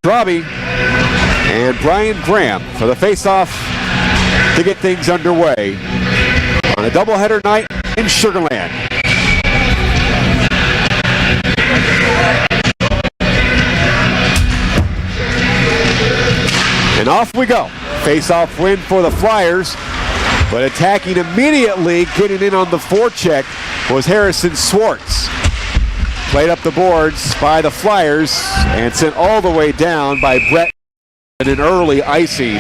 Robbie and Brian Graham for the face-off to get things underway on a doubleheader night in Sugar Land. And off we go. Face-off win for the Flyers, but attacking immediately, getting in on the forecheck was Harrison Swartz. Played up the boards by the Flyers and sent all the way down by Brett in an early icing.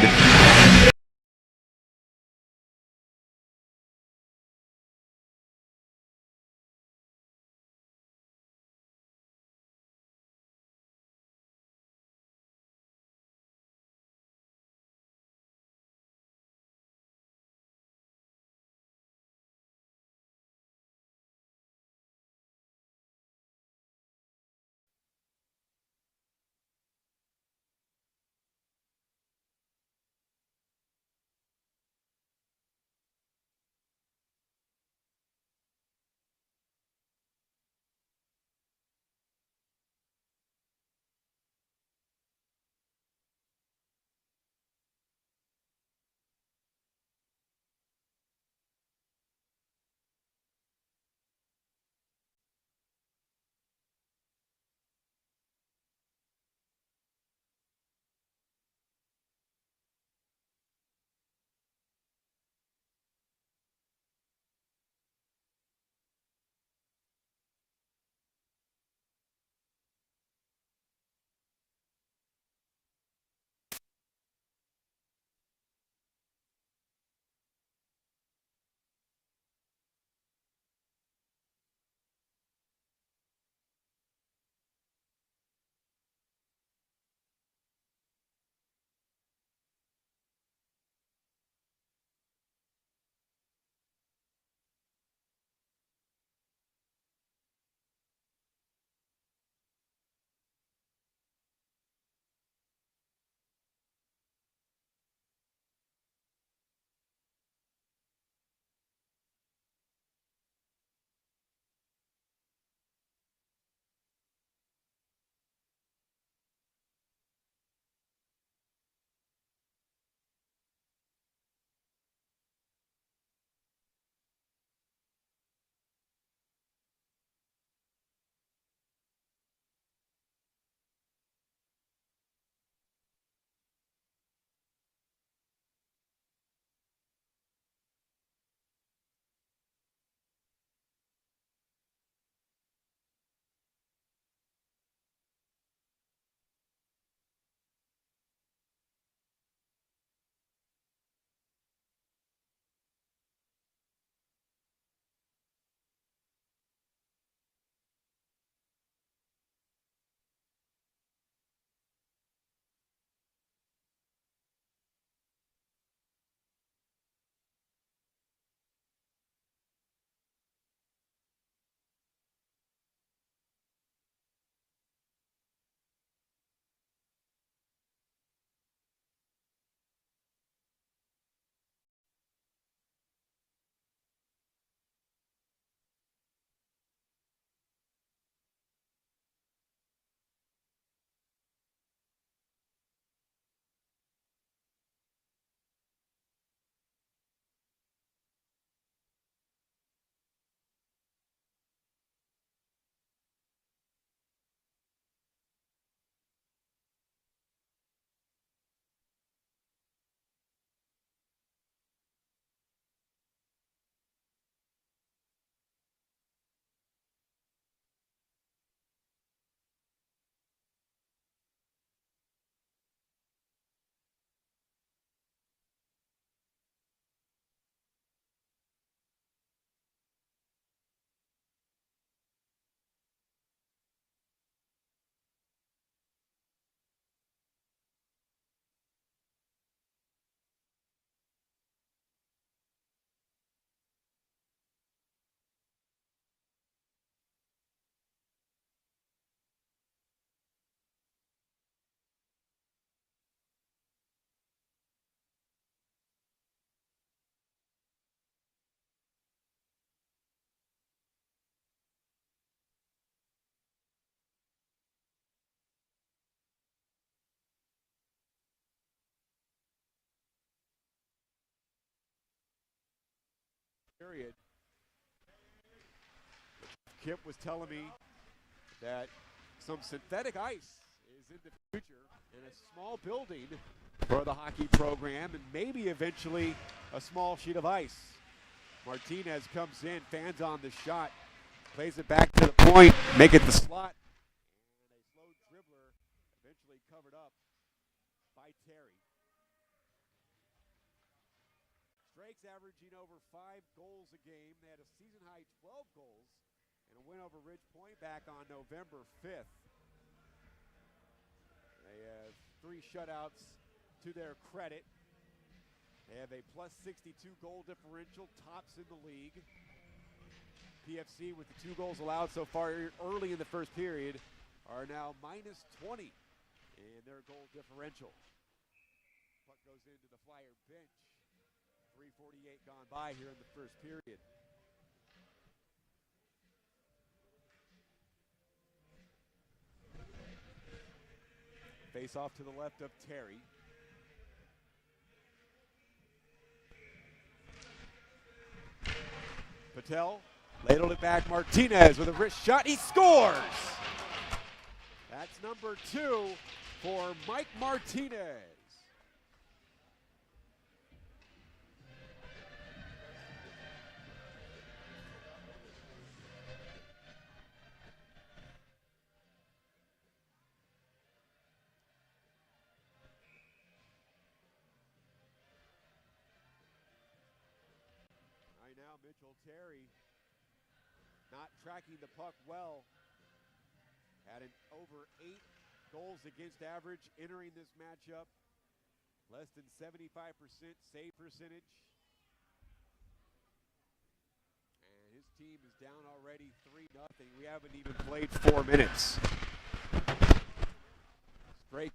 period. Kip was telling me that some synthetic ice is in the future in a small building for the hockey program and maybe eventually a small sheet of ice. Martinez comes in, fans on the shot, plays it back to the point, make it the slot. And a slow dribbler eventually covered up by Terry. Strake's averaging over 5 goals a game. They had a season-high 12 goals and a win over Ridge Point back on November 5th. They have 3 shutouts to their credit. They have a plus 62 goal differential, tops in the league. PFC, with the 2 goals allowed so far early in the first period, are now minus 20 in their goal differential. Puck goes into the Flyer bench. 3:48 gone by here in the first period. Face off to the left of Terry. Patel ladled it back. Martinez with a wrist shot. He scores! That's number 2 for Mike Martinez. Now Mitchell Terry not tracking the puck well. Had an over 8 goals against average entering this matchup. Less than 75% save percentage. And his team is down already 3-0. We haven't even played 4 minutes. Strake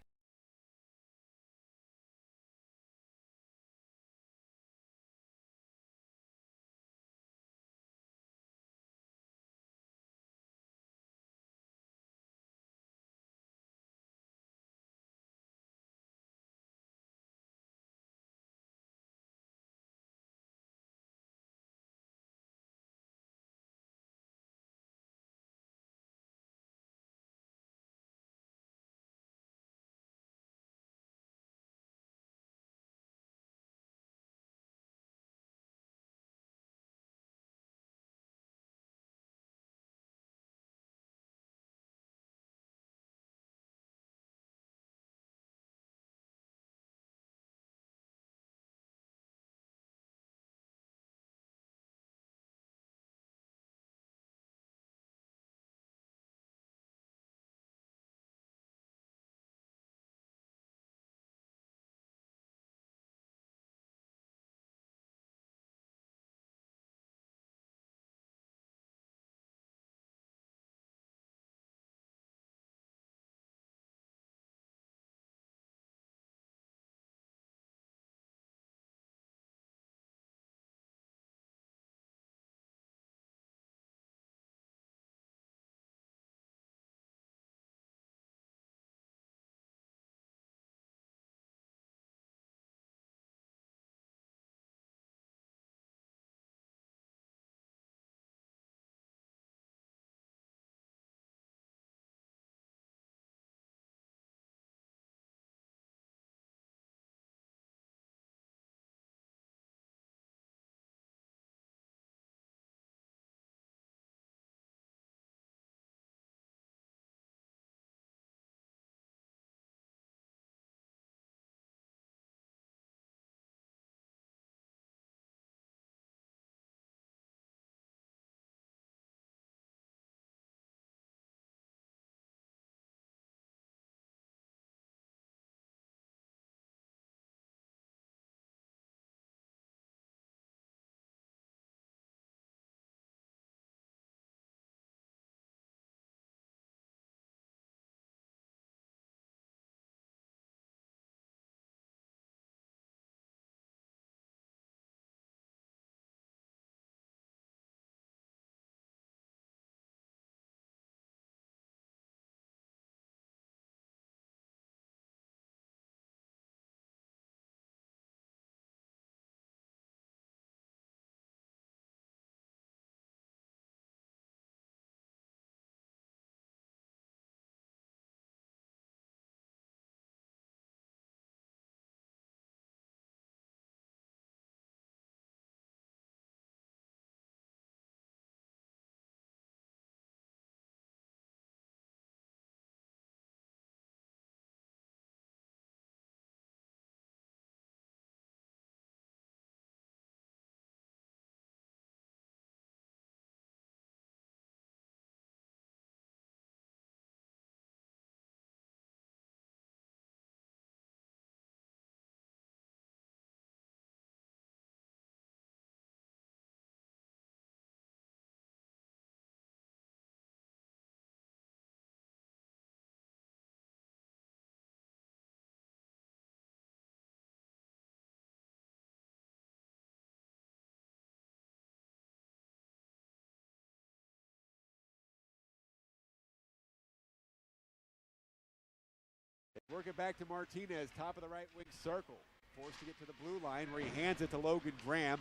Work it back to Martinez, top of the right wing circle. Forced to get to the blue line where he hands it to Logan Graham,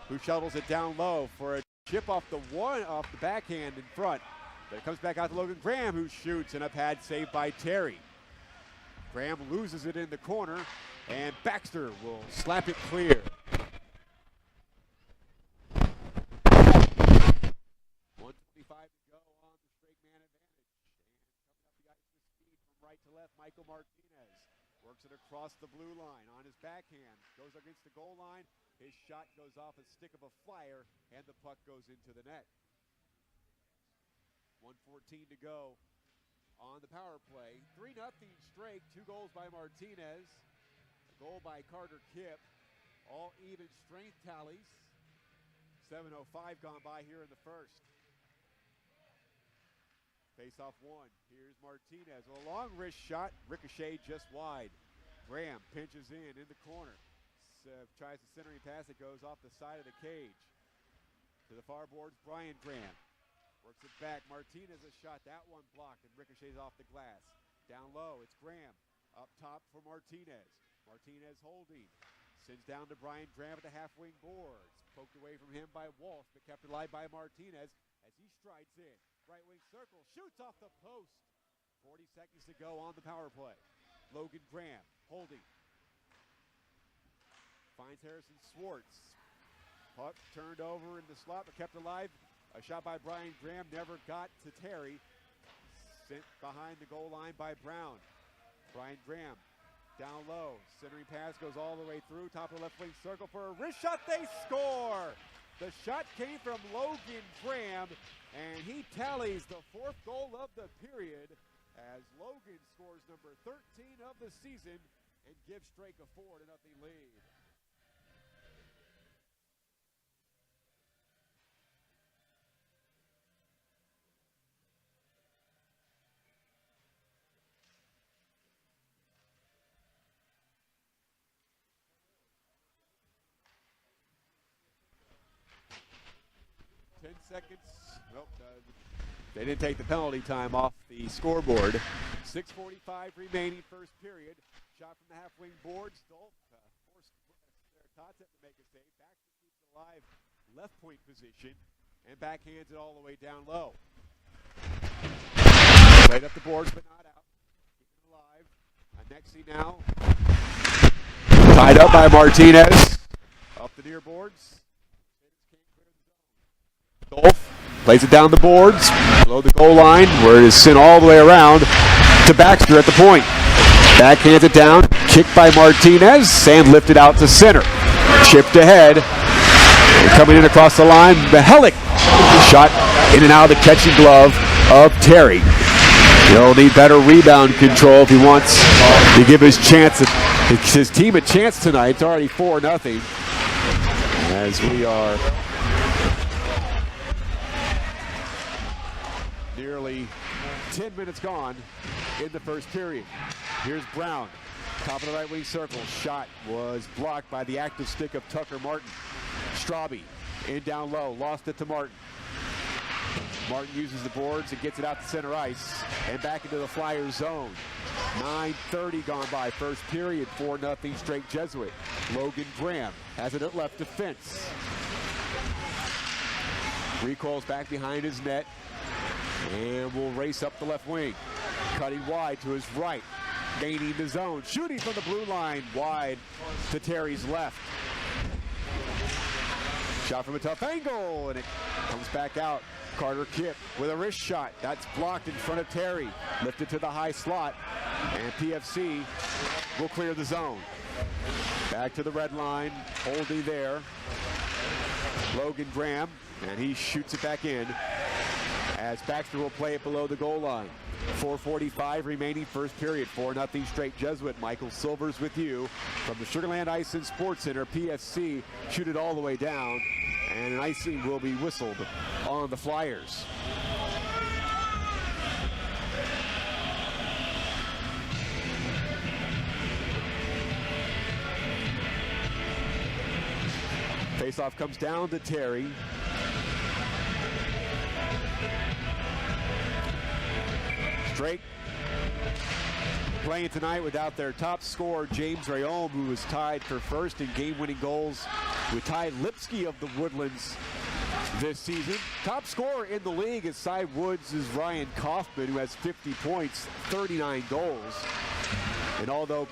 who shuttles it down low for a chip off the backhand in front. But it comes back out to Logan Graham, who shoots, and a pad saved by Terry. Graham loses it in the corner, and Baxter will slap it clear. 1:25 to go on the straight man advantage. And coming up the ice with speed from right to left, Michael Martinez works it across the blue line on his backhand. Goes against the goal line. His shot goes off a stick of a flyer, and the puck goes into the net. 1:14 to go on the power play. 3-0 Strake. 2 goals by Martinez. A goal by Carter Kipp. All even strength tallies. 7:05 gone by here in the first. Face-off one. Here's Martinez. A long wrist shot. Ricochet just wide. Graham pinches in the corner. Tries the centering pass. It goes off the side of the cage. To the far boards, Brian Graham. Works it back. Martinez a shot. That one blocked and ricochets off the glass. Down low, it's Graham. Up top for Martinez. Martinez holding. Sends down to Brian Graham at the half-wing boards. Poked away from him by Walsh, but kept alive by Martinez as he strides in. Right wing circle. Shoots off the post. 40 seconds to go on the power play. Logan Graham holding. Finds Harrison Swartz. Puck turned over in the slot, but kept alive. A shot by Brian Graham never got to Terry. Sent behind the goal line by Brown. Brian Graham down low. Centering pass goes all the way through. Top of the left wing circle for a wrist shot. They score! The shot came from Logan Graham, and he tallies the 4th goal of the period as Logan scores number 13 of the season and gives Strake a 4-0 lead. Seconds. Nope. They didn't take the penalty time off the scoreboard. 6:45 remaining first period. Shot from the half-wing board. Stolf forced Bearkats to make a save. Baxter keeps it alive. Left point position. And backhands it all the way down low. Played up the boards but not out. Keeping it alive. Nexi now. Tied up by Martinez. Up the near boards. Dolph plays it down the boards, below the goal line, where it is sent all the way around to Baxter at the point. Backhands it down, kicked by Martinez, and lifted out to center. Chipped ahead, and coming in across the line, Mihalik. Shot in and out of the catching glove of Terry. He'll need better rebound control if he wants to give his team a chance tonight. It's already 4-0, as we are nearly 10 minutes gone in the first period. Here's Brown, top of the right wing circle. Shot was blocked by the active stick of Tucker Martin. Straube in down low, lost it to Martin. Martin uses the boards and gets it out to center ice and back into the Flyers zone. 9:30 gone by first period, 4-0 Strake Jesuit. Logan Graham has it at left defense. Recoils back behind his net and will race up the left wing. Cutting wide to his right, gaining the zone. Shooting from the blue line, wide to Terry's left. Shot from a tough angle, and it comes back out. Carter Kipp with a wrist shot. That's blocked in front of Terry. Lifted to the high slot, and PFC will clear the zone. Back to the red line, holding there. Logan Graham, and he shoots it back in as Baxter will play it below the goal line. 4:45 remaining first period. 4-0 Strake Jesuit. Michael Silvers with you from the Sugarland Ice and Sports Center. PFC shoot it all the way down, and an icing will be whistled on the Flyers. Faceoff comes down to Terry. Strake Playing tonight without their top scorer, James Rayom, who was tied for first in game-winning goals with Ty Lipsky of the Woodlands this season. Top scorer in the league is Cy Woods' Ryan Kaufman, who has 50 points, 39 goals. And although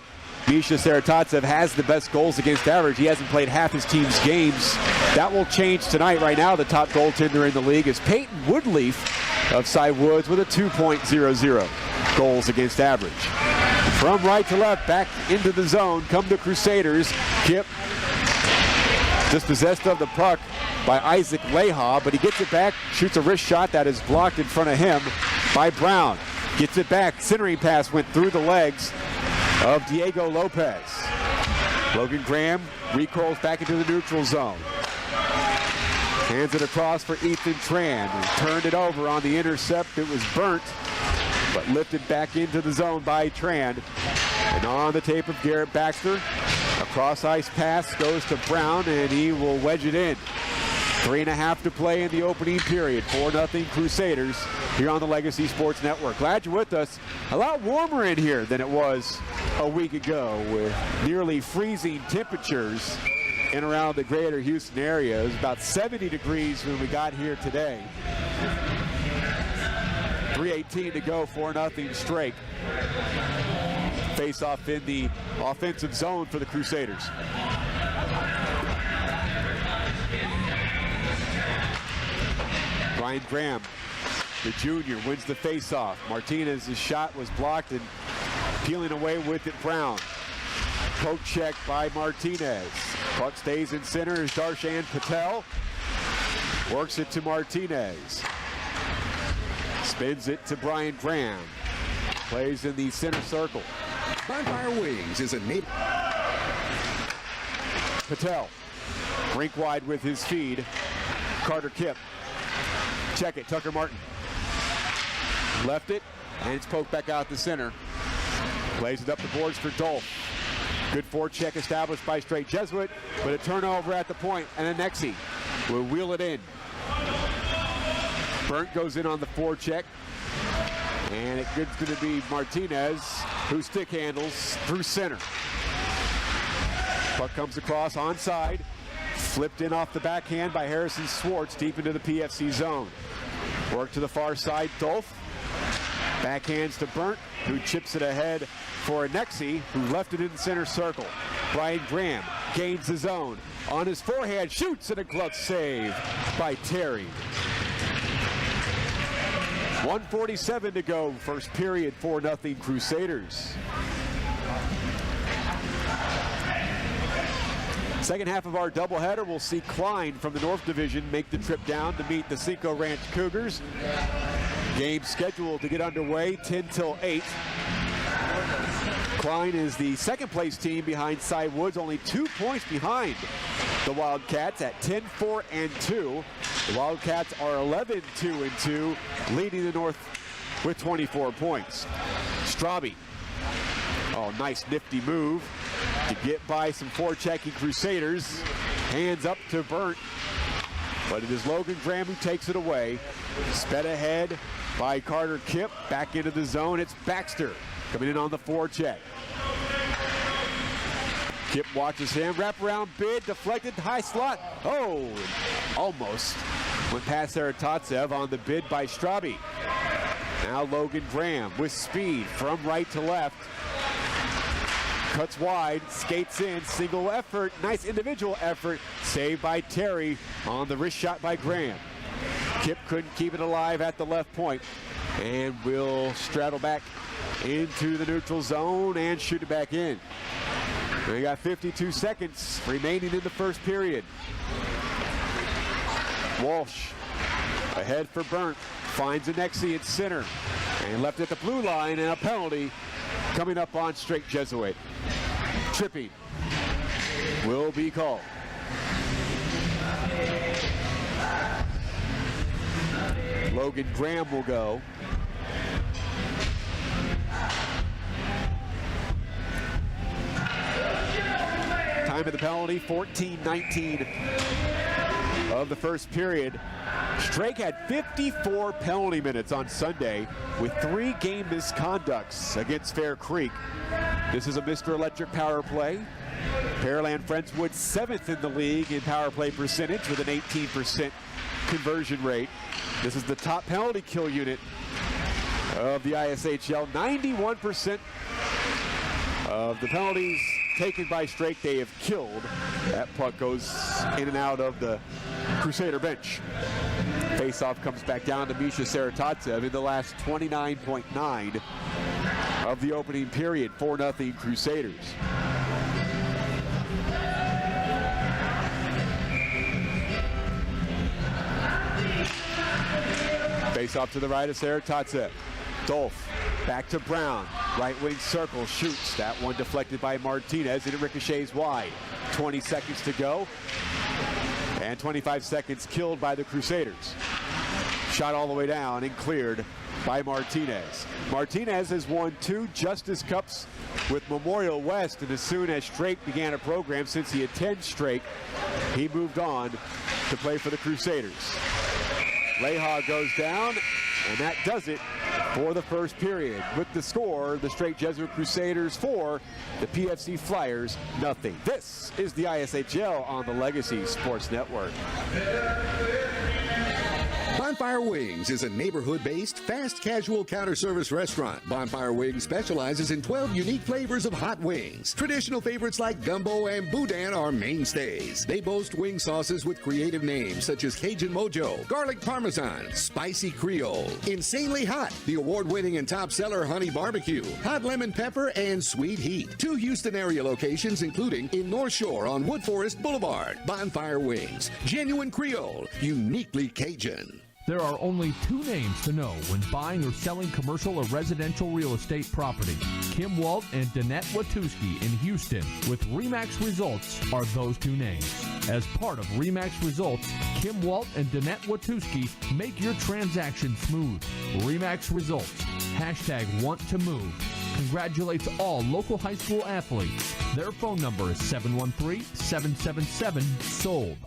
Misha Saratatsev has the best goals against average, he hasn't played half his team's games. That will change tonight. Right now, the top goaltender in the league is Peyton Woodleaf of Cy Woods with a 2.00 goals against average. From right to left, back into the zone, come the Crusaders. Kip dispossessed of the puck by Isaac Leha, but he gets it back, shoots a wrist shot that is blocked in front of him by Brown. Gets it back, centering pass went through the legs of Diego Lopez. Logan Graham recoils back into the neutral zone. Hands it across for Ethan Tran, who turned it over on the intercept. It was burnt, but lifted back into the zone by Tran. And on the tape of Garrett Baxter, a cross-ice pass goes to Brown, and he will wedge it in. 3.5 to play in the opening period. 4-0 Crusaders here on the Legacy Sports Network. Glad you're with us. A lot warmer in here than it was a week ago, with nearly freezing temperatures in around the greater Houston area. It was about 70 degrees when we got here today. 3:18 to go, 4-0 Strake. Face off in the offensive zone for the Crusaders. Brian Graham, the junior, wins the face-off. Martinez's shot was blocked, and peeling away with it, Brown. Poke check by Martinez. Puck stays in center as Darshan Patel works it to Martinez. Spins it to Brian Graham. Plays in the center circle. Bonfire Wings is a native. Patel, rink wide with his feed. Carter Kipp. Check it, Tucker Martin. Left it, and it's poked back out the center. Plays it up the boards for Dolph. Good forecheck established by Strake Jesuit, but a turnover at the point, and Anexi will wheel it in. Burnt goes in on the forecheck, and it's going to be Martinez, who stick handles through center. Puck comes across onside. Flipped in off the backhand by Harrison Swartz deep into the PFC zone. Work to the far side, Dolph. Backhands to Burnt, who chips it ahead for Anexi, who left it in the center circle. Brian Graham gains the zone. On his forehand, shoots, and a glove save by Terry. 1:47 to go, first period, 4-0 Crusaders. Second half of our doubleheader, we'll see Klein from the North Division make the trip down to meet the Cinco Ranch Cougars. Game scheduled to get underway 10 till 8. Klein is the second place team behind Cy Woods, only 2 points behind the Wildcats at 10-4-2. The Wildcats are 11-2-2, leading the North with 24 points. Straube. Oh, nice nifty move to get by some forechecking Crusaders. Hands up to Burnt, but it is Logan Graham who takes it away. Sped ahead by Carter Kipp. Back into the zone, it's Baxter coming in on the forecheck. Kipp watches him, wraparound bid, deflected, high slot. Oh, almost went past Saratatsev on the bid by Straube. Now Logan Graham with speed from right to left. Cuts wide, skates in, single effort, nice individual effort, saved by Terry on the wrist shot by Graham. Kipp couldn't keep it alive at the left point, and will straddle back into the neutral zone and shoot it back in. We got 52 seconds remaining in the first period. Walsh ahead for Burnt, finds Anexi at center, and left at the blue line, and a penalty coming up on Strake Jesuit. Tripping will be called. Logan Graham will go. Time of the penalty, 14-19. of the first period. Strake had 54 penalty minutes on Sunday with 3 game misconducts against Fair Creek. This is a Mr. Electric power play. Pearland Friendswood 7th in the league in power play percentage with an 18% conversion rate. This is the top penalty kill unit of the ISHL. 91% of the penalties taken by Strake they have killed. That puck goes in and out of the Crusader bench. Faceoff comes back down to Misha Saratadzev in the last 29.9 of the opening period. 4-0 Crusaders. Face-off to the right of Saratadzev. Dolph back to Brown. Right wing circle, shoots. That one deflected by Martinez and it ricochets wide. 20 seconds to go. And 25 seconds killed by the Crusaders. Shot all the way down and cleared by Martinez. Martinez has won 2 Justice Cups with Memorial West, and as soon as Strake began a program since he attends Strake, he moved on to play for the Crusaders. Leha goes down, and that does it for the first period. With the score, the Strake Jesuit Crusaders 4, the PFC Flyers 0. This is the ISHL on the Legacy Sports Network. Bonfire Wings is a neighborhood-based, fast casual counter-service restaurant. Bonfire Wings specializes in 12 unique flavors of hot wings. Traditional favorites like gumbo and boudin are mainstays. They boast wing sauces with creative names such as Cajun Mojo, Garlic Parmesan, Spicy Creole, Insanely Hot, the award-winning and top seller Honey Barbecue, Hot Lemon Pepper, and Sweet Heat. 2 Houston area locations including in North Shore on Wood Forest Boulevard. Bonfire Wings, genuine Creole, uniquely Cajun. There are only 2 names to know when buying or selling commercial or residential real estate property. Kim Walt and Danette Watuski in Houston with RE/MAX Results are those 2 names. As part of RE/MAX Results, Kim Walt and Danette Watuski make your transaction smooth. RE/MAX Results. #WantToMove. Congratulates all local high school athletes. Their phone number is 713-777-SOLD.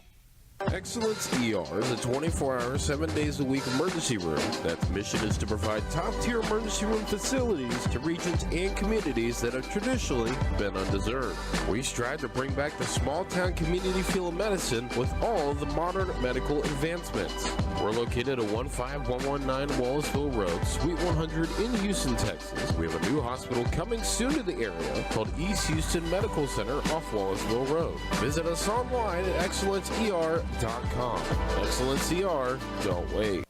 Excellence ER is a 24-hour, 7 days a week emergency room that's mission is to provide top-tier emergency room facilities to regions and communities that have traditionally been undeserved. We strive to bring back the small-town community feel of medicine with all of the modern medical advancements. We're located at 15119 Wallsville Road, Suite 100 in Houston, Texas. We have a new hospital coming soon to the area called East Houston Medical Center off Wallsville Road. Visit us online at excellenceer.com. Excellence ER, don't wait.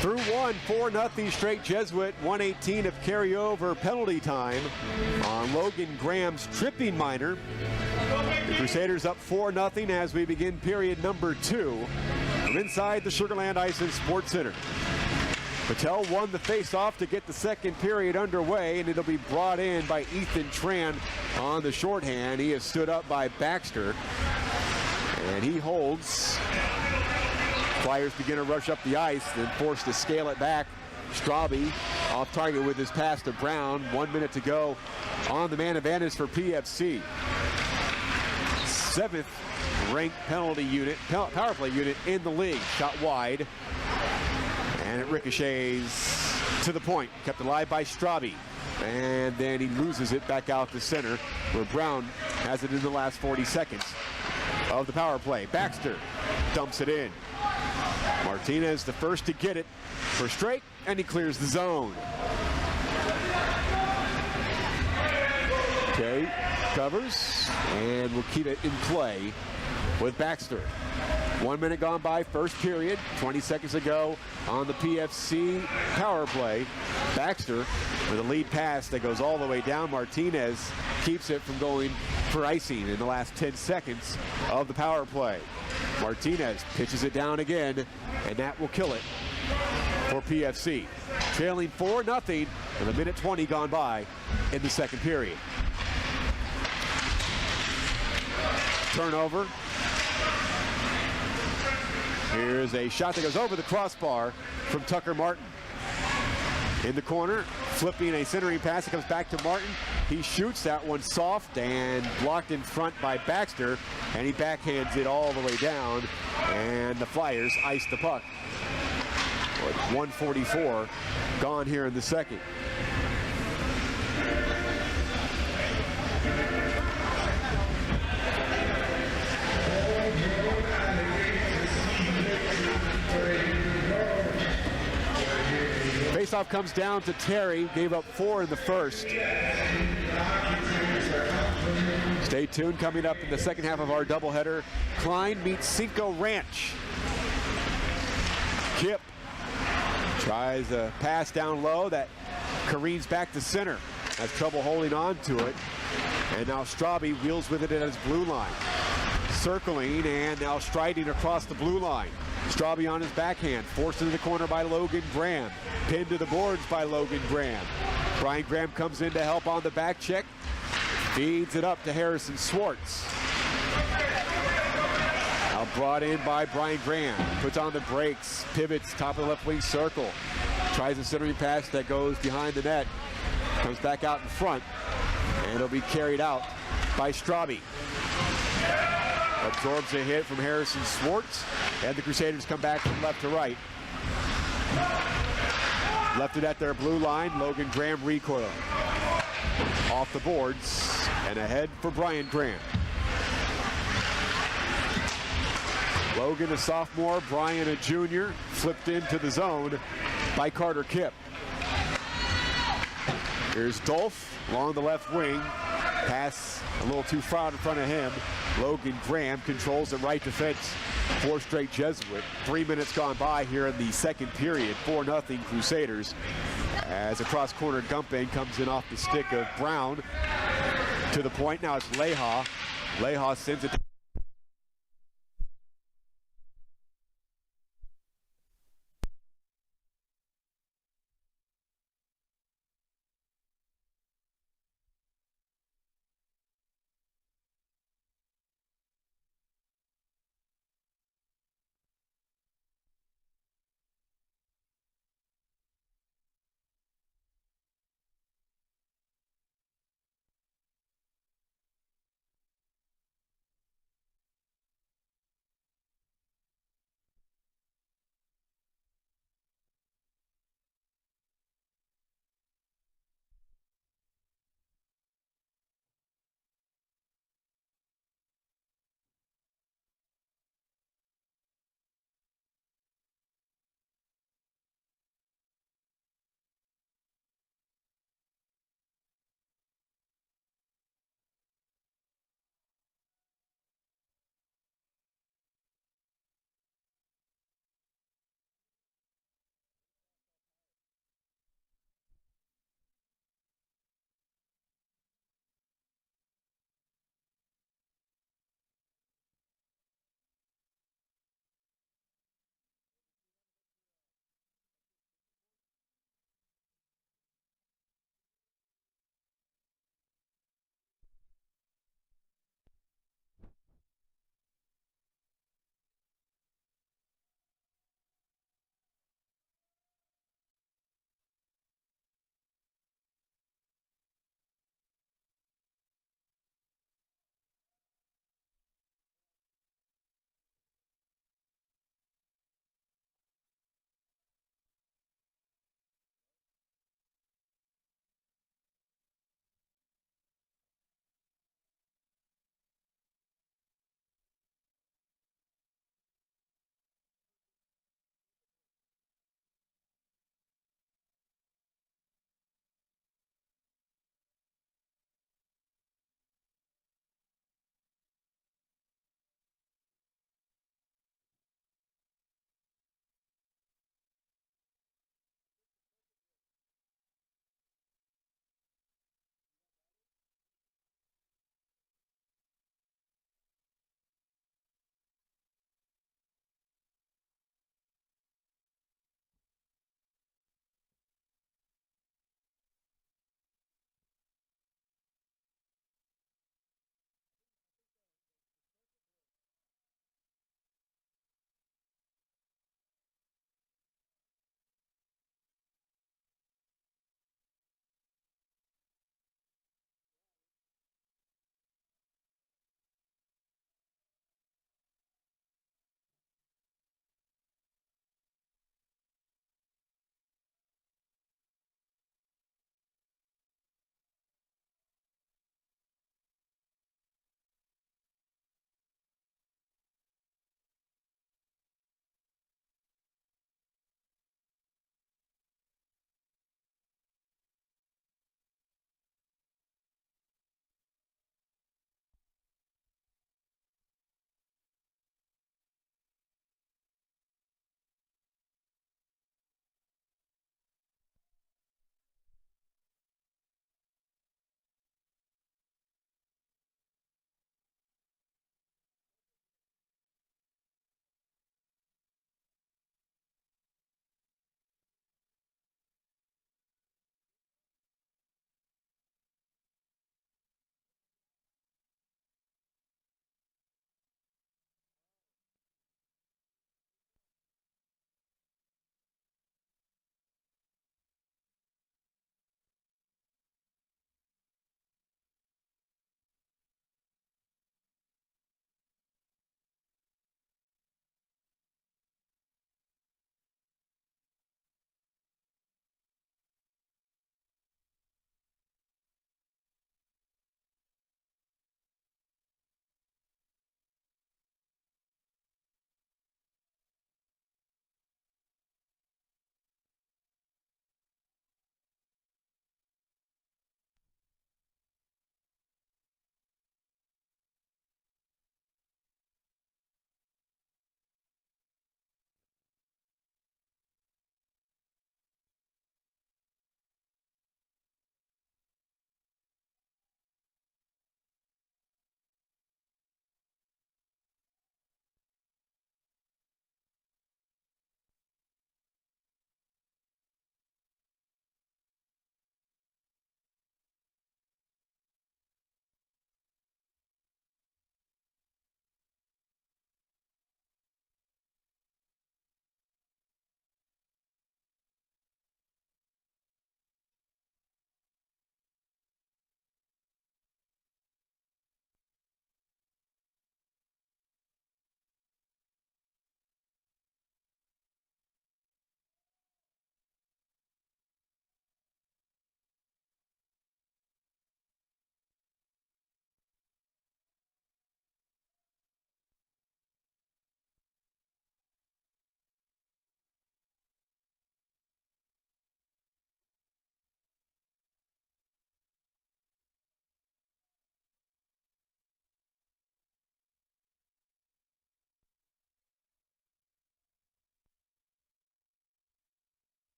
Through 1, 4-0 Strake Jesuit, 1:18 of carryover penalty time on Logan Graham's tripping minor. The Crusaders up 4-0 as we begin period number 2 from inside the Sugarland Ice and Sports Center. Patel won the face-off to get the second period underway, and it'll be brought in by Ethan Tran on the shorthand. He is stood up by Baxter, and he holds. Flyers begin to rush up the ice, then forced to scale it back. Straube off target with his pass to Brown. 1 minute to go on the man advantage for PFC. 7th ranked penalty unit, power play unit in the league. Shot wide. And it ricochets to the point. Kept alive by Straube. And then he loses it back out to center, where Brown has it in the last 40 seconds of the power play. Baxter dumps it in. Martinez the first to get it for Strake, and he clears the zone. Okay, covers, and we'll keep it in play with Baxter. 1 minute gone by, first period, 20 seconds ago on the PFC power play. Baxter with a lead pass that goes all the way down. Martinez keeps it from going for icing in the last 10 seconds of the power play. Martinez pitches it down again, and that will kill it for PFC. Trailing 4-0 with a minute 20 gone by in the second period. Turnover. Here's a shot that goes over the crossbar from Tucker Martin. in the corner, flipping a centering pass. It comes back to Martin. He shoots that one soft and blocked in front by Baxter, and he backhands it all the way down, and the Flyers ice the puck. With 1:44 gone here in the second. Faceoff comes down to Terry. Gave up 4 in the first. Stay tuned. Coming up in the second half of our doubleheader, Klein meets Cinco Ranch. Kip tries a pass down low that careens back to center. Has trouble holding on to it. And now Straube wheels with it at his blue line. Circling and now striding across the blue line. Straube on his backhand, forced into the corner by Logan Graham. Pinned to the boards by Logan Graham. Brian Graham comes in to help on the back check. Feeds it up to Harrison Swartz. Now brought in by Brian Graham. Puts on the brakes, pivots, top of the left wing circle. Tries a centering pass that goes behind the net. Comes back out in front. And it'll be carried out by Straube. Absorbs a hit from Harrison Swartz, and the Crusaders come back from left to right. Left it at their blue line. Logan Graham recoil. Off the boards, and ahead for Brian Graham. Logan, a sophomore, Brian, a junior, flipped into the zone by Carter Kipp. Here's Dolph along the left wing. Pass a little too far in front of him. Logan Graham controls the right defense for Strake Jesuit. 3 minutes gone by here in the second period. 4-0 Crusaders. As a cross-corner dump in comes in off the stick of Brown. To the point, now it's Leha. Leha sends it to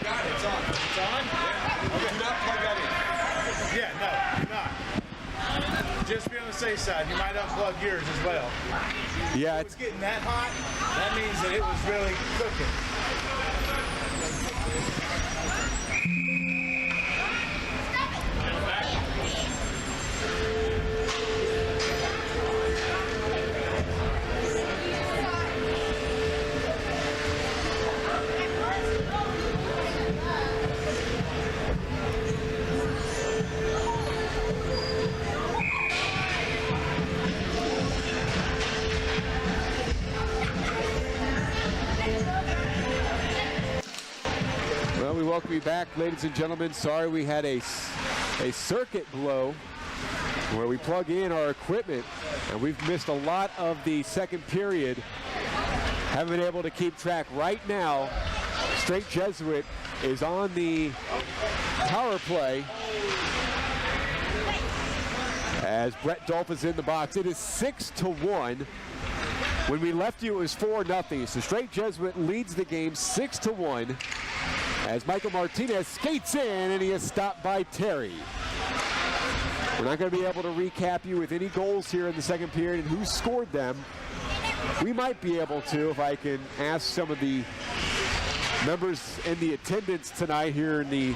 got it. It's on. It's on? Yeah. Okay. Do not plug that in. Yeah, no, do not. Just be on the safe side. You might unplug yours as well. Yeah, If it's getting that hot, that means that it was really cooking. well, we welcome you back, ladies and gentlemen. Sorry we had a circuit blow where we plug in our equipment, and we've missed a lot of the second period. Haven't been able to keep track. Right now, Strake Jesuit is on the power play as Brett Dolph is in the box. It is 6-1. When we left you, it was 4-0. So Strake Jesuit leads the game 6-1 as Michael Martinez skates in, and he is stopped by Terry. We're not going to be able to recap you with any goals here in the second period and who scored them. We might be able to if I can ask some of the members in the attendance tonight here in the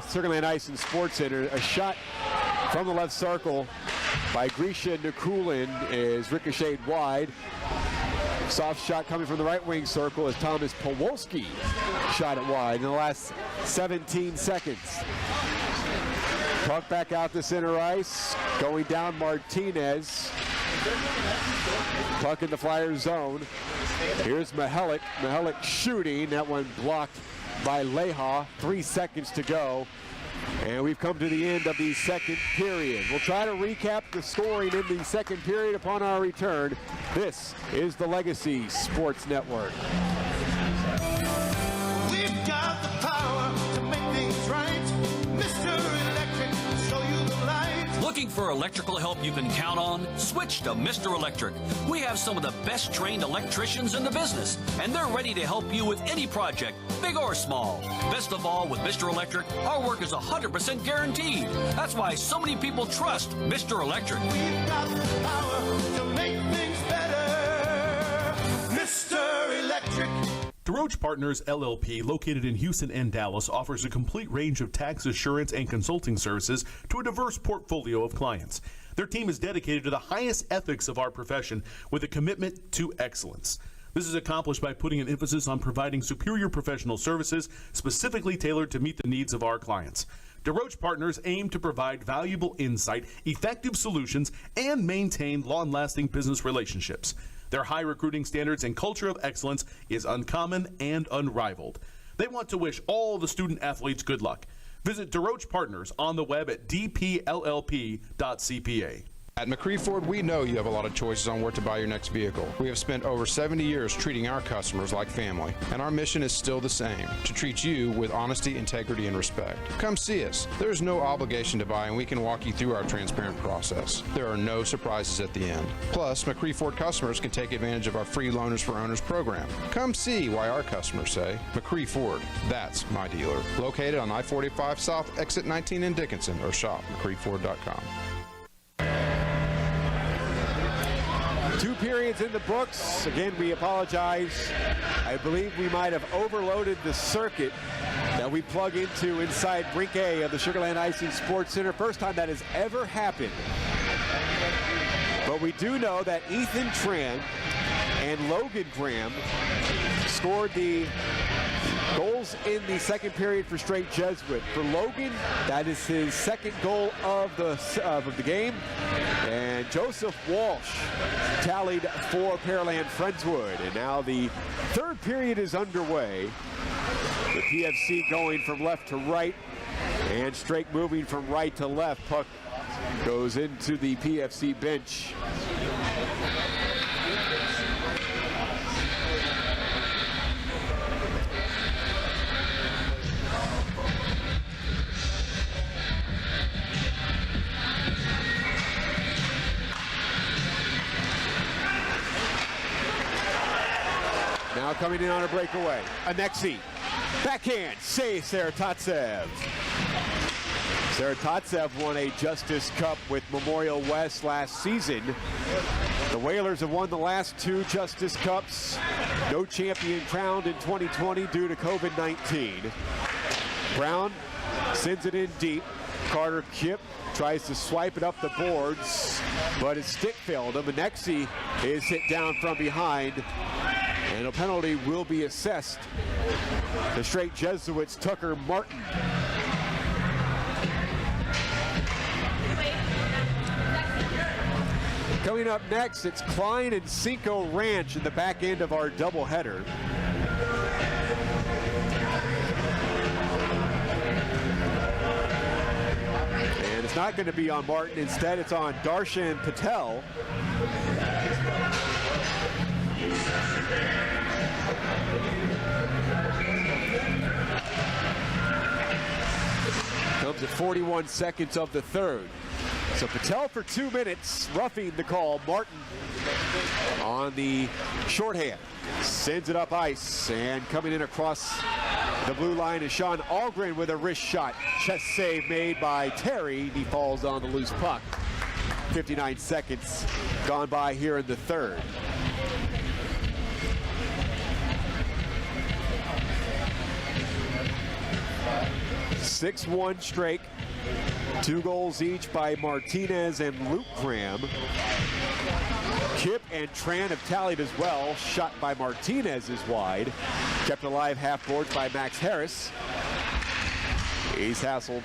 Circle Line Ice and Sports Center. A shot from the left circle by Grisha Nikulin is ricocheted wide. Soft shot coming from the right wing circle as Thomas Powolski shot it wide in the last 17 seconds. Puck back out to center ice, going down Martinez. Puck in the Flyers zone. Here's Mihalik. Mihalik shooting. That one blocked by Leha. 3 seconds to go. And we've come to the end of the second period. We'll try to recap the scoring in the second period upon our return. This is the Legacy Sports Network. We've got the power to make things right. Mr. Electric will show you the light. Looking for electrical help you can count on? Switch to Mr. Electric. We have some of the best trained electricians in the business, and they're ready to help you with any project, big or small. Best of all, with Mr. Electric, our work is 100% guaranteed. That's why so many people trust Mr. Electric. We've got the power to make things better. Mr. Electric. DeRoche Partners LLP, located in Houston and Dallas, offers a complete range of tax assurance and consulting services to a diverse portfolio of clients. Their team is dedicated to the highest ethics of our profession with a commitment to excellence. This is accomplished by putting an emphasis on providing superior professional services specifically tailored to meet the needs of our clients. DeRoche Partners aim to provide valuable insight, effective solutions, and maintain long-lasting business relationships. Their high recruiting standards and culture of excellence is uncommon and unrivaled. They want to wish all the student athletes good luck. Visit DeRoche Partners on the web at dpllp.cpa. At McCree Ford, we know you have a lot of choices on where to buy your next vehicle. We have spent over 70 years treating our customers like family, and our mission is still the same, to treat you with honesty, integrity, and respect. Come see us. There is no obligation to buy, and we can walk you through our transparent process. There are no surprises at the end. Plus, McCree Ford customers can take advantage of our free Loaners for Owners program. Come see why our customers say, McCree Ford, that's my dealer. Located on I-45 South, exit 19 in Dickinson, or shop McCreeford.com. 2 periods in the books. Again, we apologize. I believe we might have overloaded the circuit that we plug into inside Rink A of the Sugar Land Ice and Sports Center. First time that has ever happened. But we do know that Ethan Tran and Logan Graham scored the goals in the second period for Strake Jesuit. For Logan, that is his second goal of the game. And Joseph Walsh tallied for Pearland Friendswood. And now the third period is underway. The PFC going from left to right and Strake moving from right to left. Puck goes into the PFC bench. Now coming in on a breakaway. Anexi. Backhand. Save Saratatsev. Saratatsev won a Justice Cup with Memorial West last season. The Whalers have won the last 2 Justice Cups. No champion crowned in 2020 due to COVID-19. Brown sends it in deep. Carter Kipp tries to swipe it up the boards, but his stick failed him. Anexi is hit down from behind, and a penalty will be assessed. The Strake Jesuits' Tucker Martin. Coming up next, it's Klein and Cinco Ranch in the back end of our doubleheader. And it's not going to be on Martin. Instead, it's on Darshan Patel. Comes at 41 seconds of the third. So Patel for 2 minutes, roughing the call. Martin on the shorthand. Sends it up ice, and coming in across the blue line is Sean Algren with a wrist shot. Chest save made by Terry. He falls on the loose puck. 59 seconds gone by here in the third. (6-1) Strake. 2 goals each by Martinez and Luke Graham. Kipp and Tran have tallied as well. Shot by Martinez is wide. Kept alive half boards by Max Harris. He's hassled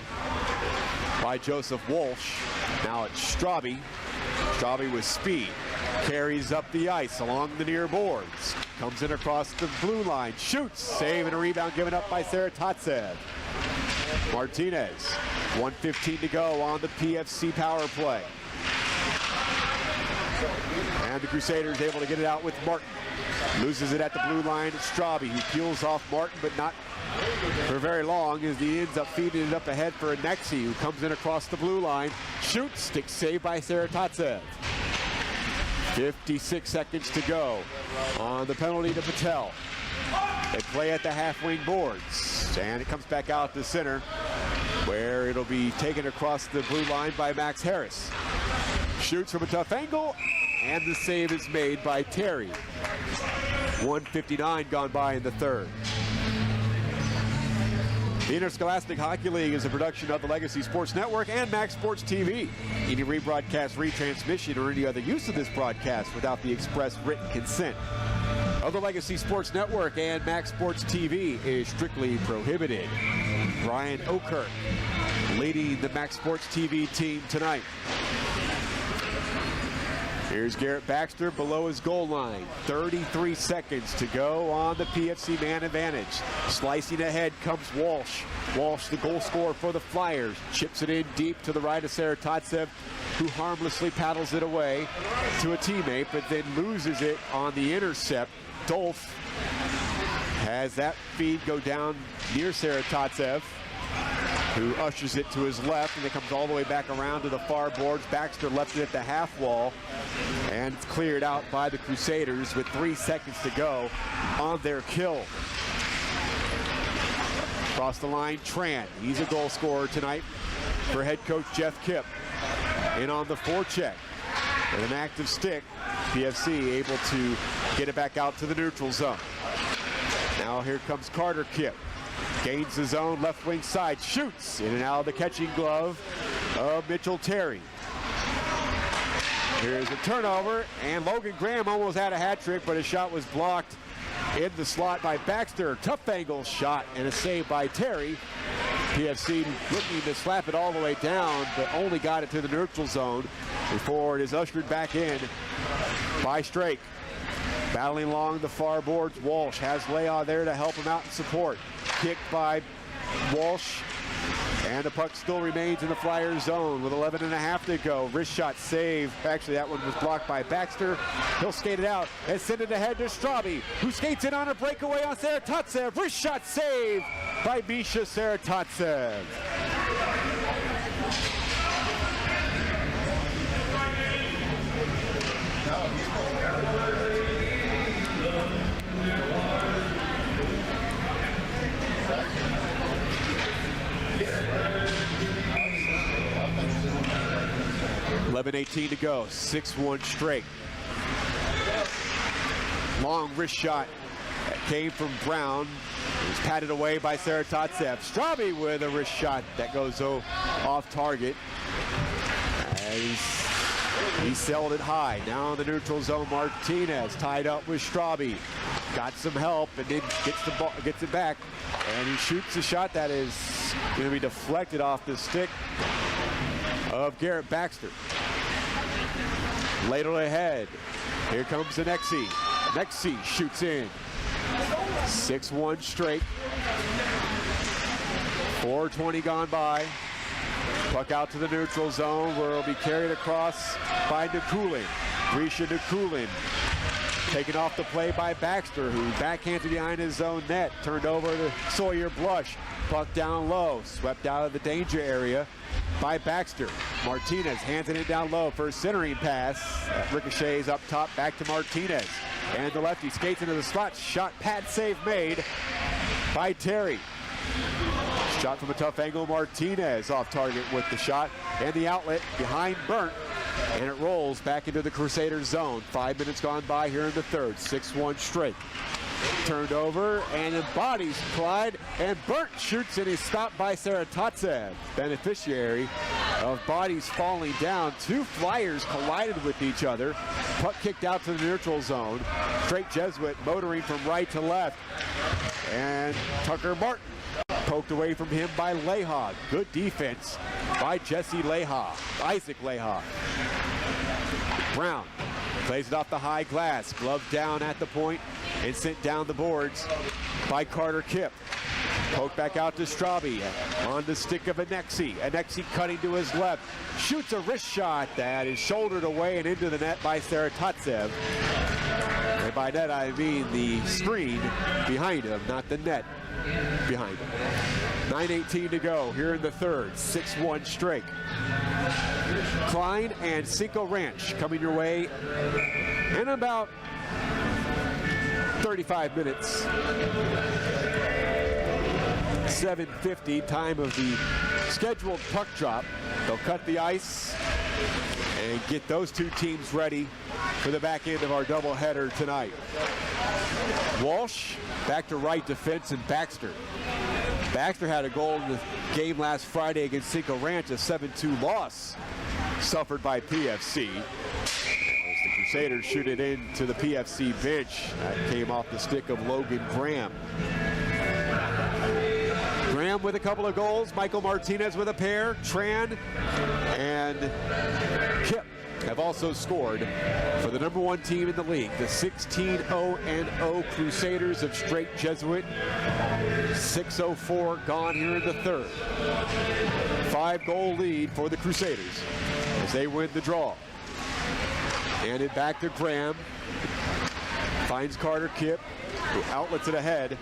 by Joseph Walsh. Now it's Straube. Straube with speed. Carries up the ice along the near boards. Comes in across the blue line. Shoots. Save and a rebound given up by Saratatsev. Martinez. 1:15 to go on the PFC power play. And the Crusaders able to get it out with Martin. Loses it at the blue line. It's Straube, who peels off Martin, but not for very long, as he ends up feeding it up ahead for Anexi, who comes in across the blue line. Shoots. Stick save by Saratatsev. 56 seconds to go on the penalty to Patel. They play at the half-wing boards, and it comes back out to center, where it'll be taken across the blue line by Max Harris. Shoots from a tough angle, and the save is made by Terry. 1:59 gone by in the third. The Interscholastic Hockey League is a production of the Legacy Sports Network and Max Sports TV. Any rebroadcast, retransmission, or any other use of this broadcast without the express written consent of the Legacy Sports Network and Max Sports TV is strictly prohibited. Brian Okirk leading the Max Sports TV team tonight. Here's Garrett Baxter below his goal line. 33 seconds to go on the PFC man advantage. Slicing ahead comes Walsh. Walsh, the goal scorer for the Flyers. Chips it in deep to the right of Saratatsev, who harmlessly paddles it away to a teammate, but then loses it on the intercept. Dolph has that feed go down near Saratatsev, who ushers it to his left, and it comes all the way back around to the far boards. Baxter left it at the half wall, and it's cleared out by the Crusaders with 3 seconds to go on their kill. Across the line, Tran. He's a goal scorer tonight for head coach Jeff Kipp. In on the forecheck with an active stick. PFC able to get it back out to the neutral zone. Now here comes Carter Kipp. Gains his own left wing side. Shoots in and out of the catching glove of Mitchell Terry. Here's a turnover, and Logan Graham almost had a hat trick, but his shot was blocked in the slot by Baxter. Tough angle shot and a save by Terry. PFC looking to slap it all the way down, but only got it to the neutral zone before it is ushered back in by Strake. Battling along the far boards, Walsh has Leah there to help him out and support. Kicked by Walsh, and the puck still remains in the Flyers zone with 11.5 to go. Wrist shot save. Actually, that one was blocked by Baxter. He'll skate it out and send it ahead to Straube, who skates in on a breakaway on Saratatsev. Wrist shot save by Misha Saratatsev. 7:18 to go. 6-1 Strake. Long wrist shot that came from Brown. It was patted away by Saratatsev. Straube with a wrist shot that goes off target. He sailed it high. Now in the neutral zone, Martinez tied up with Straube. Got some help and then gets it back. And he shoots a shot that is going to be deflected off the stick of Garrett Baxter. Ladle ahead. Here comes the Nexi. Nexi shoots in. 6-1 Strake. 4:20 gone by. Puck out to the neutral zone where it'll be carried across by Nikulin. Grisha Nikulin. Taken off the play by Baxter, who backhanded behind his own net. Turned over to Sawyer Blush. Puck down low. Swept out of the danger area by Baxter. Martinez hands it down low for a centering pass. Ricochets up top, back to Martinez. And the lefty skates into the slot. Shot, pad save made by Terry. Shot from a tough angle. Martinez off target with the shot. And the outlet behind Burnt. And it rolls back into the Crusaders zone. 5 minutes gone by here in the third. 6-1 Strake. Turned over and it bodies Clyde. And Burnt shoots and he's stopped by Saratatsev. Beneficiary of bodies falling down. Two Flyers collided with each other. Puck kicked out to the neutral zone. Strake Jesuit motoring from right to left. And Tucker Martin poked away from him by Leha. Good defense by Jesse Leha. Isaac Leha. Brown plays it off the high glass. Glove down at the point and sent down the boards by Carter Kipp. Poke back out to Straube on the stick of Anexi. Anexi cutting to his left. Shoots a wrist shot that is shouldered away and into the net by Saratatsev. And by net I mean the screen behind him, not the net behind him. 9:18 to go here in the third. 6-1 Strake. Klein and Cinco Ranch coming your way in about 35 minutes. 7:50 time of the scheduled puck drop. They'll cut the ice and get those two teams ready for the back end of our doubleheader tonight. Walsh back to right defense and Baxter. Baxter had a goal in the game last Friday against Cinco Ranch, a 7-2 loss suffered by PFC. As the Crusaders shoot it into the PFC bench. That came off the stick of Logan Graham. Graham with a couple of goals, Michael Martinez with a pair, Tran and Kipp have also scored for the number one team in the league, the 16-0-0 Crusaders of Strake Jesuit. 6:04 gone here in the third. 5-goal lead for the Crusaders as they win the draw. And it back to Graham. Finds Carter Kipp, who outlets it ahead.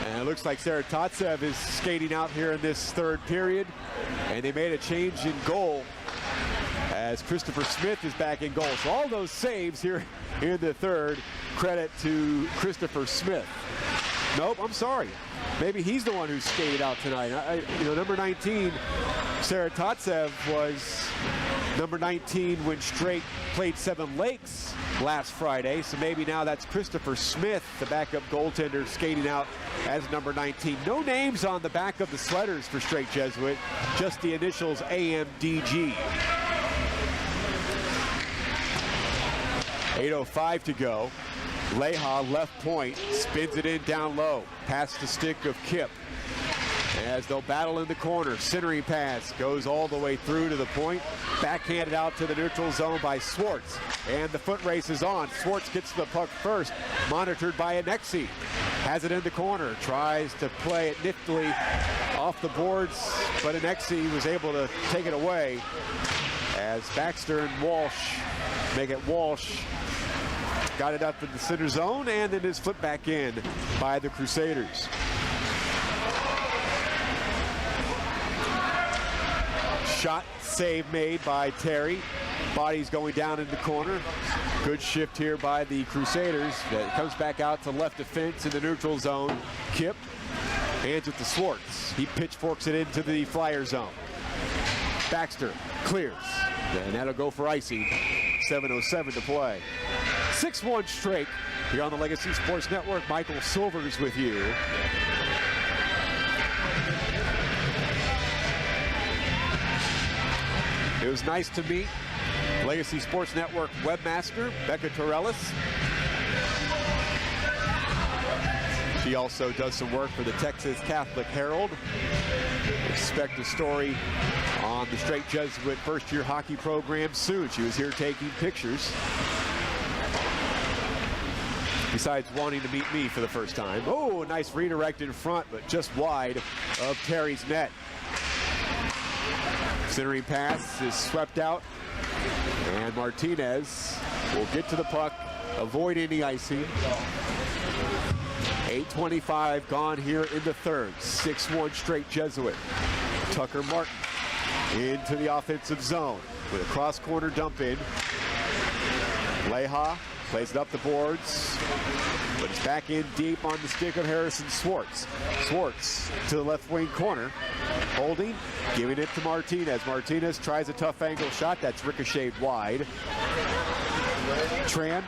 And it looks like Saratatsev is skating out here in this third period. And they made a change in goal as Christopher Smith is back in goal. So all those saves here in the third, credit to Christopher Smith. Nope, I'm sorry. Maybe he's the one who skated out tonight. Number 19, Saratatsev was number 19 when Strake played Seven Lakes last Friday. So maybe now that's Christopher Smith, the backup goaltender, skating out as number 19. No names on the back of the sledders for Strake Jesuit, just the initials AMDG. 8:05 to go. Leha left point, spins it in down low, past the stick of Kipp. As they'll battle in the corner, centering pass goes all the way through to the point, backhanded out to the neutral zone by Swartz. And the foot race is on. Swartz gets to the puck first, monitored by Anexi. Has it in the corner, tries to play it niftily off the boards, but Anexi was able to take it away as Baxter and Walsh make it Walsh. Got it up in the center zone and then is flipped back in by the Crusaders. Shot save made by Terry. Body's going down in the corner. Good shift here by the Crusaders. That comes back out to left defense in the neutral zone. Kipp hands it to Swartz. He pitchforks it into the Flyer zone. Baxter clears, and that'll go for icing. 7:07 to play. 6-1 Strake here on the Legacy Sports Network. Michael Silvers with you. It was nice to meet Legacy Sports Network webmaster Becca Torellis. She also does some work for the Texas Catholic Herald. Expect a story on the Strake Jesuit first-year hockey program soon. She was here taking pictures. Besides wanting to meet me for the first time. Oh, nice redirect in front, but just wide of Terry's net. Centering pass is swept out, and Martinez will get to the puck, avoid any icing. 8:25 gone here in the third. 6-1 Strake Jesuit. Tucker Martin into the offensive zone with a cross-corner dump in. Leha plays it up the boards, but it's back in deep on the stick of Harrison Swartz. Swartz to the left wing corner, holding, giving it to Martinez. Martinez tries a tough angle shot that's ricocheted wide. Tran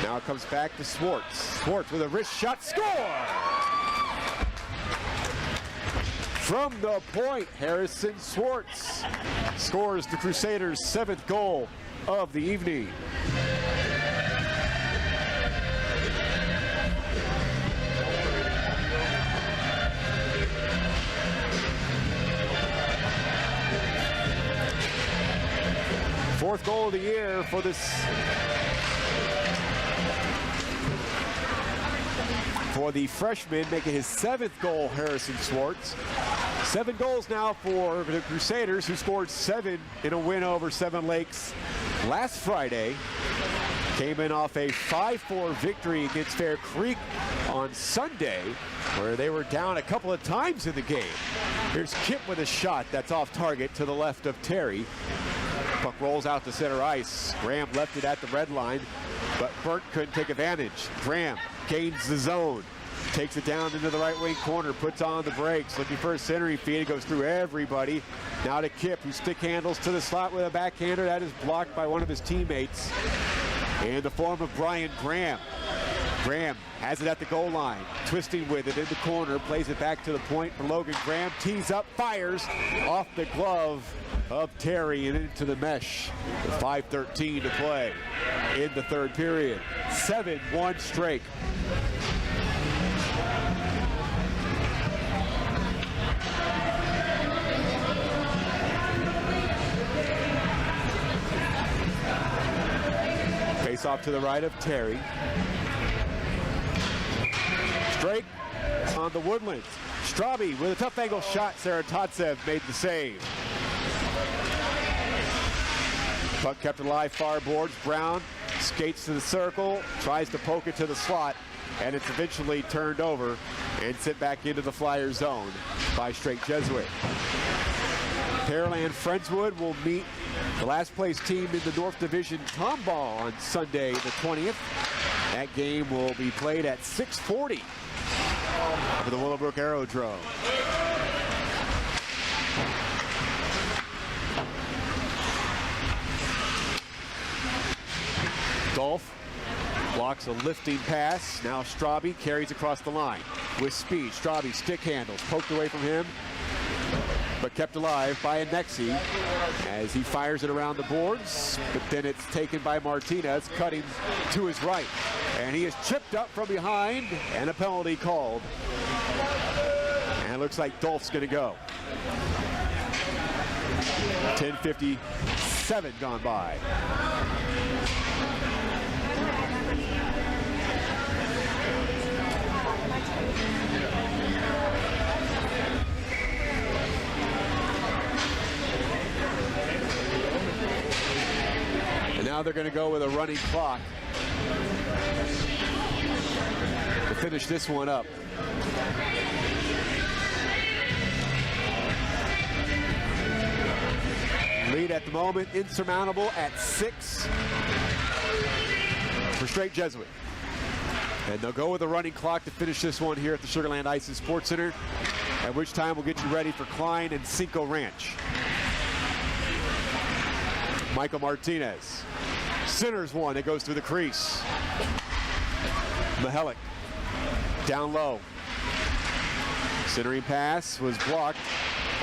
now it comes back to Swartz. Swartz with a wrist shot, score! From the point, Harrison Swartz scores the Crusaders' 7th goal of the evening. Fourth goal of the year for this. For the freshman, making his 7th goal, Harrison Swartz. 7 goals now for the Crusaders, who scored 7 in a win over Seven Lakes last Friday. Came in off a 5-4 victory against Fair Creek on Sunday, where they were down a couple of times in the game. Here's Kip with a shot that's off target to the left of Terry. Puck rolls out to center ice. Graham left it at the red line, but Burke couldn't take advantage. Graham gains the zone, takes it down into the right wing corner, puts on the brakes, looking for a centering feed. It goes through everybody. Now to Kip, who stick handles to the slot with a backhander. That is blocked by one of his teammates in the form of Brian Graham. Graham has it at the goal line, twisting with it in the corner, plays it back to the point for Logan Graham, tees up, fires off the glove of Terry and into the mesh. With 5:13 to play in the third period. 7-1 Strake. Face off to the right of Terry. Strake on the Woodlands. Straube with a tough angle shot. Saratatsev made the save. Puck kept alive far boards. Brown skates to the circle, tries to poke it to the slot, and it's eventually turned over and sent back into the Flyer zone by Strake Jesuit. Pearland Friendswood will meet the last place team in the North Division Tomball on Sunday the 20th. That game will be played at 6:40 for the Willowbrook Aerodrome. Dolph blocks a lifting pass. Now Straube carries across the line with speed. Straube stick handles, poked away from him, but kept alive by Anexi as he fires it around the boards, but then it's taken by Martinez, cutting to his right. And he is chipped up from behind, and a penalty called. And it looks like Dolph's going to go. 10:57 gone by. And now they're going to go with a running clock to finish this one up. Lead at the moment insurmountable at 6 for Strake Jesuit. And they'll go with a running clock to finish this one here at the Sugar Land Ice and Sports Center, at which time we'll get you ready for Klein and Cinco Ranch. Michael Martinez centers one that goes through the crease. Mihelic down low. Centering pass was blocked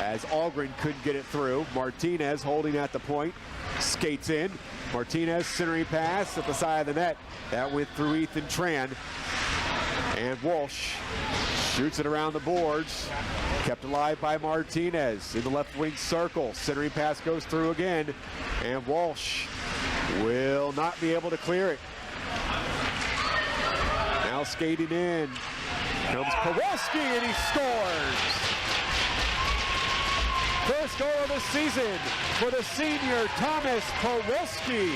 as Algren couldn't get it through. Martinez holding at the point, skates in. Martinez centering pass at the side of the net. That went through Ethan Tran. And Walsh shoots it around the boards. Kept alive by Martinez in the left wing circle. Centering pass goes through again. And Walsh will not be able to clear it. Now skating in comes Kowalski, and he scores. First goal of the season for the senior Thomas Kowalski.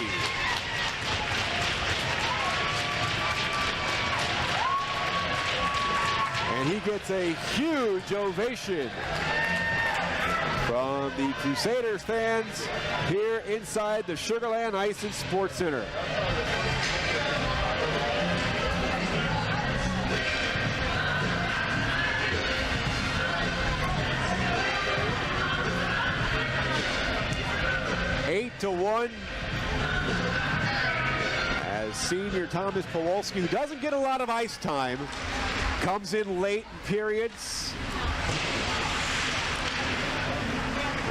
And he gets a huge ovation from the Crusaders fans here inside the Sugarland Ice and Sports Center. Eight to 1 as senior Thomas Kowalski, who doesn't get a lot of ice time, comes in late in periods.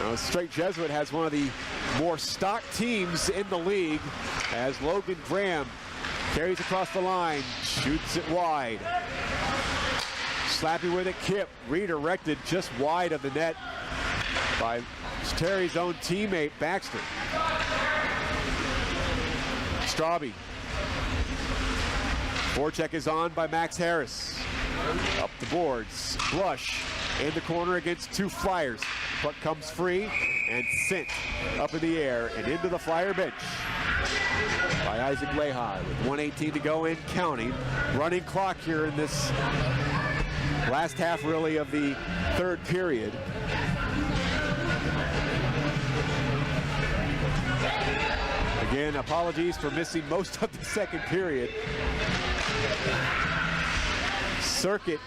Now, Strake Jesuit has one of the more stocked teams in the league as Logan Graham carries across the line, shoots it wide. Slappy with it, Kip redirected just wide of the net by Terry's own teammate Baxter. Straube. Forecheck is on by Max Harris. Up the boards. Blush in the corner against two Flyers. Puck comes free and sent up in the air and into the Flyer bench by Isaac Lehi with 1:18 to go and counting. Running clock here in this last half, really, of the third period. Again, apologies for missing most of the second period. Circuit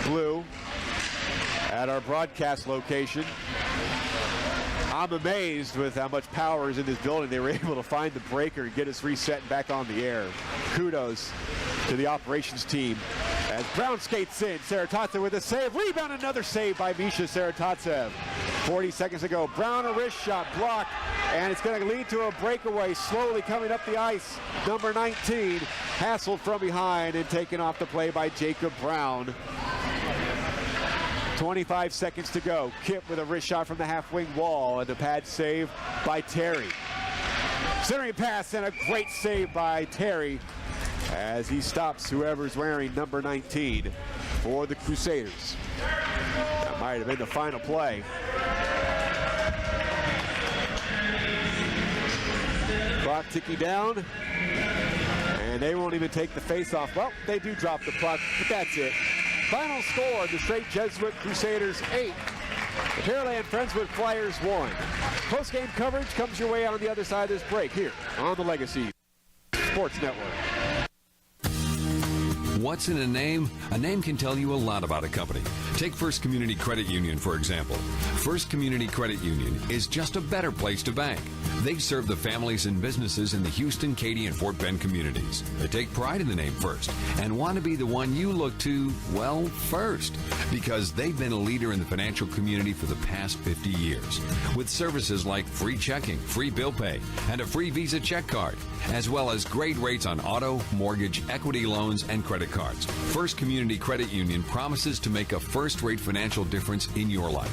blew at our broadcast location. I'm amazed with how much power is in this building. They were able to find the breaker and get us reset and back on the air. Kudos to the operations team. As Brown skates in, Saratatsev with a save. Rebound, another save by Misha Saratatsev. 40 seconds ago, Brown a wrist shot blocked, and it's going to lead to a breakaway slowly coming up the ice. Number 19, hassled from behind and taken off the play by Jacob Brown. 25 seconds to go. Kip with a wrist shot from the half wing wall, and a pad save by Terry. Centering pass and a great save by Terry as he stops whoever's wearing number 19 for the Crusaders. That might have been the final play. Clock ticking down, and they won't even take the face-off. Well, they do drop the puck, but that's it. Final score, the Strake Jesuit Crusaders 8, the Pearland Friendswood Flyers 1. Post-game coverage comes your way on the other side of this break here on the Legacy Sports Network. What's in a name? A name can tell you a lot about a company. Take First Community Credit Union, for example. First Community Credit Union is just a better place to bank. They serve the families and businesses in the Houston, Katy, and Fort Bend communities. They take pride in the name First and want to be the one you look to, well, first, because they've been a leader in the financial community for the past 50 years with services like free checking, free bill pay, and a free Visa check card, as well as great rates on auto, mortgage, equity loans, and credit cards. First Community Credit Union promises to make a first-rate financial difference in your life.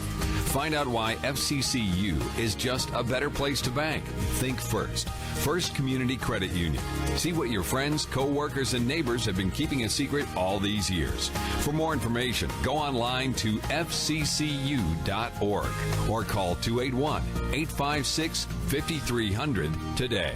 Find out why FCCU is just a better place to bank. Think First. First Community Credit Union. See what your friends, co-workers, and neighbors have been keeping a secret all these years. For more information, go online to fccu.org or call 281-856-5300 today.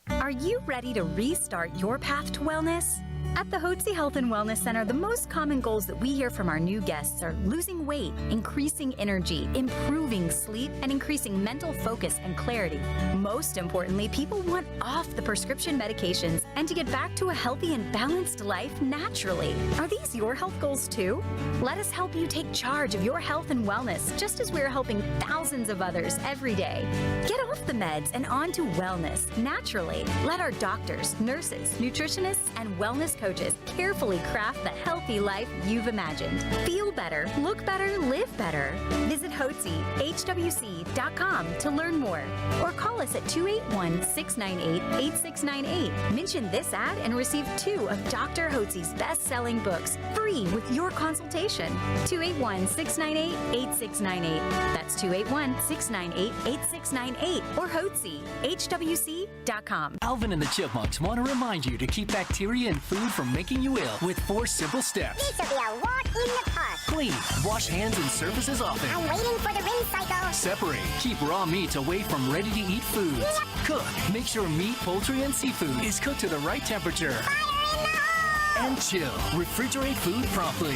Are you ready to restart your path to wellness? At the Hotze Health and Wellness Center, the most common goals that we hear from our new guests are losing weight, increasing energy, improving sleep, and increasing mental focus and clarity. Most importantly, people want off the prescription medications and to get back to a healthy and balanced life naturally. Are these your health goals too? Let us help you take charge of your health and wellness, just as we're helping thousands of others every day. Get off the meds and on to wellness naturally. Let our doctors, nurses, nutritionists, and wellness coaches carefully craft the healthy life you've imagined. Feel better, look better, live better. Visit HWC.com to learn more or call us at 281-698-8698. Mention this ad and receive 2 of Dr. Hotze's best-selling books free with your consultation. 281-698-8698. That's 281-698-8698 or Hotze, HWC.com. Alvin and the Chipmunks want to remind you to keep bacteria in food from making you ill with 4 simple steps. This will be a walk in the park. Clean. Wash hands and surfaces often. I'm waiting for the rinse cycle. Separate. Keep raw meats away from ready-to-eat foods. Yep. Cook. Make sure meat, poultry, and seafood is cooked to the right temperature. Fire in the hole! And chill. Refrigerate food promptly.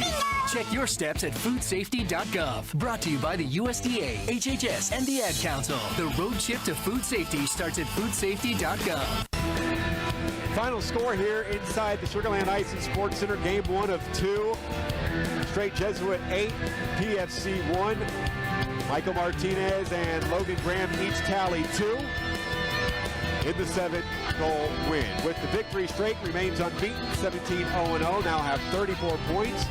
Check your steps at foodsafety.gov. Brought to you by the USDA, HHS, and the Ad Council. The road trip to food safety starts at foodsafety.gov. Final score here inside the Sugar Land Ice and Sports Center. Game 1 of 2. Strake Jesuit 8, PFC 1. Michael Martinez and Logan Graham each tally 2 in the 7-goal win. With the victory, Strake remains unbeaten, 17-0-0, now have 34 points,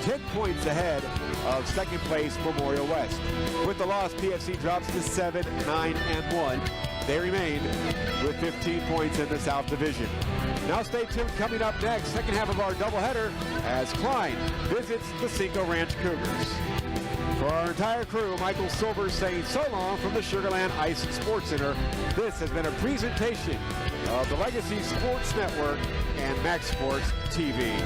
10 points ahead of second place Memorial West. With the loss, PFC drops to 7-9-1. They remain with 15 points in the South Division. Now stay tuned. Coming up next, second half of our doubleheader as Klein visits the Cinco Ranch Cougars. For our entire crew, Michael Silver saying so long from the Sugar Land Ice and Sports Center. This has been a presentation of the Legacy Sports Network and Max Sports TV.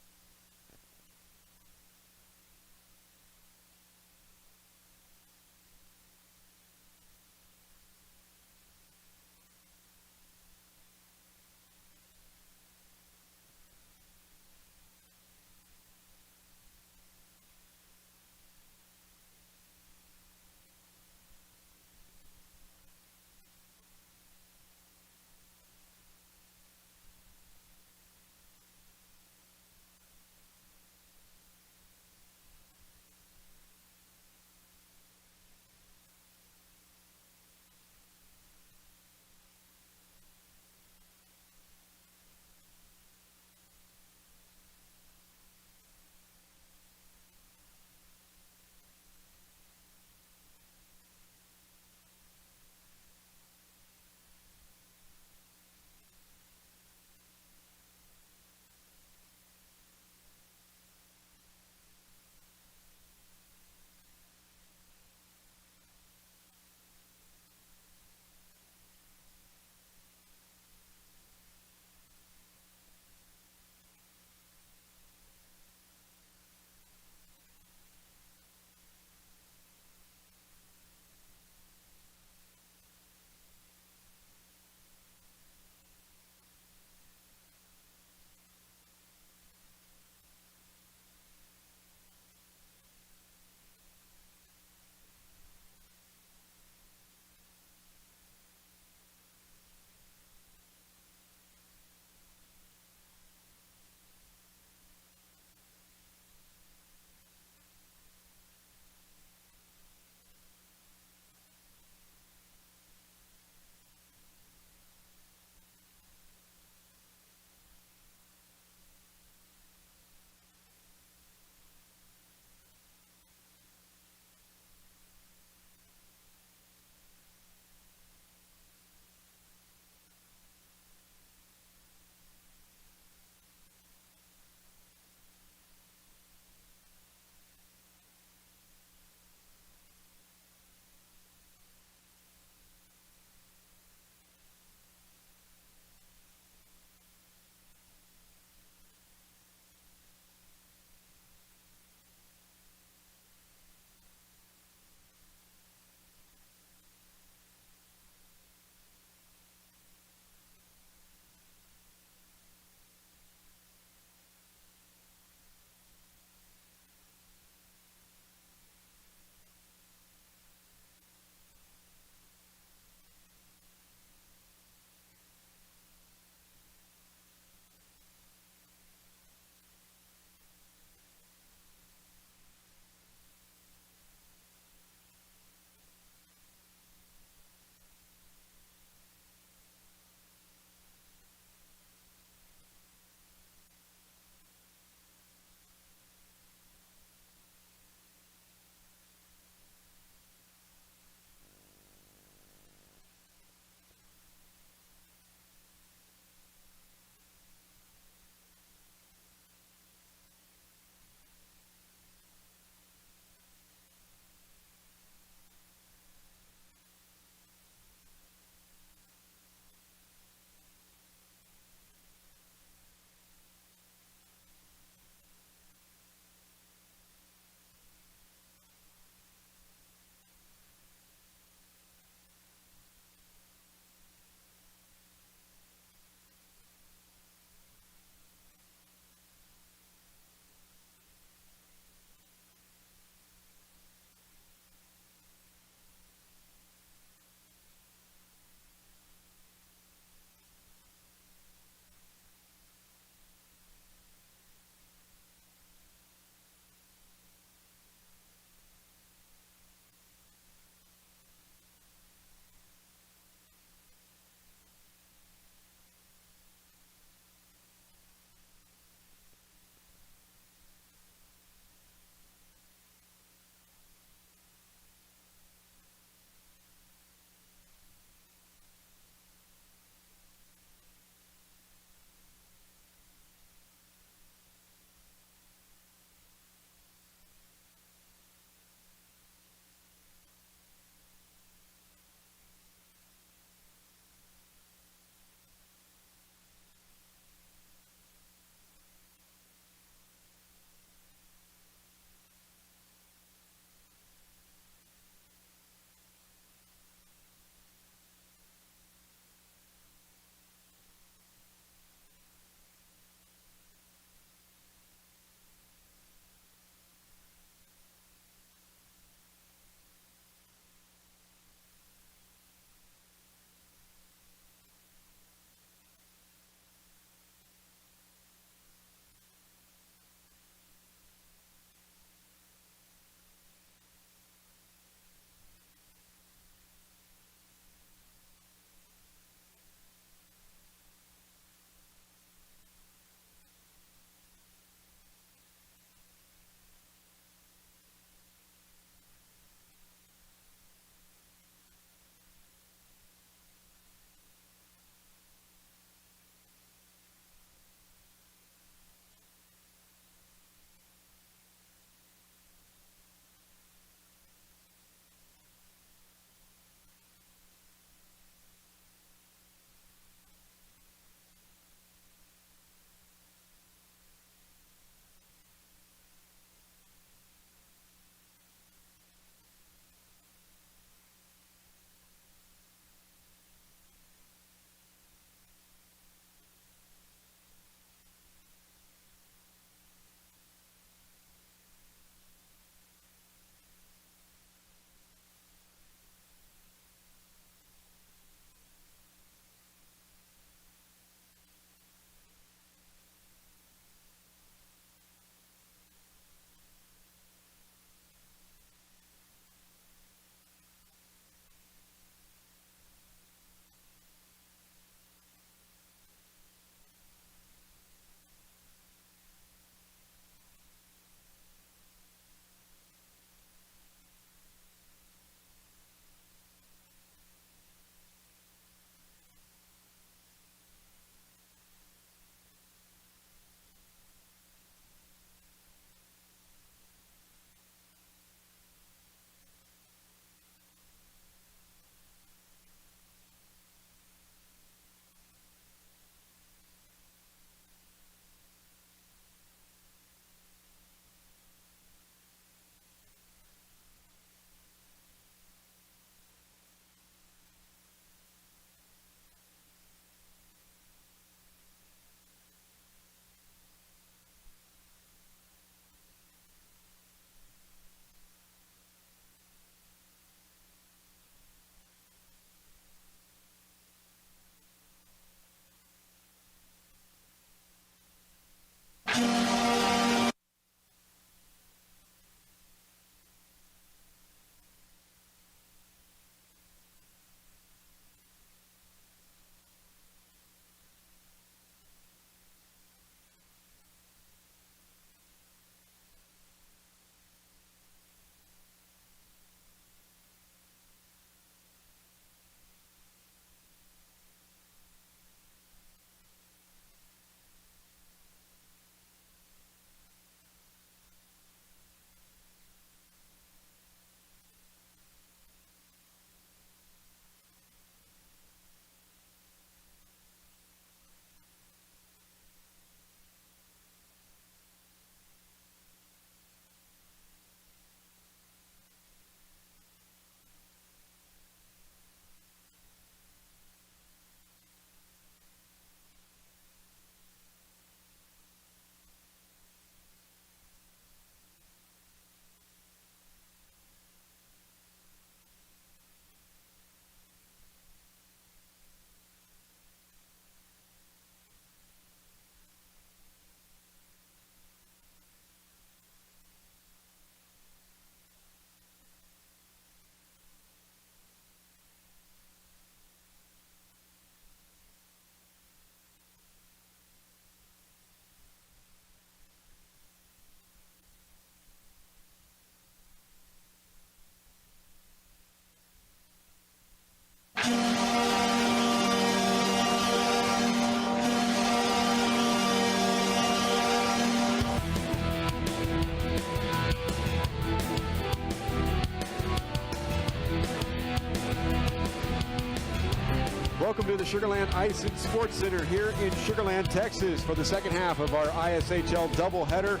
Welcome to the Sugarland Ice and Sports Center here in Sugarland, Texas for the second half of our ISHL doubleheader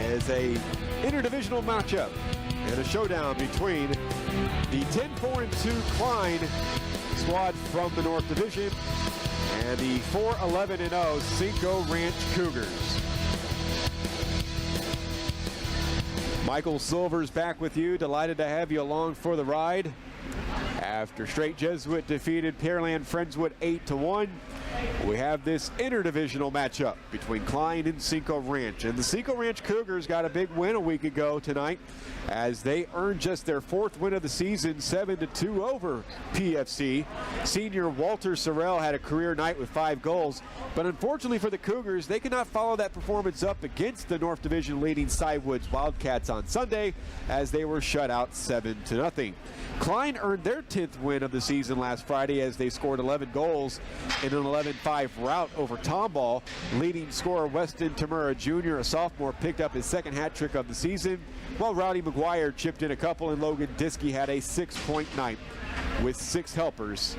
as a interdivisional matchup and a showdown between the 10-4-2 Klein squad from the North Division and the 4-11-0 Cinco Ranch Cougars. Michael Silver's back with you. Delighted to have you along for the ride. After Strake Jesuit defeated Pearland Friendswood 8-1, we have this interdivisional matchup between Klein and Cinco Ranch. And the Cinco Ranch Cougars got a big win a week ago tonight as they earned just their fourth win of the season, 7-2 over PFC. Senior Walter Sorrell had a career night with 5 goals, but unfortunately for the Cougars, they could not follow that performance up against the North Division leading Sidewoods Wildcats on Sunday as they were shut out 7-0. Klein earned their 10th win of the season last Friday as they scored 11 goals in an 11-5 rout over Tomball. Leading scorer Weston Tamura Jr., a sophomore, picked up his second hat trick of the season, while Rowdy McGuire chipped in a couple and Logan Diskey had a 6-point night with 6 helpers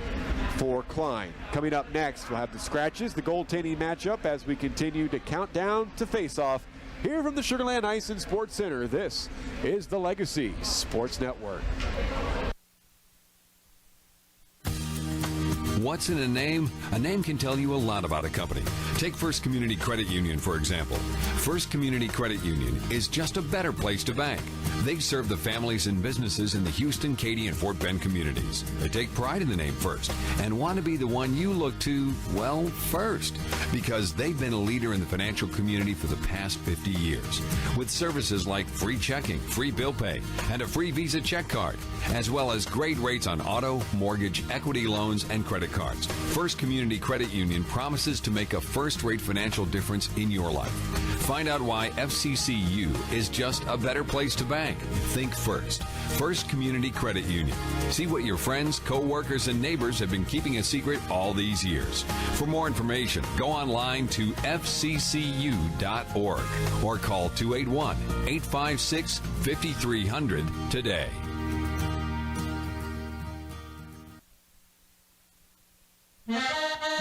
for Klein. Coming up next, we'll have the scratches, the goaltending matchup as we continue to count down to face-off. Here from the Sugarland Ice and Sports Center, this is the Legacy Sports Network. What's in a name? A name can tell you a lot about a company. Take First Community Credit Union, for example. First Community Credit Union is just a better place to bank. They serve the families and businesses in the Houston, Katy, and Fort Bend communities. They take pride in the name First and want to be the one you look to, well, first, because they've been a leader in the financial community for the past 50 years, with services like free checking, free bill pay, and a free Visa check card, as well as great rates on auto, mortgage, equity loans, and credit cards. First Community Credit Union promises to make a first-rate financial difference in your life. Find out why FCCU is just a better place to bank. Think First. First Community Credit Union. See what your friends, co-workers, and neighbors have been keeping a secret all these years. For more information, go online to fccu.org or call 281-856-5300 today.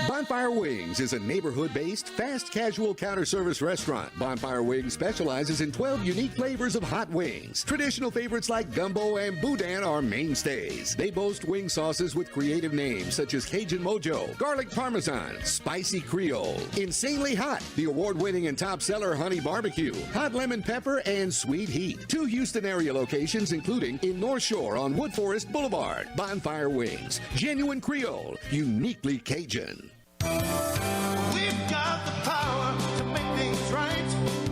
Bonfire Wings is a neighborhood-based, fast casual counter-service restaurant. Bonfire Wings specializes in 12 unique flavors of hot wings. Traditional favorites like gumbo and boudin are mainstays. They boast wing sauces with creative names such as Cajun Mojo, Garlic Parmesan, Spicy Creole, Insanely Hot, the award-winning and top seller Honey Barbecue, Hot Lemon Pepper, and Sweet Heat. 2 Houston area locations including in North Shore on Wood Forest Boulevard. Bonfire Wings, genuine Creole, uniquely Cajun. We've got the power to make things right.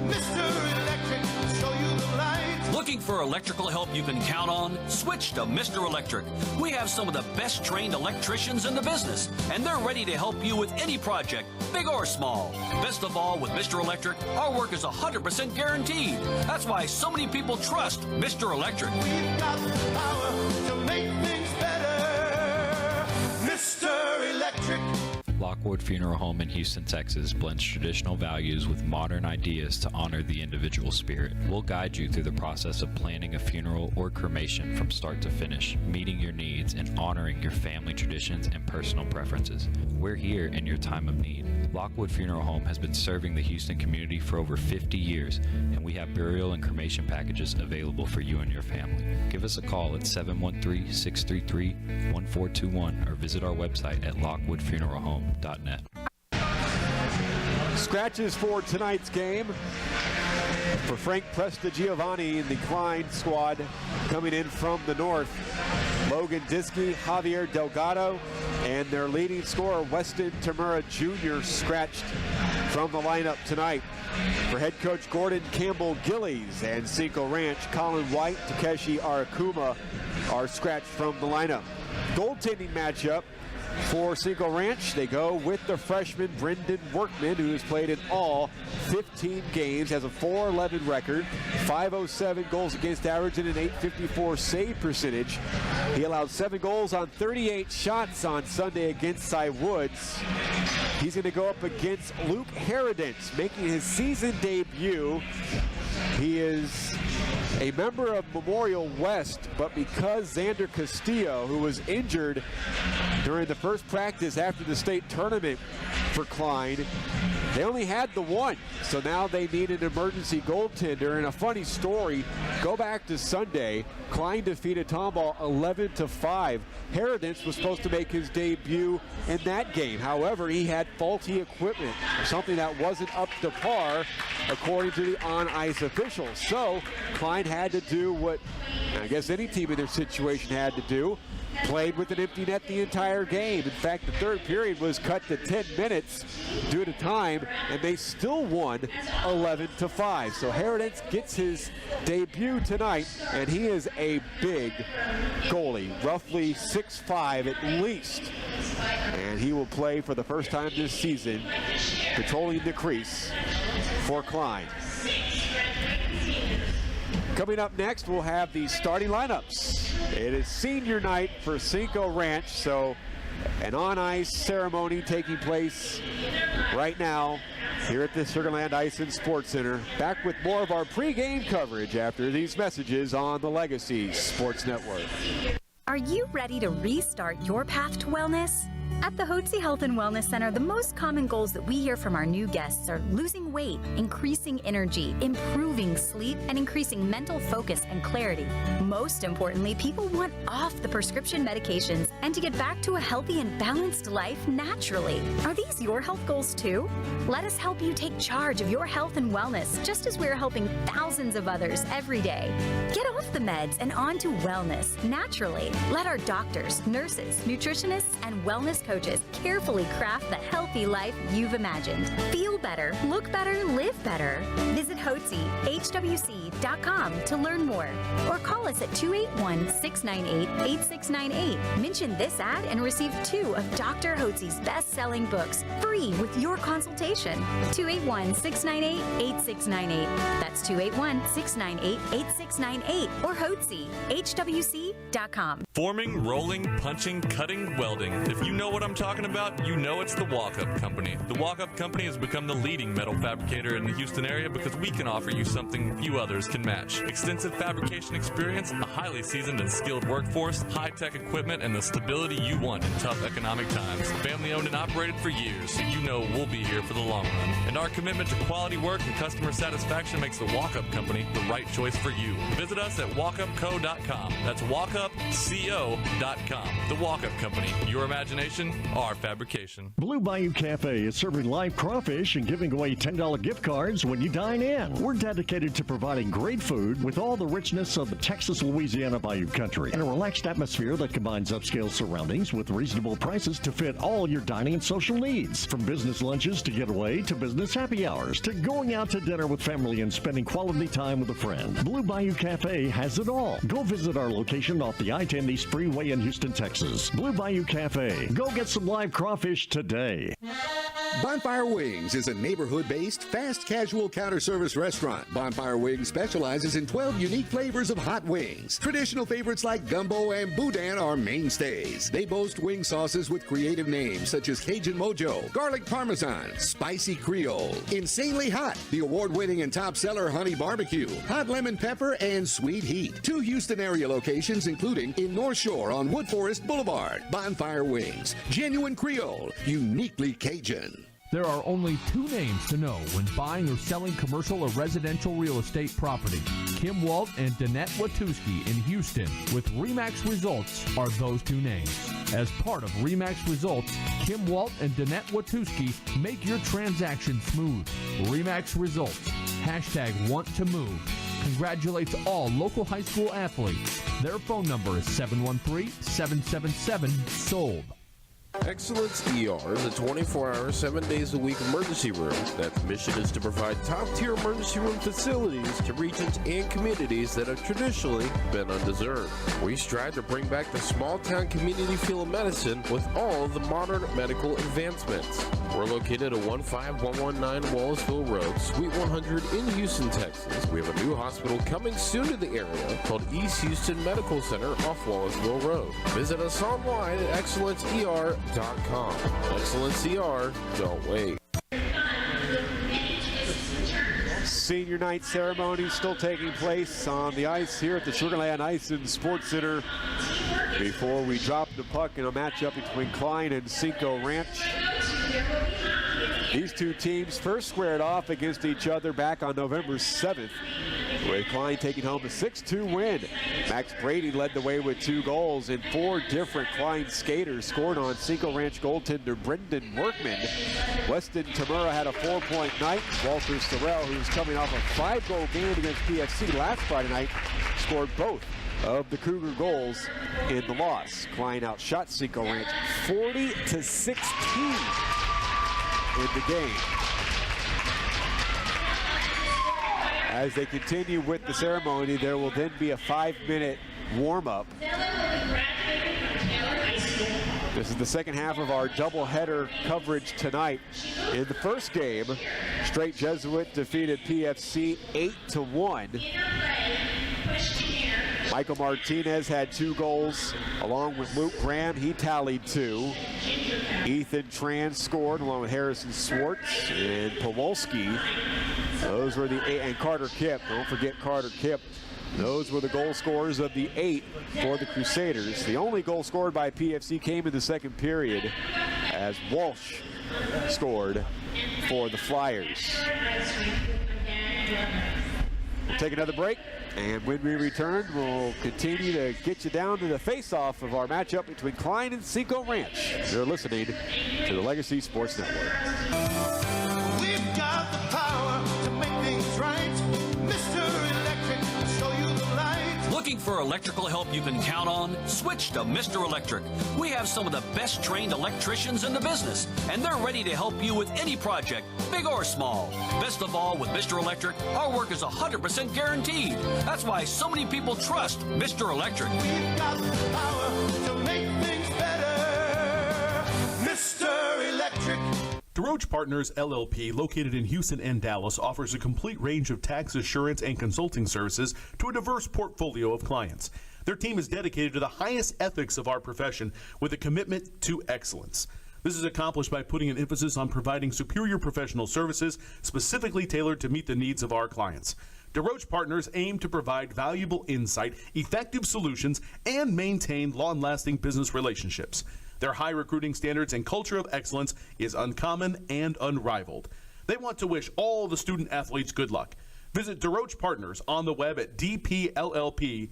Mr. Electric, show you the light. Looking for electrical help you can count on? Switch to Mr. Electric. We have some of the best trained electricians in the business, and they're ready to help you with any project, big or small. Best of all, with Mr. Electric, our work is 100% guaranteed. That's why so many people trust Mr. Electric. We've got the power to make things better. Mr. Electric. Lockwood Funeral Home in Houston, Texas blends traditional values with modern ideas to honor the individual spirit. We'll guide you through the process of planning a funeral or cremation from start to finish, meeting your needs and honoring your family traditions and personal preferences. We're here in your time of need. Lockwood Funeral Home has been serving the Houston community for over 50 years, and we have burial and cremation packages available for you and your family. Give us a call at 713-633-1421 or visit our website at lockwoodfuneralhome.net. Scratches for tonight's game for Frank Prestigiovanni in the Klein squad coming in from the north. Logan Diskey, Javier Delgado, and their leading scorer Weston Tamura Jr. scratched from the lineup tonight. For head coach Gordon Campbell Gillies and Cinco Ranch, Colin White, Takeshi Arakuma are scratched from the lineup. Goaltending matchup for Cinco Ranch, they go with the freshman Brendan Workman, who has played in all 15 games, has a .411 record, .507 goals against average, and an .854 save percentage. He allowed 7 goals on 38 shots on Sunday against Cy Woods. He's going to go up against Luke Herodens, making his season debut. He is a member of Memorial West, but because Xander Castillo, who was injured during the first practice after the state tournament for Klein. They only had the one, so now they need an emergency goaltender. And a funny story, go back to Sunday, Klein defeated Tomball 11-5. Herodence was supposed to make his debut in that game. However, he had faulty equipment, something that wasn't up to par according to the on-ice officials. So Klein had to do what I guess any team in their situation had to do. Played with an empty net the entire game. In fact, the third period was cut to 10 minutes due to time, and they still won 11-5. So Herodence gets his debut tonight, and he is a big goalie, roughly 6'5" at least. And he will play for the first time this season, patrolling the crease for Klein. Coming up next, we'll have the starting lineups. It is senior night for Cinco Ranch, so an on-ice ceremony taking place right now here at the Sugarland Ice and Sports Center. Back with more of our pregame coverage after these messages on the Legacy Sports Network. Are you ready to restart your path to wellness? At the Hotze Health and Wellness Center, the most common goals that we hear from our new guests are losing weight, increasing energy, improving sleep, and increasing mental focus and clarity. Most importantly, people want off the prescription medications and to get back to a healthy and balanced life naturally. Are these your health goals too? Let us help you take charge of your health and wellness, just as we're helping thousands of others every day. Get off the meds and on to wellness naturally. Let our doctors, nurses, nutritionists, and wellness coaches carefully craft the healthy life you've imagined. Feel better, look better, live better. Visit HWC.com to learn more or call us at 281-698-8698. Mention this ad and receive 2 of Dr. Hotze's best-selling books free with your consultation. 281-698-8698. That's 281-698-8698 or Hotze, HWC.com. Forming, rolling, punching, cutting, welding. If you know what I'm talking about, you know it's the Walk-Up Company. The Walk-Up Company has become the leading metal fabricator in the Houston area because we can offer you something few others can match. Extensive fabrication experience, a highly seasoned and skilled workforce, high-tech equipment, and the stability you want in tough economic times. Family owned and operated for years, so you know we'll be here for the long run. And our commitment to quality work and customer satisfaction makes the Walk-Up Company the right choice for you. Visit us at walkupco.com. That's walkupco.com. The Walk-Up Company. Your imagination, our fabrication. Blue Bayou Cafe is serving live crawfish and giving away $10 gift cards when you dine in. We're dedicated to providing great food with all the richness of the Texas-Louisiana Bayou country and a relaxed atmosphere that combines upscale surroundings with reasonable prices to fit all your dining and social needs. From business lunches to getaway to business happy hours to going out to dinner with family and spending quality time with a friend. Blue Bayou Cafe has it all. Go visit our location off the I-10 East Freeway in Houston, Texas. Blue Bayou Cafe. Go get some live crawfish today. Bonfire Wings is a neighborhood-based, fast casual counter service restaurant. Bonfire Wings specializes in 12 unique flavors of hot wings. Traditional favorites like gumbo and boudin are mainstays. They boast wing sauces with creative names such as Cajun Mojo, Garlic Parmesan, Spicy Creole, Insanely Hot, the award-winning and top seller Honey Barbecue, Hot Lemon Pepper, and Sweet Heat. 2 Houston area locations including in North Shore on Wood Forest Boulevard. Bonfire Wings, genuine Creole, uniquely Cajun. There are only 2 names to know when buying or selling commercial or residential real estate property. Kim Walt and Danette Watuski in Houston with RE/MAX Results are those 2 names. As part of RE/MAX Results, Kim Walt and Danette Watuski make your transaction smooth. RE/MAX Results. #WantToMove. Congratulates all local high school athletes. Their phone number is 713-777-SOLD. Excellence ER is a 24-hour, 7 days a week emergency room that's mission is to provide top-tier emergency room facilities to regions and communities that have traditionally been undeserved. We strive to bring back the small-town community feel of medicine with all the modern medical advancements. We're located at 15119 Wallaceville Road, Suite 100 in Houston, Texas. We have a new hospital coming soon to the area called East Houston Medical Center off Wallaceville Road. Visit us online at excellenceer.com. Excellence ER, don't wait. Senior night ceremony still taking place on the ice here at the Sugarland Ice and Sports Center. before we drop the puck in a matchup between Klein and Cinco Ranch. These two teams first squared off against each other back on November 7th, with Klein taking home a 6-2 win. Max Brady led the way with 2 goals, and 4 different Klein skaters scored on Cinco Ranch goaltender Brendan Workman. Weston Tamura had a 4-point night. Walter Sorrell, who's coming off a 5-goal game against PFC last Friday night, scored both of the Cougar goals in the loss. Klein outshot Cinco Ranch 40-16 in the game. As they continue with the ceremony, there will then be a 5-minute warm-up. This is the second half of our doubleheader coverage tonight. In the first game, Strake Jesuit defeated PFC 8-1. Michael Martinez had 2 goals, along with Luke Graham. He tallied 2. Ethan Tran scored, along with Harrison Swartz and Powolski. Those were and Carter Kipp. Don't forget Carter Kipp. Those were the goal scorers of the 8 for the Crusaders. The only goal scored by PFC came in the second period, as Walsh scored for the Flyers. We'll take another break, and when we return, we'll continue to get you down to the face-off of our matchup between Klein and Cinco Ranch. You're listening to the Legacy Sports Network. We've got the power to make things right. Mr. Electric, I'll show you the light. Looking for electrical help you can count on? Switch to Mr. Electric. We have some of the best trained electricians in the business, and they're ready to help you with any project, big or small. Best of all, with Mr. Electric, our work is 100% guaranteed. That's why so many people trust Mr. Electric. We've got the power to make things better. Mr. Electric. DeRoche Partners LLP, located in Houston and Dallas, offers a complete range of tax assurance and consulting services to a diverse portfolio of clients. Their team is dedicated to the highest ethics of our profession with a commitment to excellence. This is accomplished by putting an emphasis on providing superior professional services specifically tailored to meet the needs of our clients. DeRoche Partners aim to provide valuable insight, effective solutions, and maintain long-lasting business relationships. Their high recruiting standards and culture of excellence is uncommon and unrivaled. They want to wish all the student athletes good luck. Visit DeRoche Partners on the web at dpllp.cpa.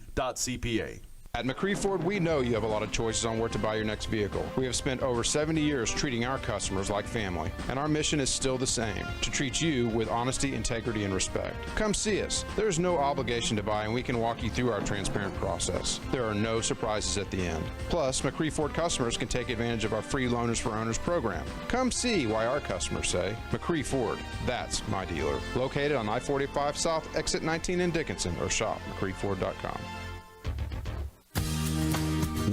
At McCree Ford, we know you have a lot of choices on where to buy your next vehicle. We have spent over 70 years treating our customers like family, and our mission is still the same, to treat you with honesty, integrity, and respect. Come see us. There is no obligation to buy, and we can walk you through our transparent process. There are no surprises at the end. Plus, McCree Ford customers can take advantage of our free Loaners for Owners program. Come see why our customers say, McCree Ford, that's my dealer. Located on I-45 South, exit 19 in Dickinson, or shop McCreeford.com.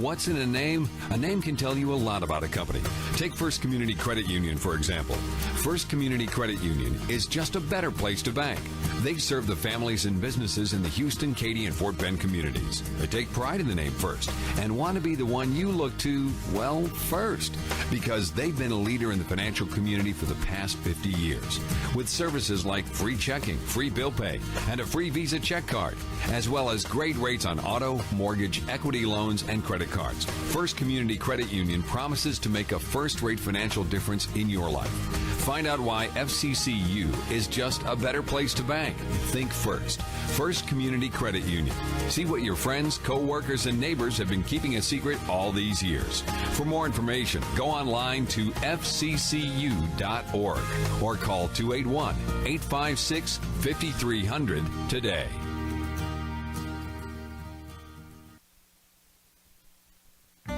What's in a name? A name can tell you a lot about a company. Take First Community Credit Union, for example. First Community Credit Union is just a better place to bank. They serve the families and businesses in the Houston, Katy, and Fort Bend communities. They take pride in the name First and want to be the one you look to, well, first, because they've been a leader in the financial community for the past 50 years, with services like free checking, free bill pay, and a free Visa check card, as well as great rates on auto, mortgage, equity loans, and credit cards. First Community Credit Union promises to make a first-rate financial difference in your life. Find out why FCCU is just a better place to bank. Think First. First Community Credit Union. See what your friends, co-workers, and neighbors have been keeping a secret all these years. For more information, go online to fccu.org or call 281-856-5300 today.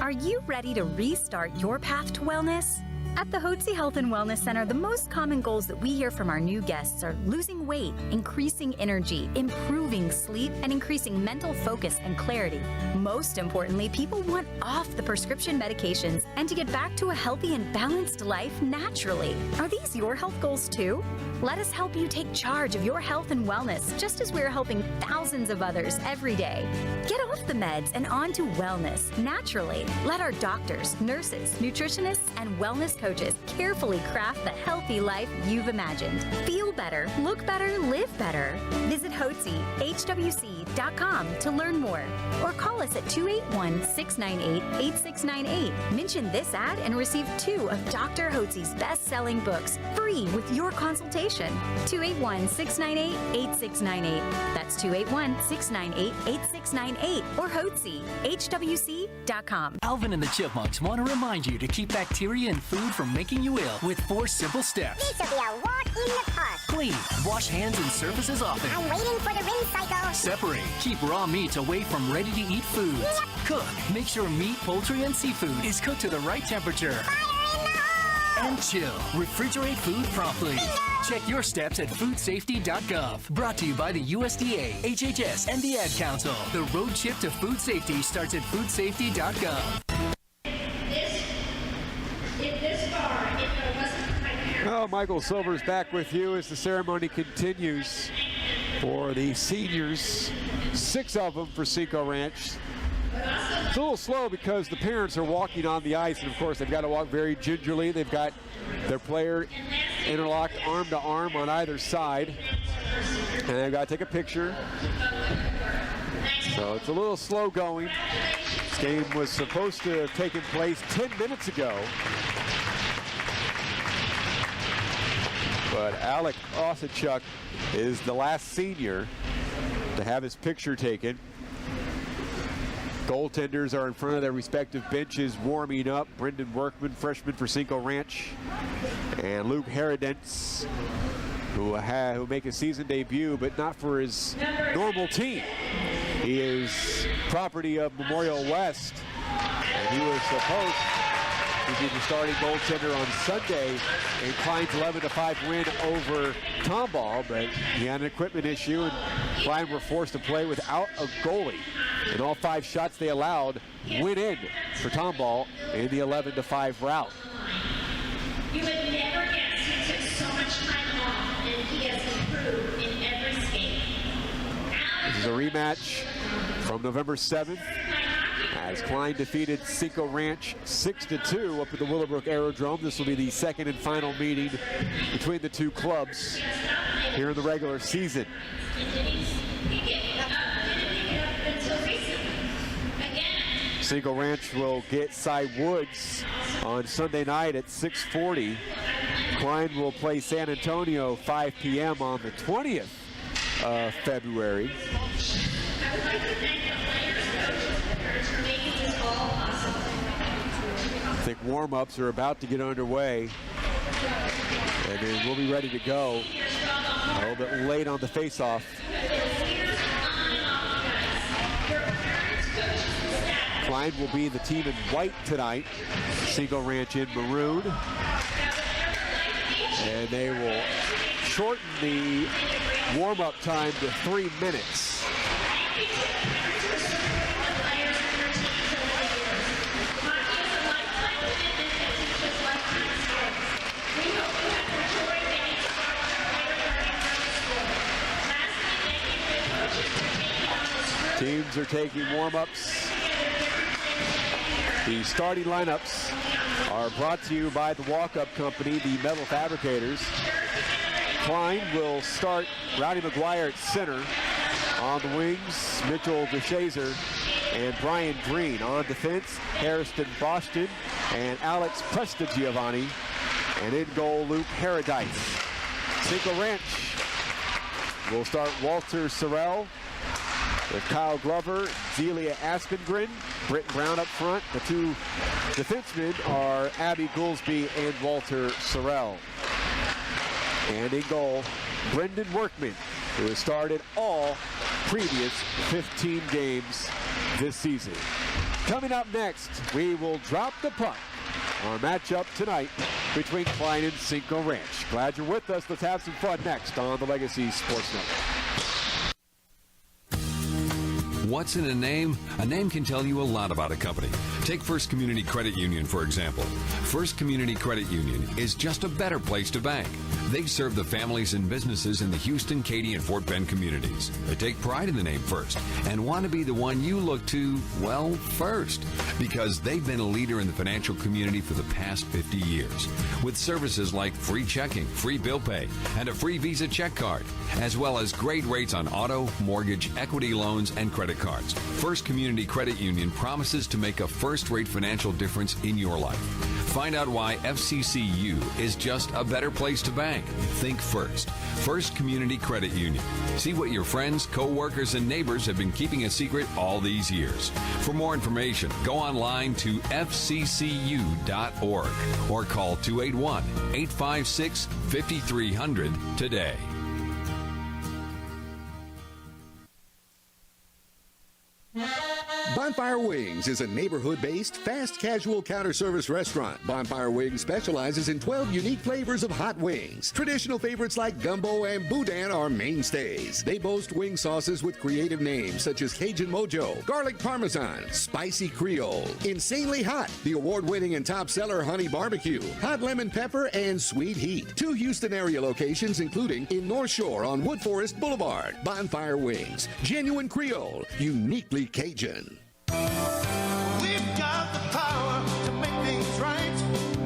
Are you ready to restart your path to wellness? At the Hotze Health and Wellness Center, the most common goals that we hear from our new guests are losing weight, increasing energy, improving sleep, and increasing mental focus and clarity. Most importantly, people want off the prescription medications and to get back to a healthy and balanced life naturally. Are these your health goals too? Let us help you take charge of your health and wellness, just as we're helping thousands of others every day. Get off the meds and on to wellness naturally. Let our doctors, nurses, nutritionists, and wellness coaches carefully craft the healthy life you've imagined. Feel better, look better, live better. Visit HWC.com to learn more or call us at 281-698-8698. Mention this ad and receive 2 of Dr. Hotze's best-selling books free with your consultation. 281-698-8698. That's 281-698-8698 or Hotze, HWC.com. Alvin and the Chipmunks want to remind you to keep bacteria in food from making you ill with 4 simple steps. This will be a walk in the park. Clean. Wash hands and surfaces often. I'm waiting for the rinse cycle. Separate. Keep raw meats away from ready-to-eat foods. Yep. Cook. Make sure meat, poultry, and seafood is cooked to the right temperature. Fire in the hole! And chill. Refrigerate food promptly. Check your steps at foodsafety.gov. Brought to you by the USDA, HHS, and the Ad Council. The road trip to food safety starts at foodsafety.gov. Well, Michael Silver's back with you as the ceremony continues for the seniors. 6 of them for Cinco Ranch. It's a little slow because the parents are walking on the ice, and of course they've got to walk very gingerly. They've got their player interlocked arm to arm on either side, and they've got to take a picture. So it's a little slow going. This game was supposed to have taken place 10 minutes ago. But Alec Osachuk is the last senior to have his picture taken. Goaltenders are in front of their respective benches warming up. Brendan Workman, freshman for Cinco Ranch, and Luke Herodentz, who make his season debut, but not for his normal team. He is property of Memorial West, and he was supposed to be the starting goaltender on Sunday in Klein's 11-5 win over Tomball, but he had an equipment issue, and Klein were forced to play without a goalie. And all 5 shots they allowed went in for Tomball in the 11-5 rout. You would never guess he took so much time off, and he has improved in every skate. This is a rematch from November 7th as Klein defeated Cinco Ranch 6-2 up at the Willowbrook Aerodrome. This will be the second and final meeting between the two clubs here in the regular season. Cinco Ranch will get Cy Woods on Sunday night at 6:40. Klein will play San Antonio 5 p.m. on the 20th of February. I think warm-ups are about to get underway, and then we'll be ready to go a little bit late on the face-off. Klein will be the team in white tonight. Cinco Ranch in maroon. And they will shorten the warm-up time to 3 minutes. Teams are taking warm-ups. The starting lineups are brought to you by the Walk-Up Company, the Metal Fabricators. Klein will start Rowdy McGuire at center. On the wings, Mitchell DeShazer and Brian Green. On defense, Harrison Boston and Alex Prestigiovanni. And in goal, Luke Paradise. Cinco Ranch will start Walter Sorrell with Kyle Glover, Zelia Aspengren, Britt Brown up front. The two defensemen are Abby Goolsby and Walter Sorrell. And in goal, Brendan Workman, who has started all previous 15 games this season. Coming up next, we will drop the puck. Our matchup tonight between Klein and Cinco Ranch. Glad you're with us. Let's have some fun next on the Legacy Sports Network. What's in a name? A name can tell you a lot about a company. Take First Community Credit Union, for example. First Community Credit Union is just a better place to bank. They serve the families and businesses in the Houston, Katy, and Fort Bend communities. They take pride in the name First and want to be the one you look to, well, first, because they've been a leader in the financial community for the past 50 years, with services like free checking, free bill pay, and a free Visa check card, as well as great rates on auto, mortgage, equity loans, and credit cards. First Community Credit Union promises to make a first-rate financial difference in your life. Find out why FCCU is just a better place to bank. Think First. First Community Credit Union. See what your friends, co-workers, and neighbors have been keeping a secret all these years. For more information, go online to fccu.org or call 281-856-5300 today. Bonfire Wings is a neighborhood-based, fast casual counter-service restaurant. Bonfire Wings specializes in 12 unique flavors of hot wings. Traditional favorites like gumbo and boudin are mainstays. They boast wing sauces with creative names such as Cajun Mojo, Garlic Parmesan, Spicy Creole, Insanely Hot, the award-winning and top seller Honey Barbecue, Hot Lemon Pepper, and Sweet Heat. 2 Houston area locations including in North Shore on Wood Forest Boulevard. Bonfire Wings, genuine Creole, uniquely Cajun. We've got the power to make things right.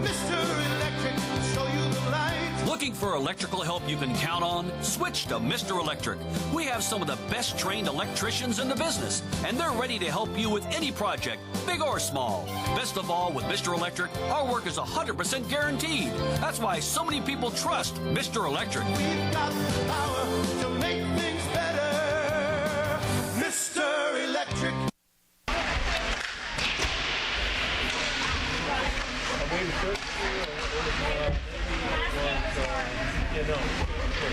Mr. Electric will show you the light. Looking for electrical help you can count on? Switch to Mr. Electric. We have some of the best trained electricians in the business, and they're ready to help you with any project, big or small. Best of all, with Mr. Electric, our work is 100% guaranteed. That's why so many people trust Mr. Electric. We've got the power to make things better. Mr. Electric.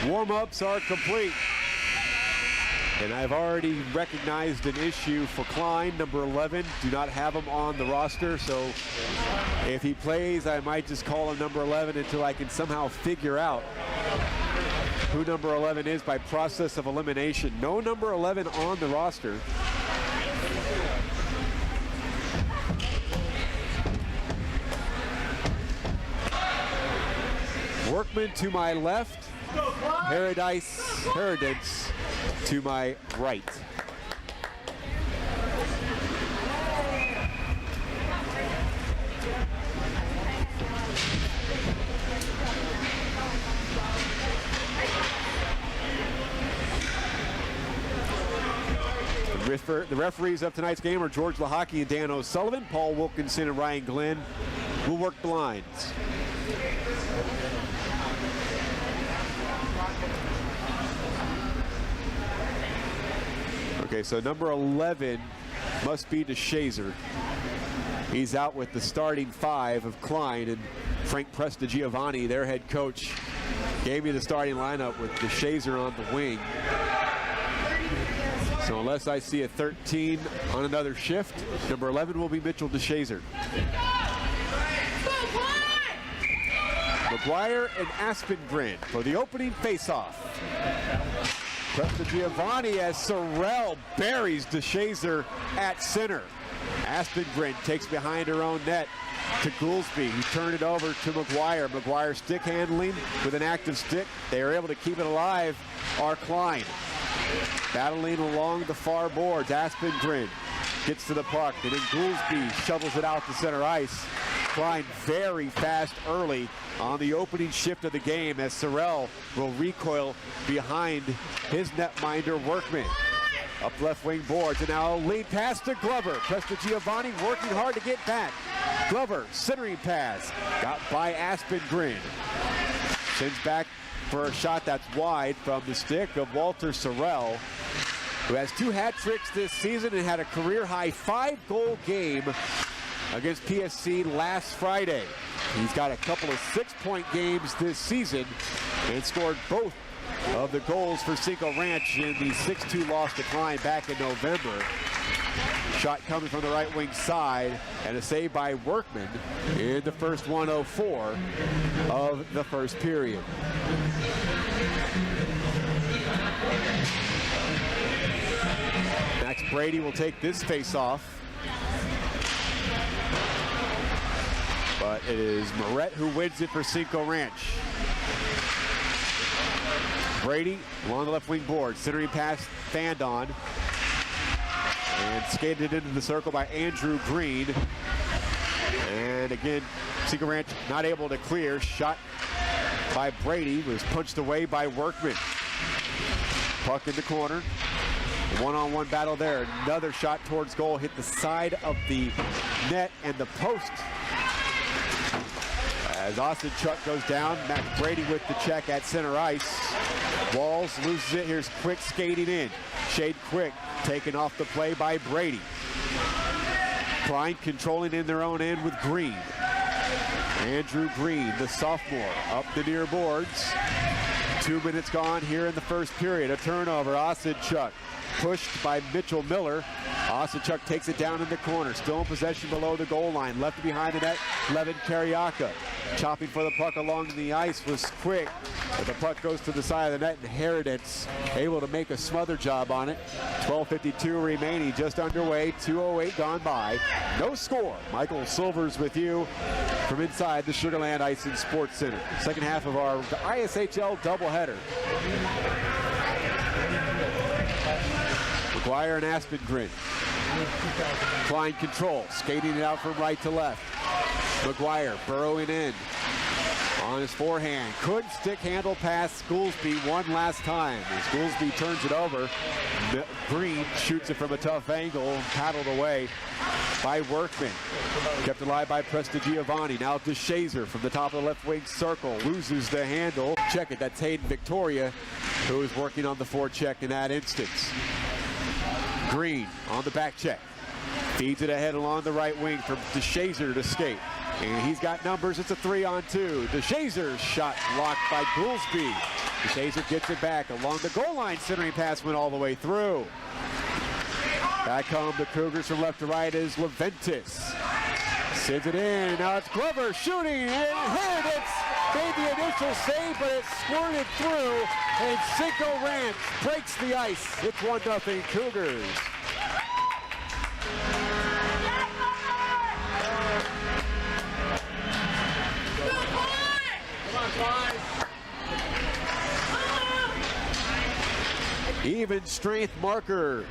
Warm-ups are complete. And I've already recognized an issue for Klein, number 11. Do not have him on the roster, so if he plays, I might just call him number 11 until I can somehow figure out who number 11 is by process of elimination. No number 11 on the roster. Workman to my left, Paradise to my right. The referees of tonight's game are George Lahaki and Dan O'Sullivan. Paul Wilkinson and Ryan Glenn will work the lines. Okay, so number 11 must be DeShazer. He's out with the starting 5 of Klein, and Frank Prestigiovanni, their head coach, gave me the starting lineup with DeShazer on the wing. So unless I see a 13 on another shift, number 11 will be Mitchell DeShazer. McGuire and Aspengren for the opening face-off. Prestigiovanni as Sorrell buries DeShazer at center. Aspengren takes behind her own net to Goolsby, who turned it over to McGuire. McGuire stick handling with an active stick. They are able to keep it alive. Are Klein battling along the far boards. Aspengren gets to the puck, and then Goolsby shovels it out to center ice. Klein very fast early on the opening shift of the game as Sorrell will recoil behind his netminder Workman. Up left wing boards, and now lead pass to Glover. Prestigiovanni working hard to get back. Glover, centering pass, got by Aspengren. Sends back for a shot that's wide from the stick of Walter Sorrell, who has 2 hat tricks this season and had a career-high 5-goal game against PSC last Friday. He's got a couple of 6-point games this season and scored both of the goals for Cinco Ranch in the 6-2 loss to Klein back in November. Shot coming from the right wing side, and a save by Workman in the first 1:04 of the first period. Max Brady will take this face-off. but it is Moret who wins it for Cinco Ranch. Brady along the left wing board, centering pass fanned on, and skated into the circle by Andrew Green. And again, Cinco Ranch not able to clear. Shot by Brady was punched away by Workman. Puck in the corner. One-on-one battle there. Another shot towards goal hit the side of the net and the post. As Austin Chuck goes down, Matt Brady with the check at center ice. Walls loses it. Here's Quick skating in. Shade Quick taken off the play by Brady. Klein controlling in their own end with Green. Andrew Green, the sophomore, up the near boards. 2 minutes gone here in the first period. A turnover. Austin Chuck pushed by Mitchell Miller. Austin Chuck takes it down in the corner. Still in possession below the goal line. Left behind the net, Levin Kariaka. Chopping for the puck along the ice was Quick. But the puck goes to the side of the net, and Heroditz able to make a smother job on it. 12:52 remaining, just underway. 2:08 gone by. No score. Michael Silvers with you from inside the Sugar Land Ice and Sports Center. Second half of our ISHL doubleheader. McGuire and Aspengren. Klein control, skating it out from right to left. McGuire burrowing in on his forehand. Couldn't stick handle past Goolsby one last time. As Goolsby turns it over, Green shoots it from a tough angle, paddled away by Workman. Kept alive by Prestigiovanni. Now to Shazer from the top of the left wing circle. Loses the handle. Check it, that's Hayden Victoria, who is working on the forecheck in that instance. Green on the back check. Feeds it ahead along the right wing for DeShazer to skate. And he's got numbers. It's a 3-on-2. DeShazer's shot blocked by Goolsby. DeShazer gets it back along the goal line. Centering pass went all the way through. Back home the Cougars from left to right is Leventis. Sends it in. Now it's Glover shooting. And Heroditz made the initial save, but it squirted through. And Cinco Ranch breaks the ice. It's 1-0 Cougars. Even strength marker.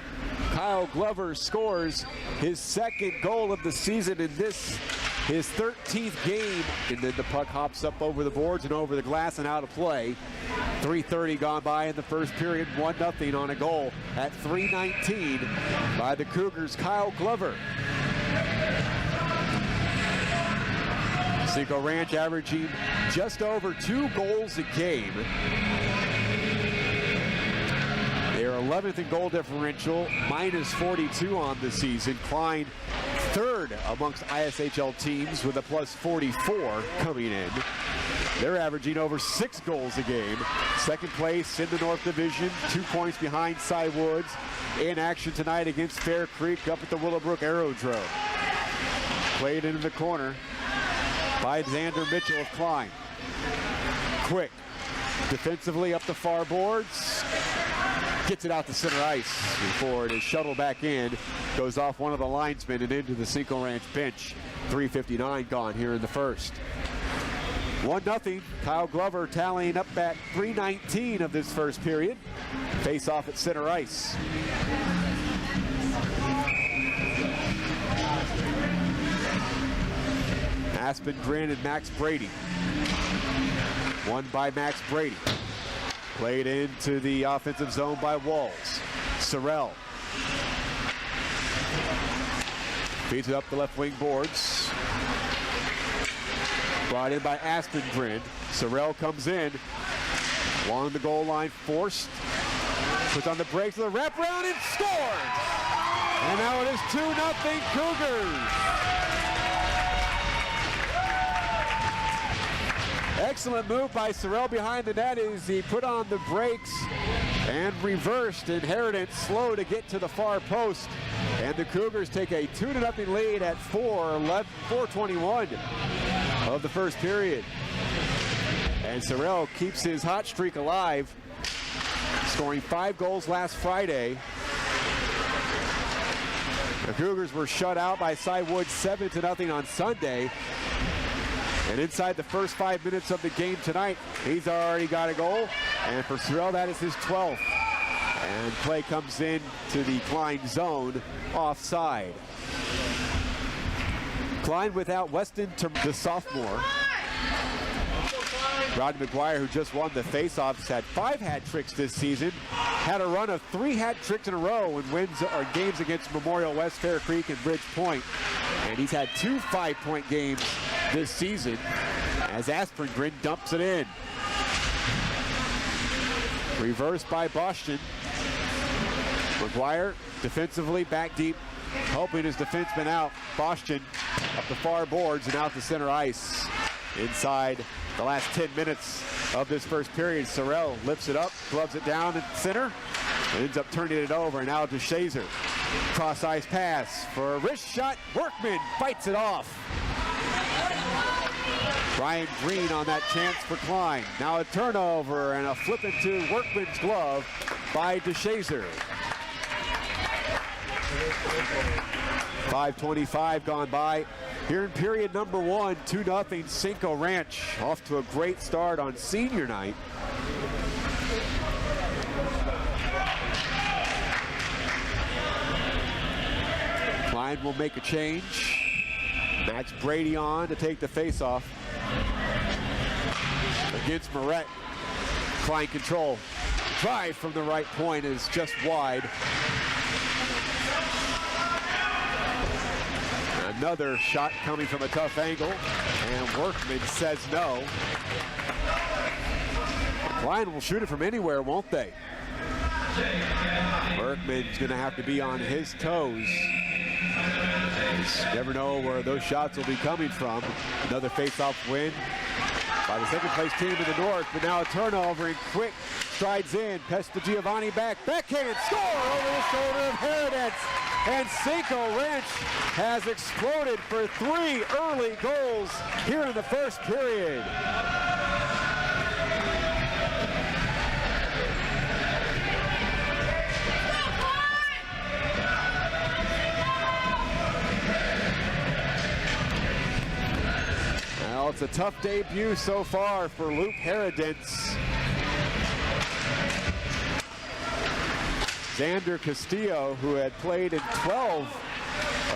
Kyle Glover scores his second goal of the season in this, his 13th game. And then the puck hops up over the boards and over the glass and out of play. 3:30 gone by in the first period. 1-0 on a goal at 3:19 by the Cougars. Kyle Glover. Cinco Ranch averaging just over 2 goals a game. They're 11th in goal differential, -42 on the season. Klein third amongst ISHL teams with a +44 coming in. They're averaging over 6 goals a game. Second place in the North Division, 2 points behind Cy Woods. In action tonight against Fair Creek up at the Willowbrook Aerodrome. Played into the corner by Xander Mitchell of Klein. Quick, defensively up the far boards. Gets it out to center ice before it is shuttled back in. Goes off one of the linesmen and into the Cinco Ranch bench. 3:59 gone here in the first. 1-0. Kyle Glover tallying up at 3:19 of this first period. Face off at center ice. Aspengren and Max Brady. Won by Max Brady. Played into the offensive zone by Walls. Sorrell. Feeds it up the left wing boards. Brought in by Aspengren. Sorrell comes in. Along the goal line, forced. Puts on the brakes of the wraparound and scores! And now it is 2-0 Cougars. Excellent move by Sorrell behind the net as he put on the brakes and reversed, and Heroditz slow to get to the far post. And the Cougars take a 2-0 lead at 4:21 of the first period. And Sorrell keeps his hot streak alive, scoring 5 goals last Friday. The Cougars were shut out by Cy Woods 7-0 on Sunday. And inside the first 5 minutes of the game tonight, he's already got a goal. And for Sorrell, that is his 12th. And play comes in to the Klein zone, offside. Klein without Weston, the sophomore. Rodney McGuire, who just won the faceoffs, had 5 hat tricks this season. Had a run of 3 hat tricks in a row in wins or games against Memorial West, Fair Creek, and Bridge Point. And he's had 2 5-point games this season as Aspengren dumps it in. Reversed by Boston. McGuire defensively back deep, helping his defenseman out. Boston up the far boards and out to center ice. Inside the last 10 minutes of this first period, Sorrell lifts it up, gloves it down at center, and ends up turning it over. And now to Shazer. Cross ice pass for a wrist shot. Workman fights it off. Brian Green on that chance for Klein. Now a turnover and a flip into Workman's glove by DeShazer. 5:25 gone by. Here in period number 1, 2-0 Cinco Ranch. Off to a great start on senior night. Klein will make a change. Max Brady on to take the faceoff against Moret. Klein control. Drive from the right point is just wide. Another shot coming from a tough angle, and Workman says no. Klein will shoot it from anywhere, won't they? Workman's going to have to be on his toes. You never know where those shots will be coming from. Another face-off win by the second-place team in the North, but now a turnover, and Quick strides in. Pesta Giovanni backhand score over the shoulder of Herodets. And Cinco Ranch has exploded for 3 early goals here in the first period. Well, it's a tough debut so far for Luke Herodets. Xander Castillo, who had played in 12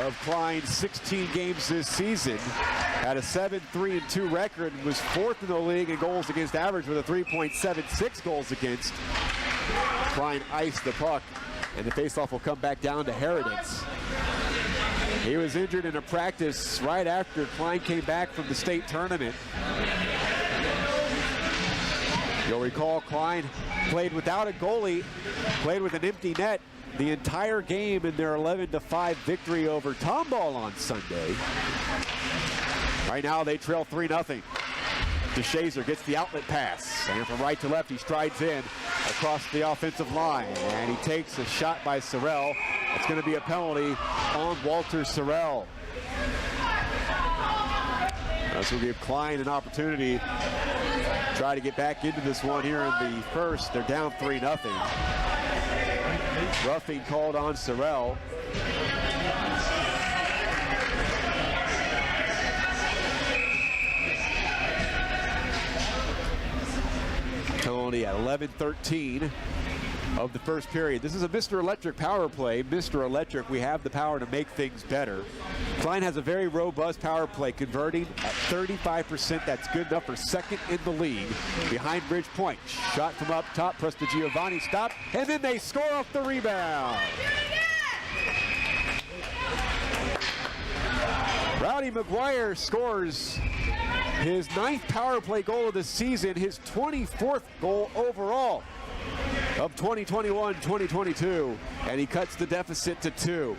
of Klein's 16 games this season, had a 7-3-2 record and was 4th in the league in goals against average with a 3.76 goals against. Klein iced the puck, and the faceoff will come back down to Herodets. He was injured in a practice right after Klein came back from the state tournament. You'll recall Klein played without a goalie, played with an empty net the entire game in their 11-5 victory over Tomball on Sunday. Right now they trail 3-0. DeShazer gets the outlet pass, and from right to left he strides in across the offensive line, and he takes a shot by Sorrell. It's going to be a penalty on Walter Sorrell. This will give Klein an opportunity to try to get back into this one here in the first. They're down 3-0. Roughing called on Sorrell. Penalty at 11:13 of the first period. This is a Mr. Electric power play. Mr. Electric, we have the power to make things better. Klein has a very robust power play, converting at 35%. That's good enough for second in the league behind Bridge Point. Shot from up top, Presta Giovanni stopped, and then they score off the rebound. Rowdy McGuire scores his 9th power play goal of the season, his 24th goal overall of 2021-2022, and he cuts the deficit to 2.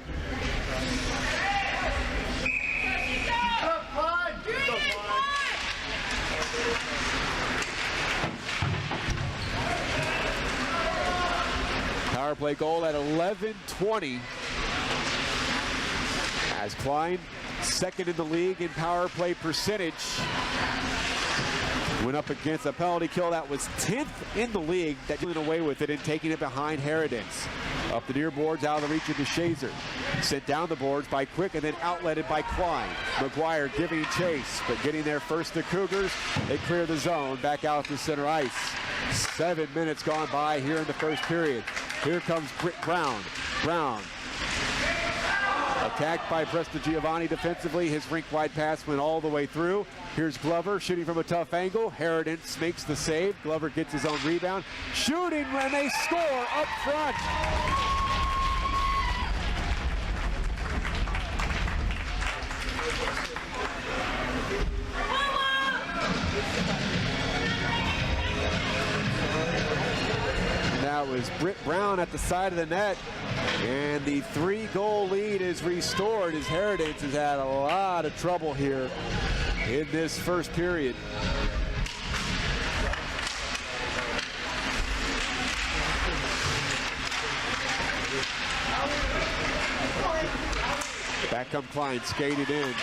Power play goal at 11:20 as Klein, second in the league in power play percentage, went up against a penalty kill that was 10th in the league, that doing away with it and taking it behind Herodets. Up the near boards, out of the reach of DeShazer. Sent down the boards by Quick and then outletted by Klein. McGuire giving chase, but getting there first the Cougars. They clear the zone, back out to center ice. 7 minutes gone by here in the first period. Here comes Britt Brown. Brown attacked by Presta Giovanni defensively. His rink-wide pass went all the way through. Here's Glover shooting from a tough angle. Herodence makes the save. Glover gets his own rebound. Shooting when they score up front. That was Britt Brown at the side of the net. And the 3-goal lead is restored as Herodence has had a lot of trouble here in this first period. Back come Klein, skated in.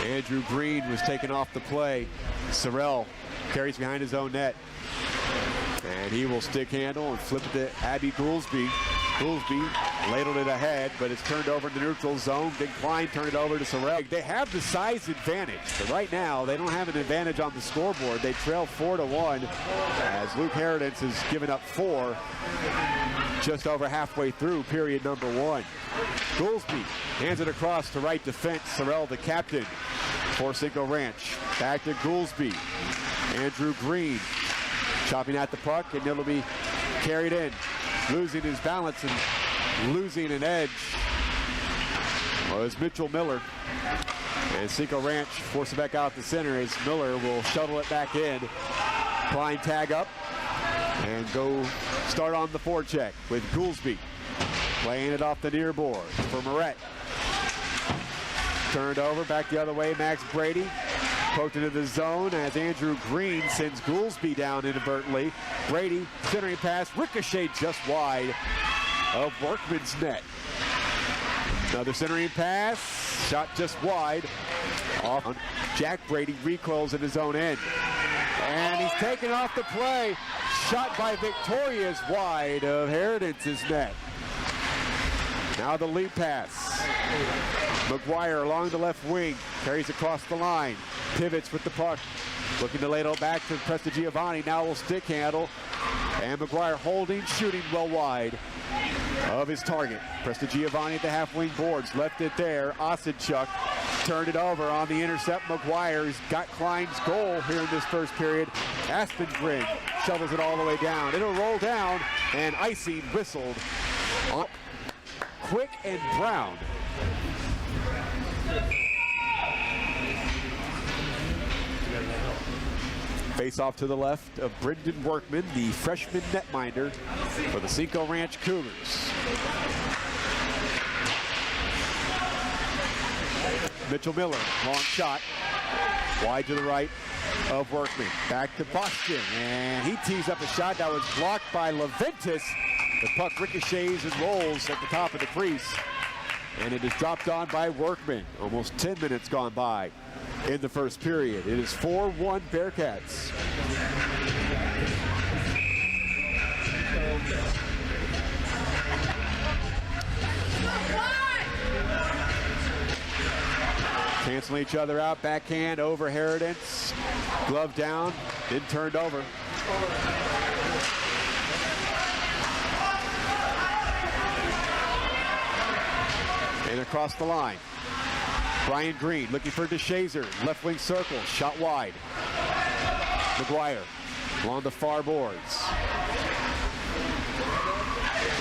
Andrew Green was taken off the play. Sorrell carries behind his own net. And he will stick handle and flip it to Abby Goolsby. Goolsby ladled it ahead, but it's turned over in the neutral zone. Then Klein turned it over to Sorrell. They have the size advantage, but right now they don't have an advantage on the scoreboard. They trail 4-1 as Luke Herodence has given up 4 just over halfway through period number 1. Goolsby hands it across to right defense. Sorrell, the captain for Cinco Ranch. Back to Goolsby. Andrew Green chopping at the puck, and it'll be carried in. Losing his balance and losing an edge was Mitchell Miller. And Cinco Ranch forces it back out the center as Miller will shuttle it back in. Klein tag up and go start on the forecheck with Goolsby. Playing it off the near board for Moret. Turned over, back the other way, Max Brady. Poked into the zone as Andrew Green sends Goolsby down inadvertently. Brady, centering pass, ricochet just wide of Workman's net. Another centering pass, shot just wide. Off. Jack Brady recoils in his own end. And he's taken off the play. Shot by Victoria's wide of Herodence's net. Now the lead pass. McGuire along the left wing, carries across the line, pivots with the puck, looking to ladle back to Presta Giovanni, now will stick handle, and McGuire holding, shooting well wide of his target. Presta Giovanni at the half wing boards, left it there, Osadchuk turned it over on the intercept. McGuire's got Klein's goal here in this first period. Aspengren shovels it all the way down. It'll roll down, and icing whistled on Quick and Brown. Face off to the left of Brendan Workman, the freshman netminder for the Cinco Ranch Cougars. Mitchell Miller, long shot, wide to the right of Workman. Back to Boston, and he tees up a shot that was blocked by Leventis. The puck ricochets and rolls at the top of the crease, and it is dropped on by Workman. Almost 10 minutes gone by in the first period. It is 4-1 Bearkats. Canceling each other out, backhand over Herodence. Glove down, then turned over. And across the line. Brian Green looking for DeShazer. Left wing circle, shot wide. McGuire along the far boards.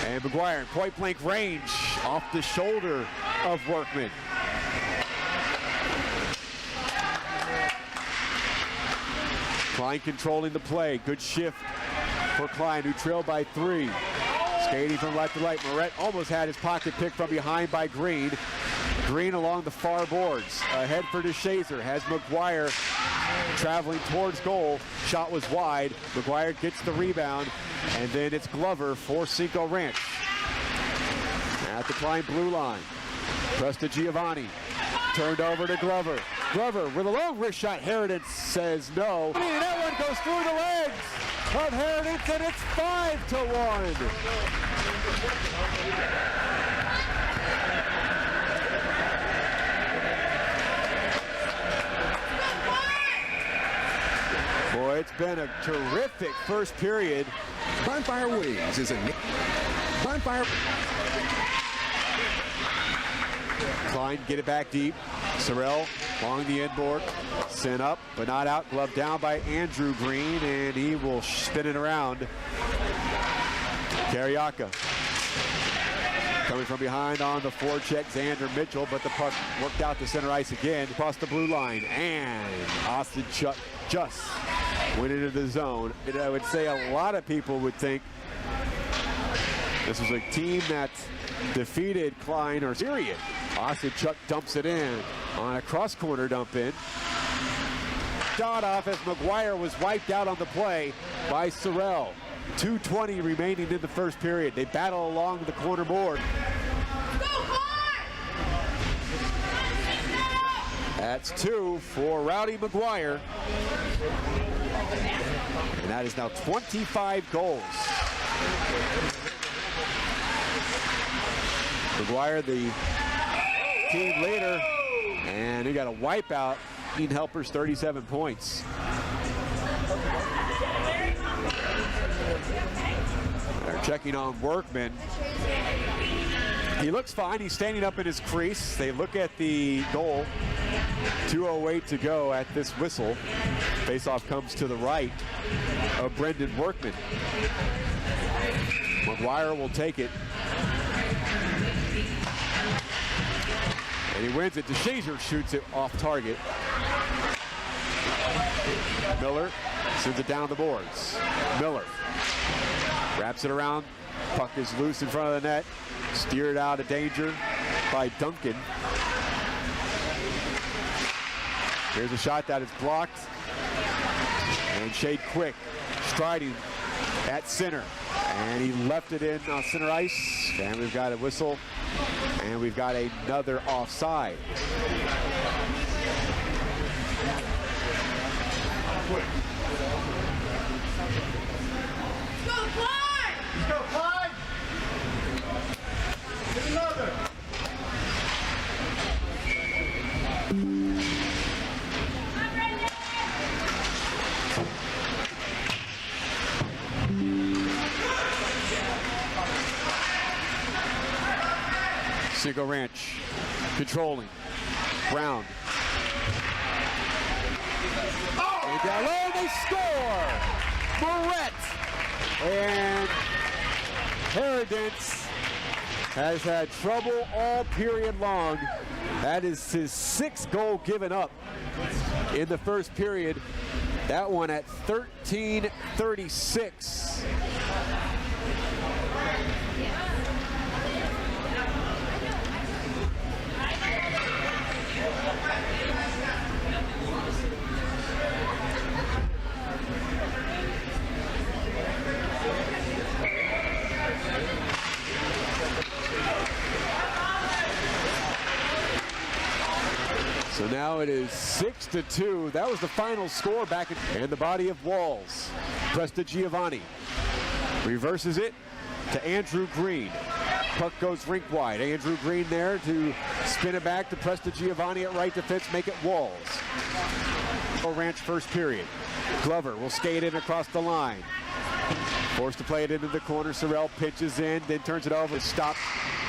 And McGuire in point blank range off the shoulder of Workman. Klein controlling the play. Good shift for Klein, who trailed by 3. Skating from left to right. Moret almost had his pocket picked from behind by Green. Green along the far boards. Ahead for DeShazer. Has McGuire traveling towards goal. Shot was wide. McGuire gets the rebound. And then it's Glover for Cinco Ranch. At the Klein blue line. Presta Giovanni. Turned over to Glover. Glover with a long wrist shot. Herodence says no. That one shot goes through the legs of Heritage, and it's 5-1. Boy, it's been a terrific first period. Bonfire Wings is a Bonfire. Klein get it back deep. Sorrell along the inboard. Sent up, but not out. Glove down by Andrew Green, and he will spin it around. Carriaca coming from behind on the forecheck, Xander Mitchell, but the puck worked out to center ice again, across the blue line, and Austin Chuck just went into the zone. And I would say a lot of people would think this was a team that defeated Klein or Syrian. Austin Chuck dumps it in on a cross corner dump in. Shot off as McGuire was wiped out on the play by Sorrell. 2:20 remaining in the first period. They battle along the corner board. That's 2 for Rowdy McGuire. And that is now 25 goals. McGuire, the team leader, and he got a wipeout. Team helpers, 37 points. They're checking on Workman. He looks fine. He's standing up in his crease. They look at the goal. 2:08 to go at this whistle. Faceoff comes to the right of Brendan Workman. McGuire will take it. And he wins it. DeShazer shoots it off target. Miller sends it down the boards. Miller wraps it around. Puck is loose in front of the net. Steered out of danger by Duncan. Here's a shot that is blocked. And Shade Quick striding at center. And he left it in on center ice. And we've got a whistle. And we've got another offside. Let's go, Klein! Let's go, Klein! Get another! Cinco Ranch controlling. Brown. And down low, they score! Moret! And Herodence has had trouble all period long. That is his 6th goal given up in the first period. That one at 13:36. So now it is 6-2. That was the final score back in the body of Walls. Presta Giovanni reverses it to Andrew Green. Puck goes rink wide. Andrew Green there to spin it back to Presta Giovanni at right defense, make it Walls. Ranch first period. Glover will skate in across the line. Forced to play it into the corner. Sorrell pitches in, then turns it over. Stopped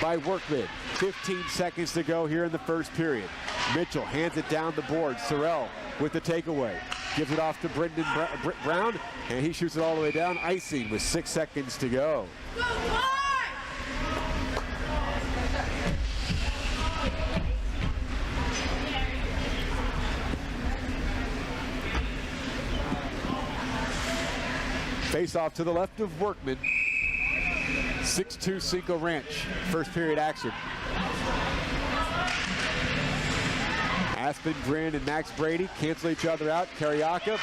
by Workman. 15 seconds to go here in the first period. Mitchell hands it down the board. Sorrell with the takeaway. Gives it off to Brendan Brown, and he shoots it all the way down. Icing with 6 seconds to go. Face off to the left of Workman. 6-2 Cinco Ranch. First period action. Aspengren and Max Brady cancel each other out. Carriaca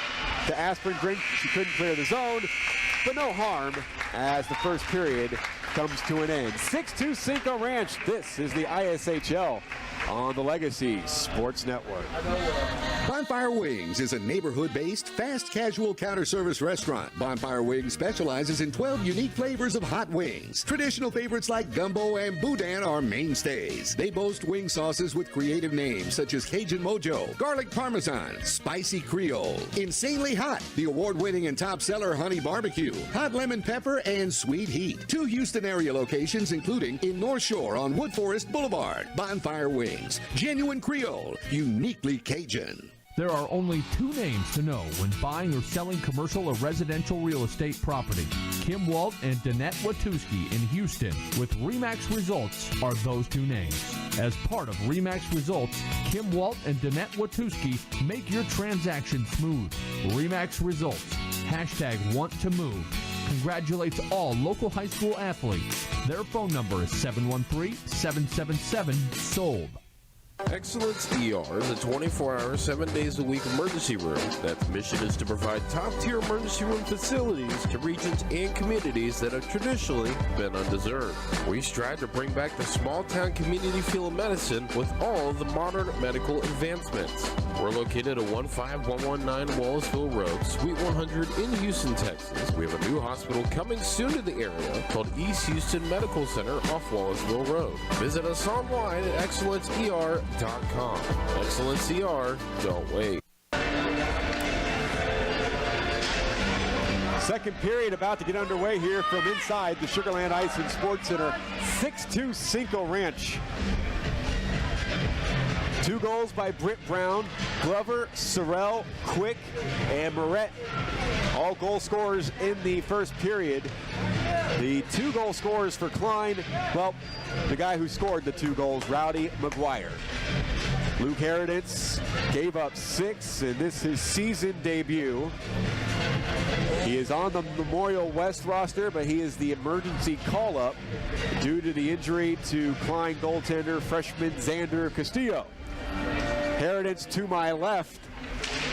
to Aspengren. She couldn't clear the zone, but no harm as the first period comes to an end. 6-2 Cinco Ranch. This is the ISHL on the Legacy Sports Network. Bonfire Wings is a neighborhood-based, fast casual counter service restaurant. Bonfire Wings specializes in 12 unique flavors of hot wings. Traditional favorites like gumbo and boudin are mainstays. They boast wing sauces with creative names such as Cajun Mojo, Garlic Parmesan, Spicy Creole, Insanely Hot, the award-winning and top seller Honey Barbecue, Hot Lemon Pepper, and Sweet Heat. 2 Houston area locations including in North Shore on Wood Forest Boulevard. Bonfire Wings, genuine Creole, uniquely Cajun. There are only 2 names to know when buying or selling commercial or residential real estate property. Kim Walt and Danette Watuski in Houston with RE/MAX Results are those 2 names. As part of RE/MAX Results, Kim Walt and Danette Watuski make your transaction smooth. RE/MAX Results. #WantToMove. Congratulates all local high school athletes. Their phone number is 713-777-SOLD. Excellence ER is a 24-hour, 7 days a week emergency room. That's mission is to provide top-tier emergency room facilities to regions and communities that have traditionally been undeserved. We strive to bring back the small-town community feel of medicine with all of the modern medical advancements. We're located at 15119 Wallsville Road, Suite 100 in Houston, Texas. We have a new hospital coming soon to the area called East Houston Medical Center off Wallsville Road. Visit us online at excellenceer.com. Excellence ER, don't wait. Second period about to get underway here from inside the Sugarland Ice and Sports Center. 6-2 Cinco Ranch. 2 goals by Britt Brown, Glover, Sorrell, Quick, and Moret. All goal scorers in the first period. The 2 goal scorers for Klein, well, the guy who scored the 2 goals, Rowdy McGuire. Luke Heroditz gave up 6, and this is his season debut. He is on the Memorial West roster, but he is the emergency call-up due to the injury to Klein goaltender freshman Xander Castillo. Heroditz to my left,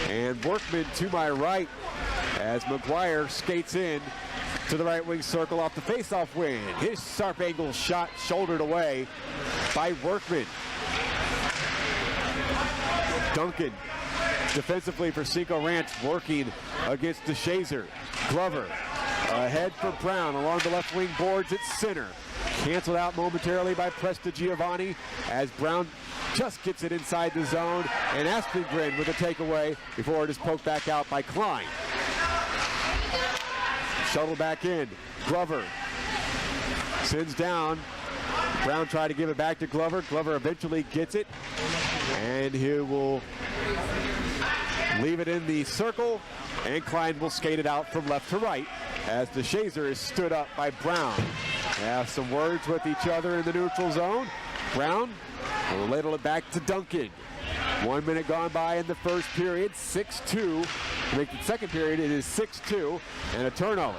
and Workman to my right as McGuire skates in to the right wing circle off the face-off wing. His sharp angle shot shouldered away by Workman. Duncan defensively for Cinco Ranch working against DeShazer. Glover ahead for Brown along the left wing boards at center. Canceled out momentarily by Presta Giovanni as Brown just gets it inside the zone, and Aspengren with a takeaway before it is poked back out by Klein. Shuttle back in. Glover sends down. Brown tried to give it back to Glover. Glover eventually gets it, and he will leave it in the circle, and Klein will skate it out from left to right as DeShazer is stood up by Brown. They have some words with each other in the neutral zone. Brown will ladle it back to Duncan. 1 minute gone by in the first period, 6-2. To make the second period, it is 6-2 and a turnover.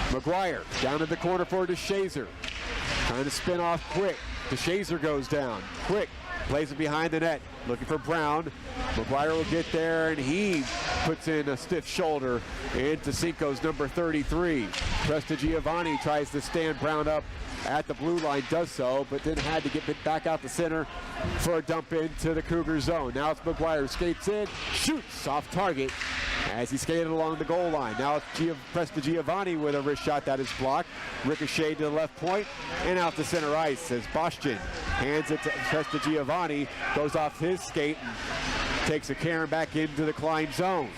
McGuire down in the corner for DeShazer. Trying to spin off Quick. DeShazer goes down. Quick plays it behind the net, looking for Brown. McGuire will get there, and he puts in a stiff shoulder into Cinco's number 33. Presta Giovanni tries to stand Brown up at the blue line, does so, but then had to get it back out the center for a dump into the Cougar zone. Now it's McGuire, skates in, shoots off target as he skated along the goal line. Now it's Presta Giovanni with a wrist shot that is blocked. Ricochet to the left point and out to center ice as Bostian hands it to Presta Giovanni, goes off his skate and takes a Karen back into the Klein zone.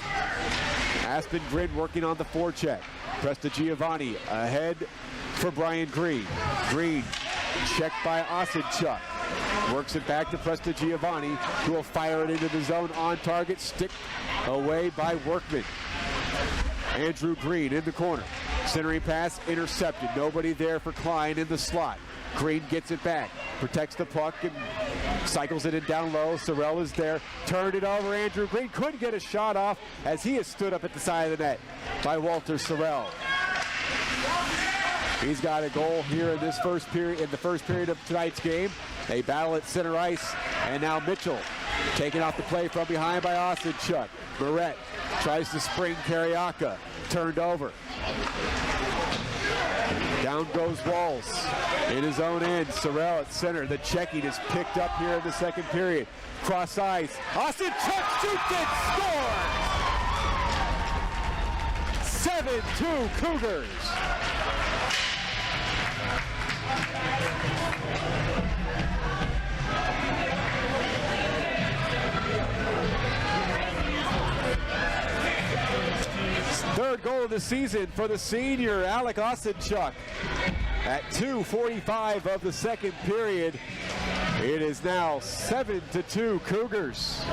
Aspengren working on the forecheck. Presta Giovanni ahead for Brian Green. Green checked by Osadchuk. Works it back to Presta Giovanni, who will fire it into the zone on target. Stick away by Workman. Andrew Green in the corner. Centering pass intercepted. Nobody there for Klein in the slot. Green gets it back. Protects the puck and cycles it in down low. Sorrell is there. Turned it over. Andrew Green couldn't get a shot off as he is stood up at the side of the net by Walter Sorrell. He's got a goal here in this first period, in the first period of tonight's game. They battle at center ice, and now Mitchell taken off the play from behind by Osadchuk. Moret tries to spring Carriaca, turned over. Down goes Walls in his own end. Sorrell at center. The checking is picked up here in the second period. Cross ice. Austin Chuck shoots it. Scores! 7-2 Cougars. Third goal of the season for the senior, Alec Osenchuk. At 2:45 of the second period, it is now 7-2 Cougars.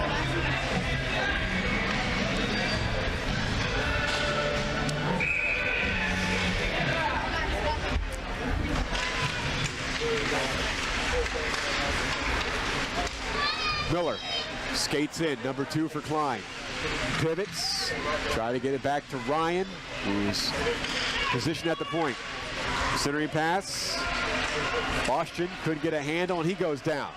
Miller skates in, number 2 for Klein. Pivots, try to get it back to Ryan, who's positioned at the point. Centering pass. Boston couldn't get a handle, and he goes down.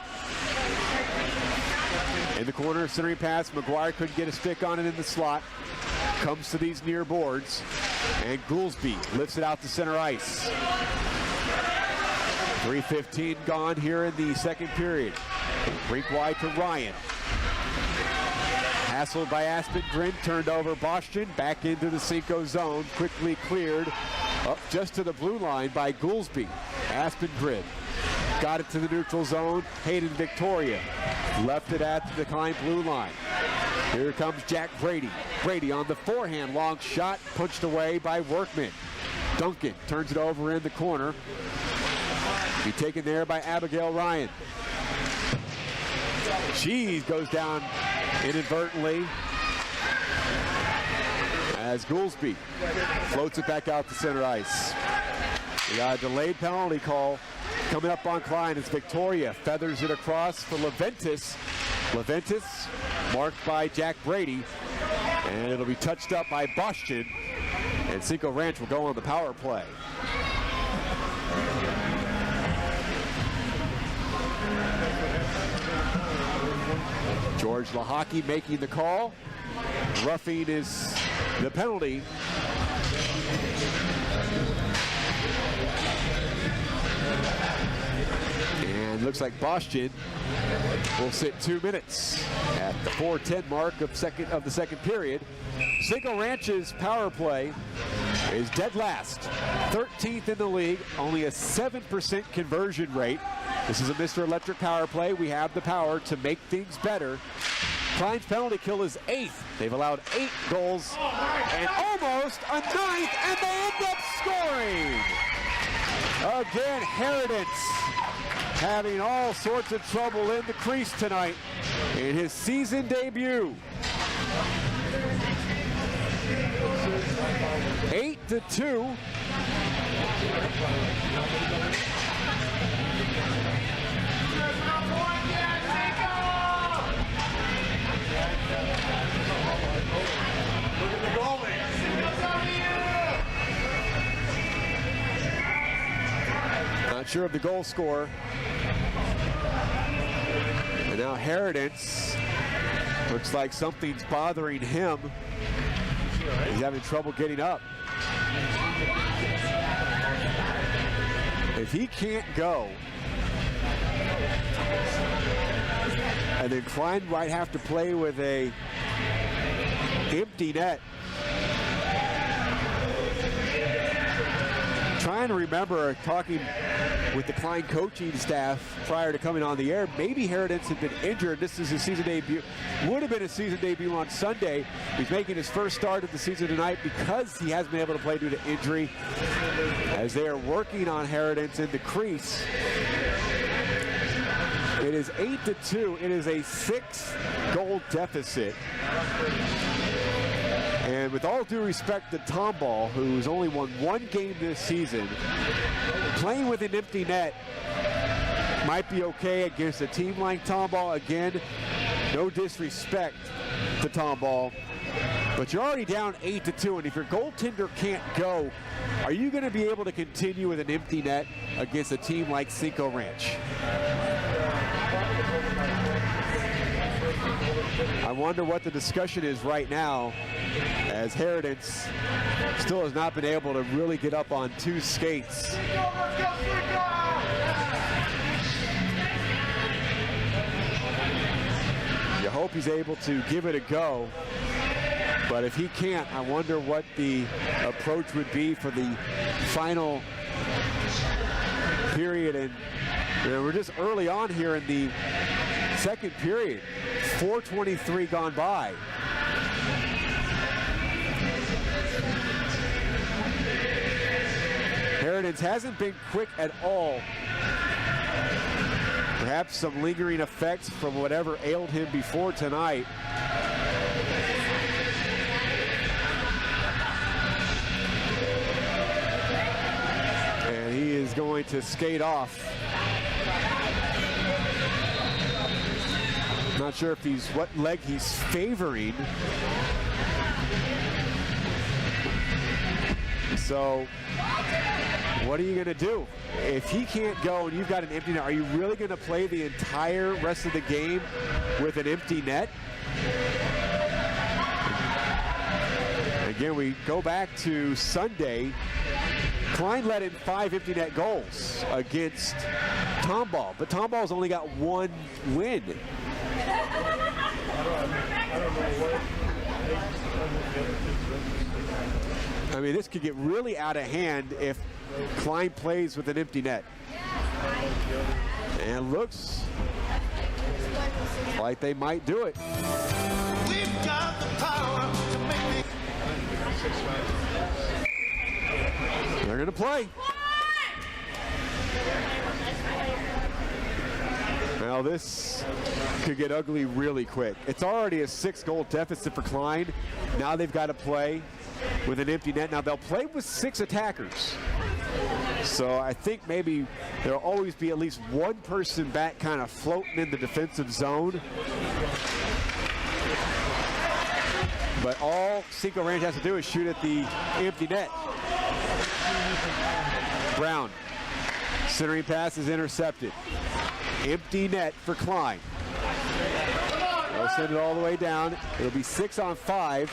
In the corner, centering pass. McGuire couldn't get a stick on it in the slot. Comes to these near boards, and Goolsby lifts it out to center ice. 3:15 gone here in the second period. Rink wide to Ryan. Hassled by Aspengren, turned over Boston, back into the Cinco zone, quickly cleared up just to the blue line by Goolsby. Aspengren got it to the neutral zone. Hayden Victoria left it at the Klein blue line. Here comes Jack Brady. Brady on the forehand, long shot, punched away by Workman. Duncan turns it over in the corner. Be taken there by Abigail Ryan. She goes down inadvertently as Goolsby floats it back out to center ice. We got a delayed penalty call coming up on Klein as Victoria feathers it across for Leventis. Leventis marked by Jack Brady, and it'll be touched up by Boston, and Cinco Ranch will go on the power play. George Lahaki making the call. Roughing is the penalty. And looks like Boston will sit 2 minutes at the 4:10 mark of the second period. Cinco Ranch's power play is dead last. 13th in the league, only a 7% conversion rate. This is a Mr. Electric power play. We have the power to make things better. Klein's penalty kill is 8th. They've allowed 8 goals and almost a 9th, and they end up scoring. Again, Herodance having all sorts of trouble in the crease tonight in his season debut. 8-2. Not sure of the goal scorer. And now Herodance looks like something's bothering him. He's having trouble getting up. If he can't go, and then Klein might have to play with a empty net. Trying to remember talking with the Klein coaching staff prior to coming on the air. Maybe Herodance had been injured. This is his season debut. Would have been his season debut on Sunday. He's making his first start of the season tonight because he hasn't been able to play due to injury. As they are working on Herodance in the crease. It is 8-2. It is a 6-goal deficit. And with all due respect to Tomball, who's only won 1 game this season, playing with an empty net might be okay against a team like Tomball. Again, no disrespect to Tomball, but you're already down 8-2, and if your goaltender can't go, are you going to be able to continue with an empty net against a team like Cinco Ranch? I wonder what the discussion is right now, as Herodens still has not been able to really get up on two skates. You hope he's able to give it a go, but if he can't, I wonder what the approach would be for the final period. And we're just early on here in the second period. 4:23 gone by. Herodens hasn't been quick at all. Perhaps some lingering effects from whatever ailed him before tonight. And he is going to skate off. Not sure if he's what leg he's favoring. So what are you going to do? If he can't go and you've got an empty net, are you really going to play the entire rest of the game with an empty net? Again, we go back to Sunday. Klein let in 5 empty net goals against Tomball, but Tomball's only got 1 win. I mean, this could get really out of hand if Klein plays with an empty net. And looks like they might do it. We've got the power to make They're going to play. Now this could get ugly really quick. It's already a 6-goal deficit for Klein. Now they've got to play with an empty net. Now they'll play with 6 attackers. So I think maybe there'll always be at least one person back kind of floating in the defensive zone. But all Cinco Ranch has to do is shoot at the empty net. Brown. Centering pass is intercepted. Empty net for Klein. They'll send it all the way down. It'll be 6-on-5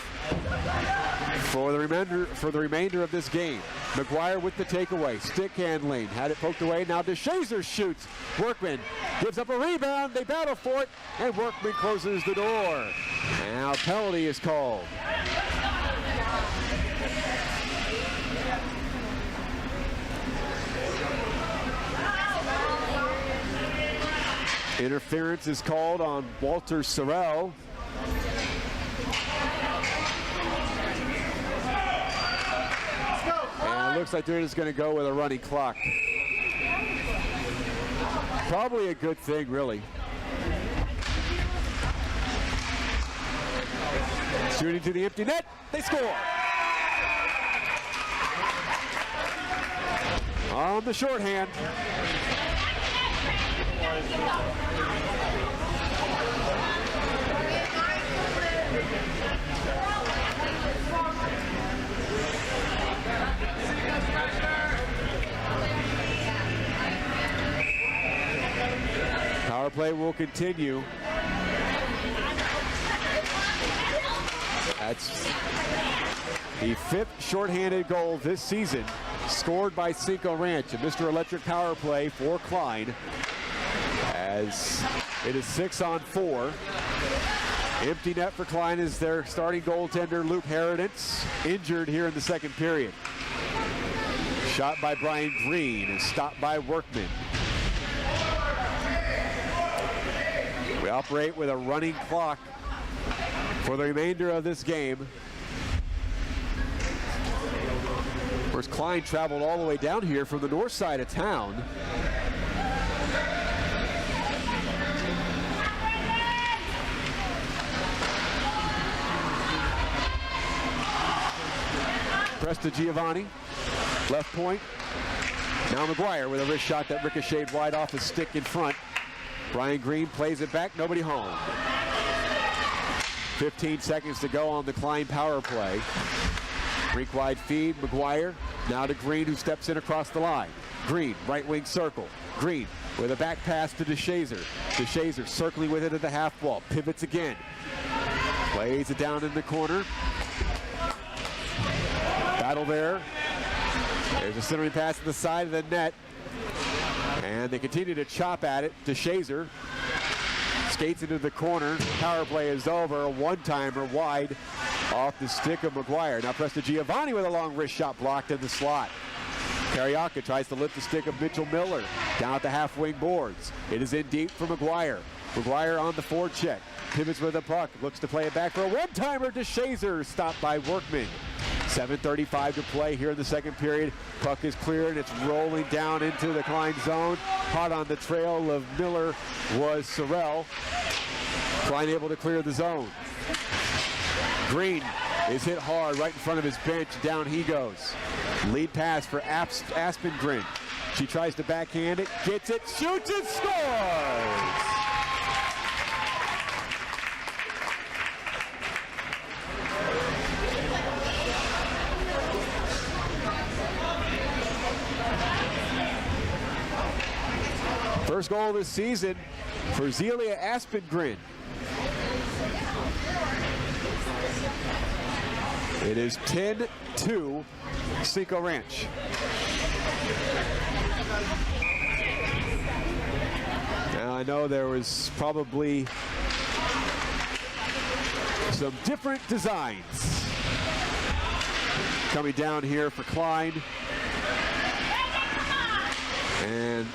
for the remainder of this game. McGuire with the takeaway. Stick handling. Had it poked away. Now DeShazer shoots. Workman gives up a rebound. They battle for it. And Workman closes the door. Now penalty is called. Interference is called on Walter Sorrell. And it looks like they're just going to go with a running clock. Probably a good thing, really. Shooting to the empty net. They score. On the shorthand. Power play will continue. That's the 5th shorthanded goal this season, scored by Cinco Ranch. A Mr. Electric power play for Klein, as it is 6-on-4. Empty net for Klein is their starting goaltender, Luke Herodens, injured here in the second period. Shot by Brian Green and stopped by Workman. We operate with a running clock for the remainder of this game. Of course, Klein traveled all the way down here from the north side of town. Presta Giovanni, left point. Now McGuire with a wrist shot that ricocheted wide off his stick in front. Brian Green plays it back, nobody home. 15 seconds to go on the Klein power play. Rink wide feed, McGuire. Now to Green, who steps in across the line. Green, right wing circle. Green with a back pass to DeShazer. DeShazer circling with it at the half wall. Pivots again. Plays it down in the corner. Battle there. There's a centering pass to the side of the net. And they continue to chop at it. DeShazer skates into the corner. Power play is over. A one-timer wide off the stick of McGuire. Now Presta Giovanni with a long wrist shot blocked in the slot. Carioca tries to lift the stick of Mitchell Miller down at the half-wing boards. It is in deep for McGuire. McGuire on the forecheck. Pivots with the puck. Looks to play it back for a one-timer. DeShazer stopped by Workman. 7:35 to play here in the second period. Puck is cleared. It's rolling down into the Klein zone. Hot on the trail of Miller was Sorrell. Klein able to clear the zone. Green is hit hard right in front of his bench. Down he goes. Lead pass for Aspengren. She tries to backhand it, gets it, shoots and scores! First goal of the season for Zelia Aspengren. It is 10-2 Cinco Ranch. Now I know there was probably some different designs coming down here for Klein. And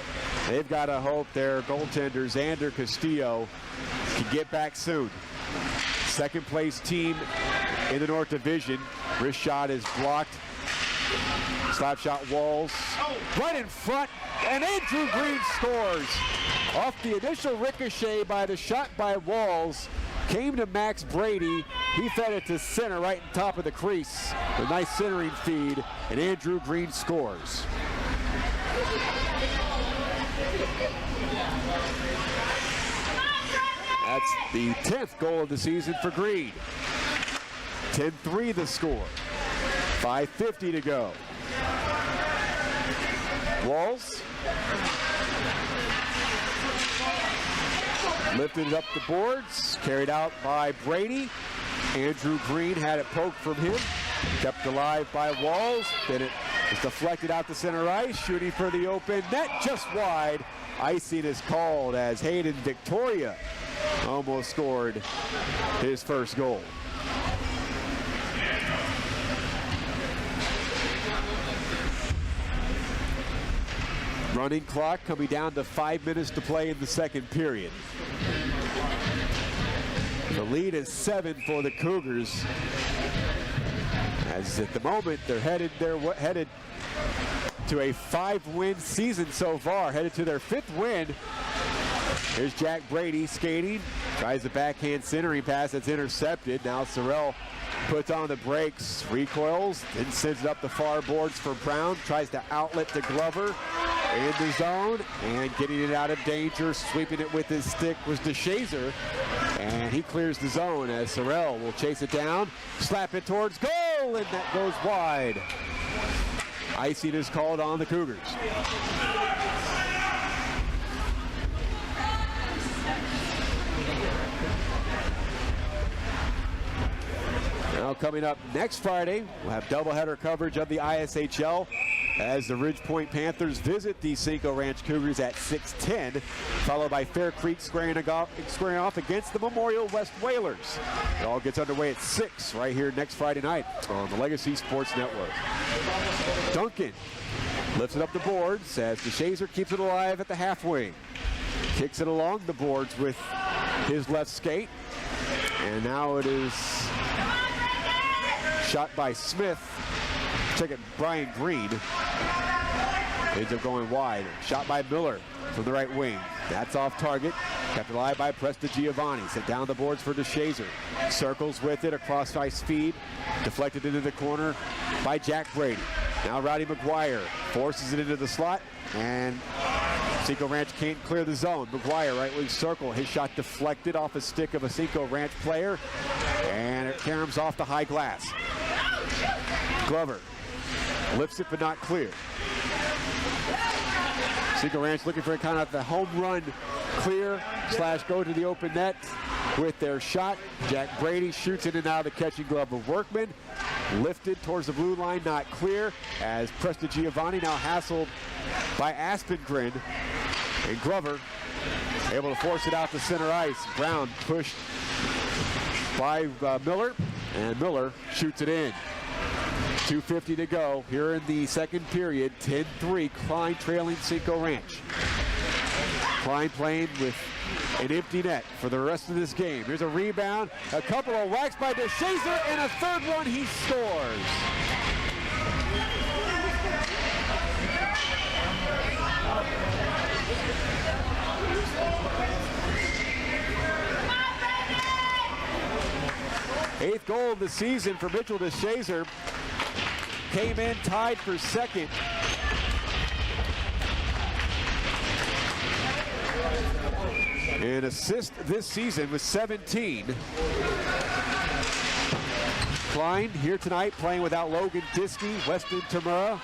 they've got to hope their goaltender, Xander Castillo, can get back soon. Second place team in the North Division. Wrist shot is blocked. Slap shot Walls right in front, and Andrew Green scores. Off the initial ricochet by the shot by Walls, came to Max Brady. He fed it to center right on top of the crease. A nice centering feed, and Andrew Green scores. That's the 10th goal of the season for Green. 10-3 the score. 5:50 to go. Walls lifted it up the boards, carried out by Brady. Andrew Green had it poked from him, kept alive by Walls. Then it was deflected out to center ice, shooting for the open net, just wide. Icing is called as Hayden Victoria almost scored his first goal. Running clock coming down to 5 minutes to play in the second period. The lead is 7 for the Cougars. As at the moment they're headed to a 5-win season so far, headed to their 5th win. Here's Jack Brady skating, tries the backhand centering pass that's intercepted. Now Sorrell puts on the brakes, recoils, then sends it up the far boards for Brown, tries to outlet to Glover in the zone, and getting it out of danger, sweeping it with his stick was DeShazer, and he clears the zone as Sorrell will chase it down, slap it towards goal, and that goes wide. Icing is called on the Cougars. Now coming up next Friday, we'll have doubleheader coverage of the ISHL as the Ridge Point Panthers visit the Cinco Ranch Cougars at 6:10, followed by Fair Creek squaring off against the Memorial West Whalers. It all gets underway at 6 right here next Friday night on the Legacy Sports Network. Duncan lifts it up the boards as DeShazer keeps it alive at the half wing. Kicks it along the boards with his left skate. And now it is shot by Smith. Check it, Brian Green. Ends up going wide. Shot by Miller from the right wing. That's off target. Kept alive by Presta Giovanni. Sent down the boards for DeShazer. Circles with it across ice speed. Deflected into the corner by Jack Brady. Now Rowdy McGuire forces it into the slot, and Cinco Ranch can't clear the zone. McGuire, right wing circle. His shot deflected off a stick of a Cinco Ranch player, and it caroms off the high glass. Glover lifts it but not clear. Cinco Ranch looking for kind of the home run clear / go to the open net. with their shot. Jack Brady shoots it in and out of the catching glove of Workman. Lifted towards the blue line, not clear, as Presta Giovanni now hassled by Aspengren. And Glover able to force it out to center ice. Brown pushed by Miller, and Miller shoots it in. 2:50 to go here in the second period. 10-3, Klein trailing Cinco Ranch. Klein playing with an empty net for the rest of this game. Here's a rebound, a couple of whacks by DeShazer, and a third one he scores. Eighth goal of the season for Mitchell DeShazer. Came in tied for second. An assist this season with 17. Klein here tonight playing without Logan Diskey, Weston Tamura,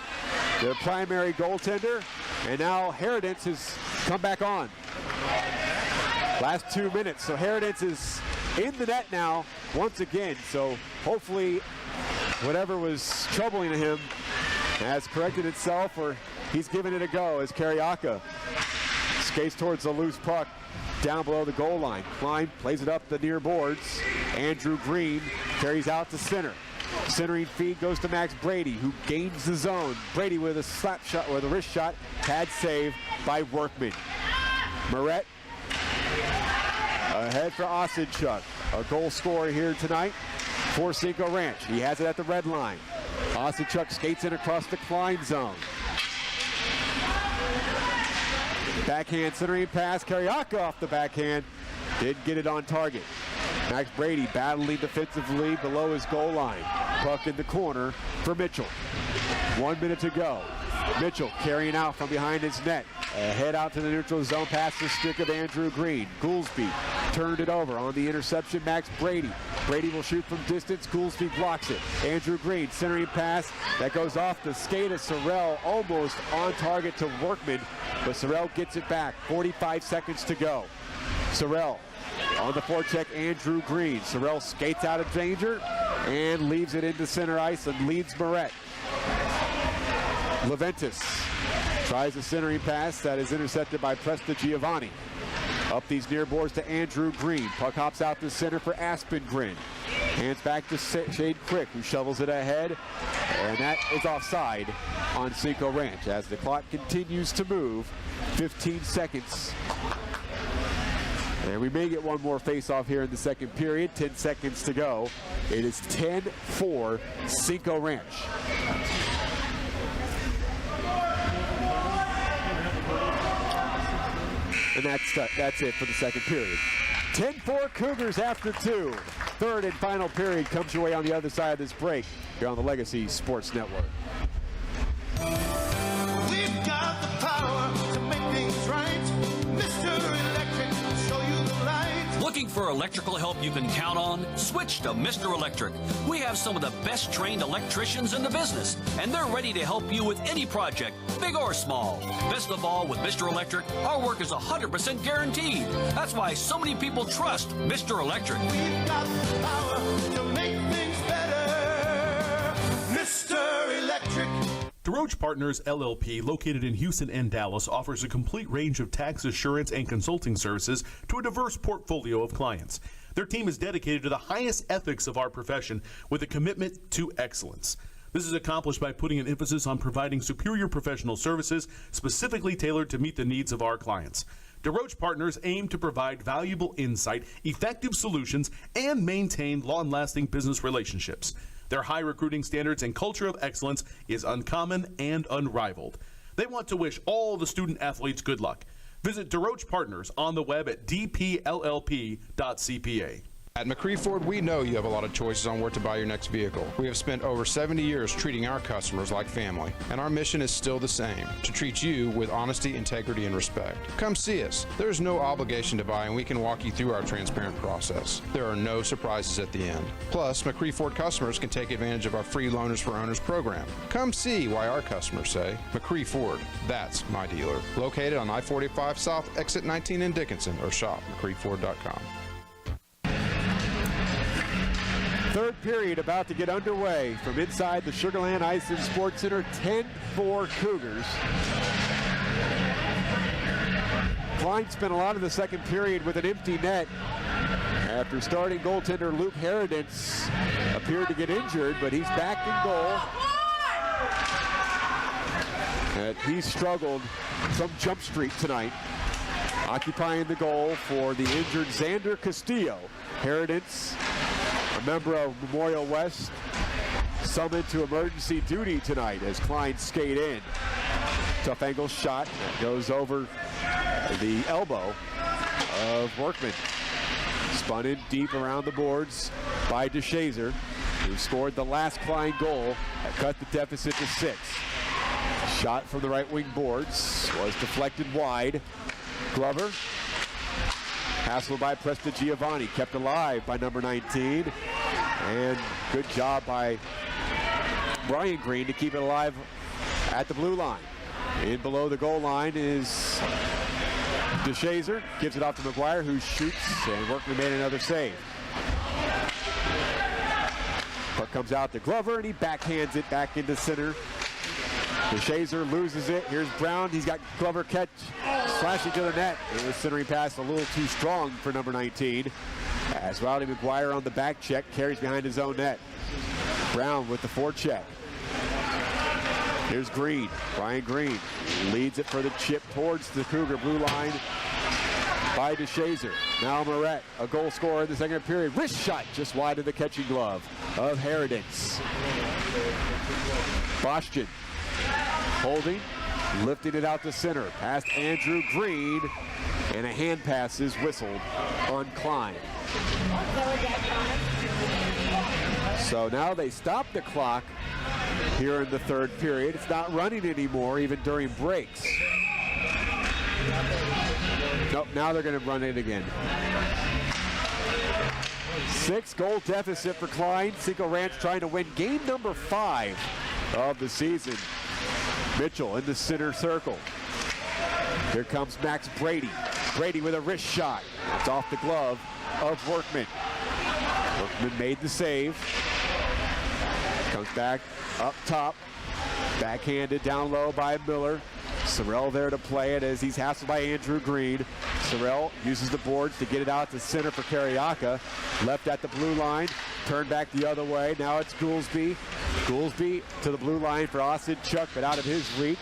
their primary goaltender. And now Herodence has come back on. Last 2 minutes, so Herodence is in the net now once again. So hopefully whatever was troubling him has corrected itself, or he's giving it a go as Kariaka skates towards the loose puck down below the goal line. Klein plays it up the near boards. Andrew Green carries out to center. Centering feed goes to Max Brady, who gains the zone. Brady with a slap shot, or the wrist shot, pad save by Workman. Moret ahead for Osidchuk, a goal scorer here tonight for Cinco Ranch. He has it at the red line. Osidchuk skates in across the Klein zone. Backhand centering pass, Kariaka off the backhand. Didn't get it on target. Max Brady battling defensively below his goal line. Puck in the corner for Mitchell. 1 minute to go. Mitchell carrying out from behind his net. Head out to the neutral zone past the stick of Andrew Green. Goolsby turned it over on the interception. Max Brady. Brady will shoot from distance. Goolsby blocks it. Andrew Green centering pass that goes off the skate of Sorrell, almost on target to Workman, but Sorrell gets it back. 45 seconds to go. Sorrell on the forecheck, Andrew Green. Sorrell skates out of danger and leaves it into center ice and leads Moret. Leventis tries a centering pass that is intercepted by Presta Giovanni. Up these near boards to Andrew Green. Puck hops out to center for Aspengren. Hands back to Shade Quick, who shovels it ahead. And that is offside on Cinco Ranch as the clock continues to move. 15 seconds. And we may get one more face-off here in the second period. 10 seconds to go. It is 10-4 Cinco Ranch. And that's it for the second period. 10-4 Cougars after 2. Third and final period comes your way on the other side of this break here on the Legacy Sports Network. We've got the power to make things right. Mr. Electric, show you the light. Looking for electrical help you can count on? Switch to Mr. Electric. We have some of the best trained electricians in the business, and they're ready to help you with any project, big or small. Best of all, with Mr. Electric, our work is 100% guaranteed. That's why so many people trust Mr. Electric. We've got the power to make things better. Mr. Electric. DeRoche Partners LLP, located in Houston and Dallas, offers a complete range of tax assurance and consulting services to a diverse portfolio of clients. Their team is dedicated to the highest ethics of our profession with a commitment to excellence. This is accomplished by putting an emphasis on providing superior professional services specifically tailored to meet the needs of our clients. DeRoche Partners aim to provide valuable insight, effective solutions, and maintain long-lasting business relationships. Their high recruiting standards and culture of excellence is uncommon and unrivaled. They want to wish all the student athletes good luck. Visit DeRoche Partners on the web at dpllp.cpa. At McCree Ford, we know you have a lot of choices on where to buy your next vehicle. We have spent over 70 years treating our customers like family, and our mission is still the same, to treat you with honesty, integrity, and respect. Come see us. There is no obligation to buy, and we can walk you through our transparent process. There are no surprises at the end. Plus, McCree Ford customers can take advantage of our free Loaners for Owners program. Come see why our customers say, McCree Ford, that's my dealer. Located on I-45 South, exit 19 in Dickinson, or shop McCreeford.com. Third period about to get underway from inside the Sugarland Ice and Sports Center. 10-4 Cougars. Klein spent a lot of the second period with an empty net after starting goaltender Luke Herodents appeared to get injured, but he's back in goal. And he struggled from Jump Street tonight, occupying the goal for the injured Xander Castillo. Herodents, a member of Memorial West, summoned to emergency duty tonight as Klein skate in. Tough angle shot that goes over the elbow of Workman. Spun in deep around the boards by DeShazer, who scored the last Klein goal that cut the deficit to 6. Shot from the right wing boards was deflected wide. Glover, hassled by Presta Giovanni, kept alive by number 19. And good job by Brian Green to keep it alive at the blue line. In below the goal line is DeShazer, gives it off to McGuire, who shoots, and Workman made another save. Puck comes out to Glover, and he backhands it back into center. DeShazer loses it. Here's Brown. He's got Glover catch, slashing to the net. It was centering pass a little too strong for number 19. As Rowdy McGuire on the back check carries behind his own net. Brown with the forecheck. Here's Green. Brian Green leads it for the chip towards the Cougar blue line by DeShazer. Now Moret, a goal scorer in the second period. Wrist shot just wide of the catching glove of Herodents. Bostian holding, lifting it out to center. Past Andrew Green, and a hand pass is whistled on Klein. So now they stop the clock here in the third period. It's not running anymore, even during breaks. Nope, now they're going to run it again. 6-goal deficit for Klein. Cinco Ranch trying to win game number 5 of the season. Mitchell in the center circle. Here comes Max Brady. Brady with a wrist shot. It's off the glove of Workman. Workman made the save. Comes back up top. Backhanded down low by Miller. Sorrell there to play it as he's hassled by Andrew Green. Sorrell uses the boards to get it out to center for Carriaca. Left at the blue line. Turned back the other way. Now it's Goolsby. Goolsby to the blue line for Austin Chuck, but out of his reach.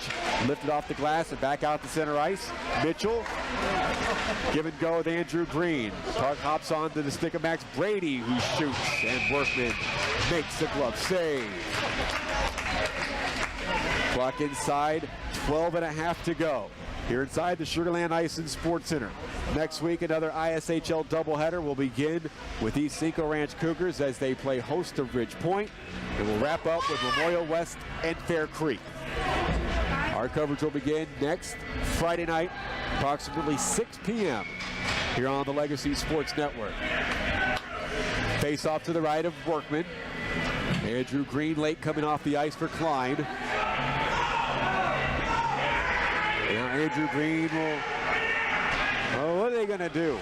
Lifted off the glass and back out to center ice. Mitchell. Give and go with Andrew Green. Puck hops on to the stick of Max Brady, who shoots, and Workman makes the glove save. Clock inside, 12.5 to go. Here inside the Sugarland Ice and Sports Center. Next week, another ISHL doubleheader will begin with East Cinco Ranch Cougars as they play host to Ridge Point. And we'll wrap up with Memorial West and Fair Creek. Our coverage will begin next Friday night, approximately 6 p.m. here on the Legacy Sports Network. Face off to the right of Workman. Andrew Green late coming off the ice for Klein. Now Andrew Green will, what are they going to do?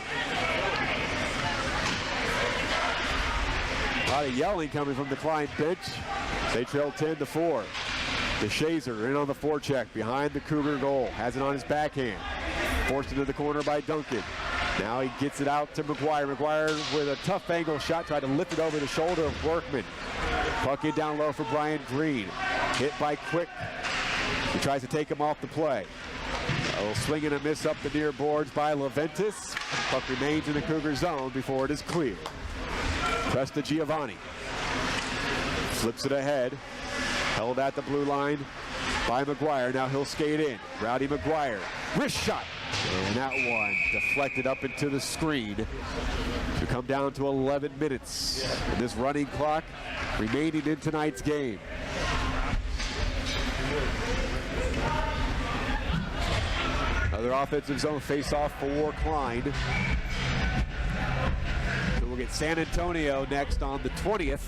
A lot of yelling coming from the Klein bench. They trail 10-4. DeShazer in on the forecheck behind the Cougar goal. Has it on his backhand. Forced into the corner by Duncan. Now he gets it out to McGuire. McGuire with a tough angle shot. Tried to lift it over the shoulder of Workman. Puck in down low for Brian Green. Hit by Quick. He tries to take him off the play. A little swing and a miss up the near boards by Leventis. Puck remains in the Cougar zone before it is cleared. Presta Giovanni. Flips it ahead. Held at the blue line by McGuire. Now he'll skate in. Rowdy McGuire. Wrist shot. And that one deflected up into the screen to come down to 11 minutes. And this running clock remaining in tonight's game. Another offensive zone face-off for Klein. So we'll get San Antonio next on the 20th.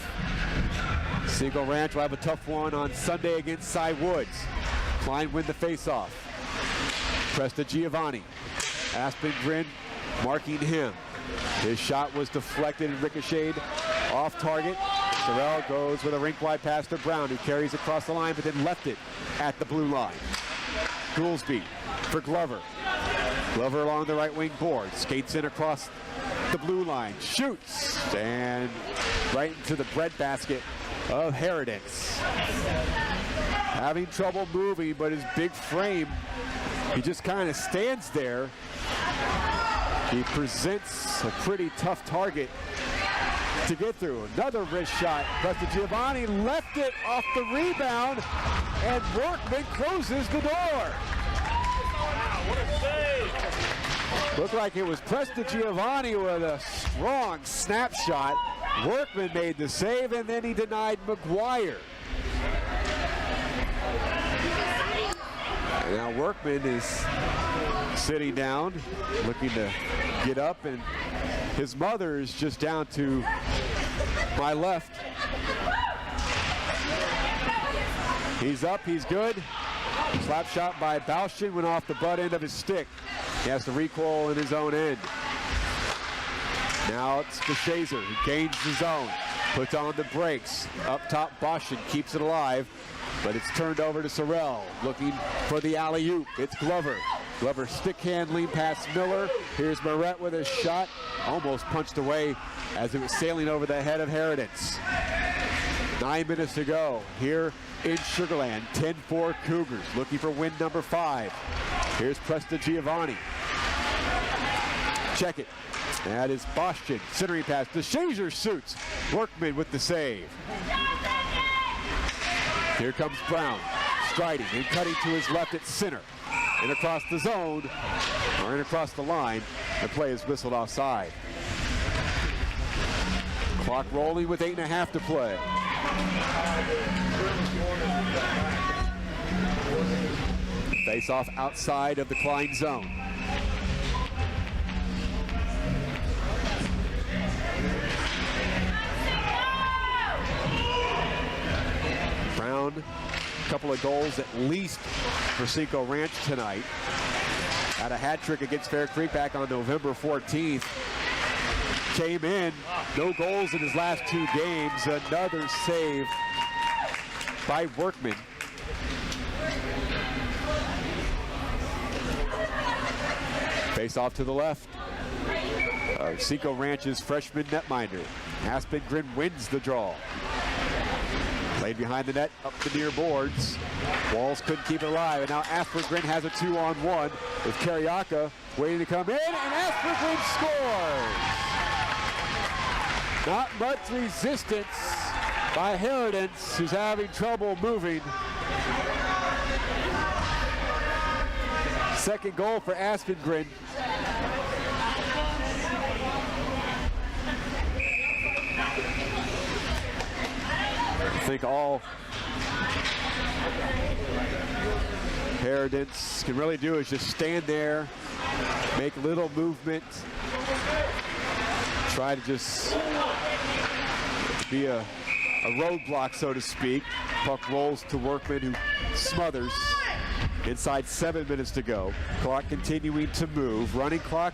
Cinco Ranch will have a tough one on Sunday against Cy Woods. Klein win the face-off. Presta Giovanni. Aspengren marking him. His shot was deflected and ricocheted Off target. Terrell goes with a rink-wide pass to Brown, who carries across the line, but then left it at the blue line. Goolsby for Glover. Glover along the right wing board. Skates in across the blue line. Shoots. And right into the breadbasket of Herodens. Having trouble moving, but his big frame, he just kind of stands there. He presents a pretty tough target to get through. Another wrist shot. Giovanni left it off the rebound, and Workman closes the door. What a save! Looked like it was Giovanni with a strong snapshot. Workman made the save, and then he denied McGuire. And now Workman is sitting down, looking to get up, and his mother is just down to my left. He's up, he's good. Slap shot by Baushin went off the butt end of his stick. He has to recoil in his own end. Now it's DeShazer, who gains the zone, puts on the brakes. Up top, Baushin keeps it alive, but it's turned over to Sorrell, looking for the alley-oop. It's Glover. Glover stick handling past Miller. Here's Moret with a shot, almost punched away as it was sailing over the head of Herodens. 9 minutes to go here in Sugarland. 10-4 Cougars looking for win number 5. Here's Giovanni. Check it. That is Bastian. Centering pass. DeShazer shoots. Workman with the save. Here comes Brown. Striding and cutting to his left at center. In across the zone, or in across the line. The play is whistled offside. Clock rolling with 8.5 to play. Face off outside of the Klein zone. Brown, a couple of goals at least for Cinco Ranch tonight. Had a hat trick against Fair Creek back on November 14th. Came in, no goals in his last 2 games. Another save by Workman. Face off to the left. Cinco Ranch's freshman netminder. Aspengren wins the draw. Played behind the net, up the near boards. Walls couldn't keep it alive, and now Aspengren has a 2-on-1 with Carriaca waiting to come in, and Aspengren scores! Not much resistance by Herodens, who's having trouble moving. Second goal for Aspengren. I think all Herodens can really do is just stand there, make little movement, try to just be a roadblock, so to speak. Puck rolls to Workman, who smothers. Inside 7 minutes to go. Clock continuing to move. Running clock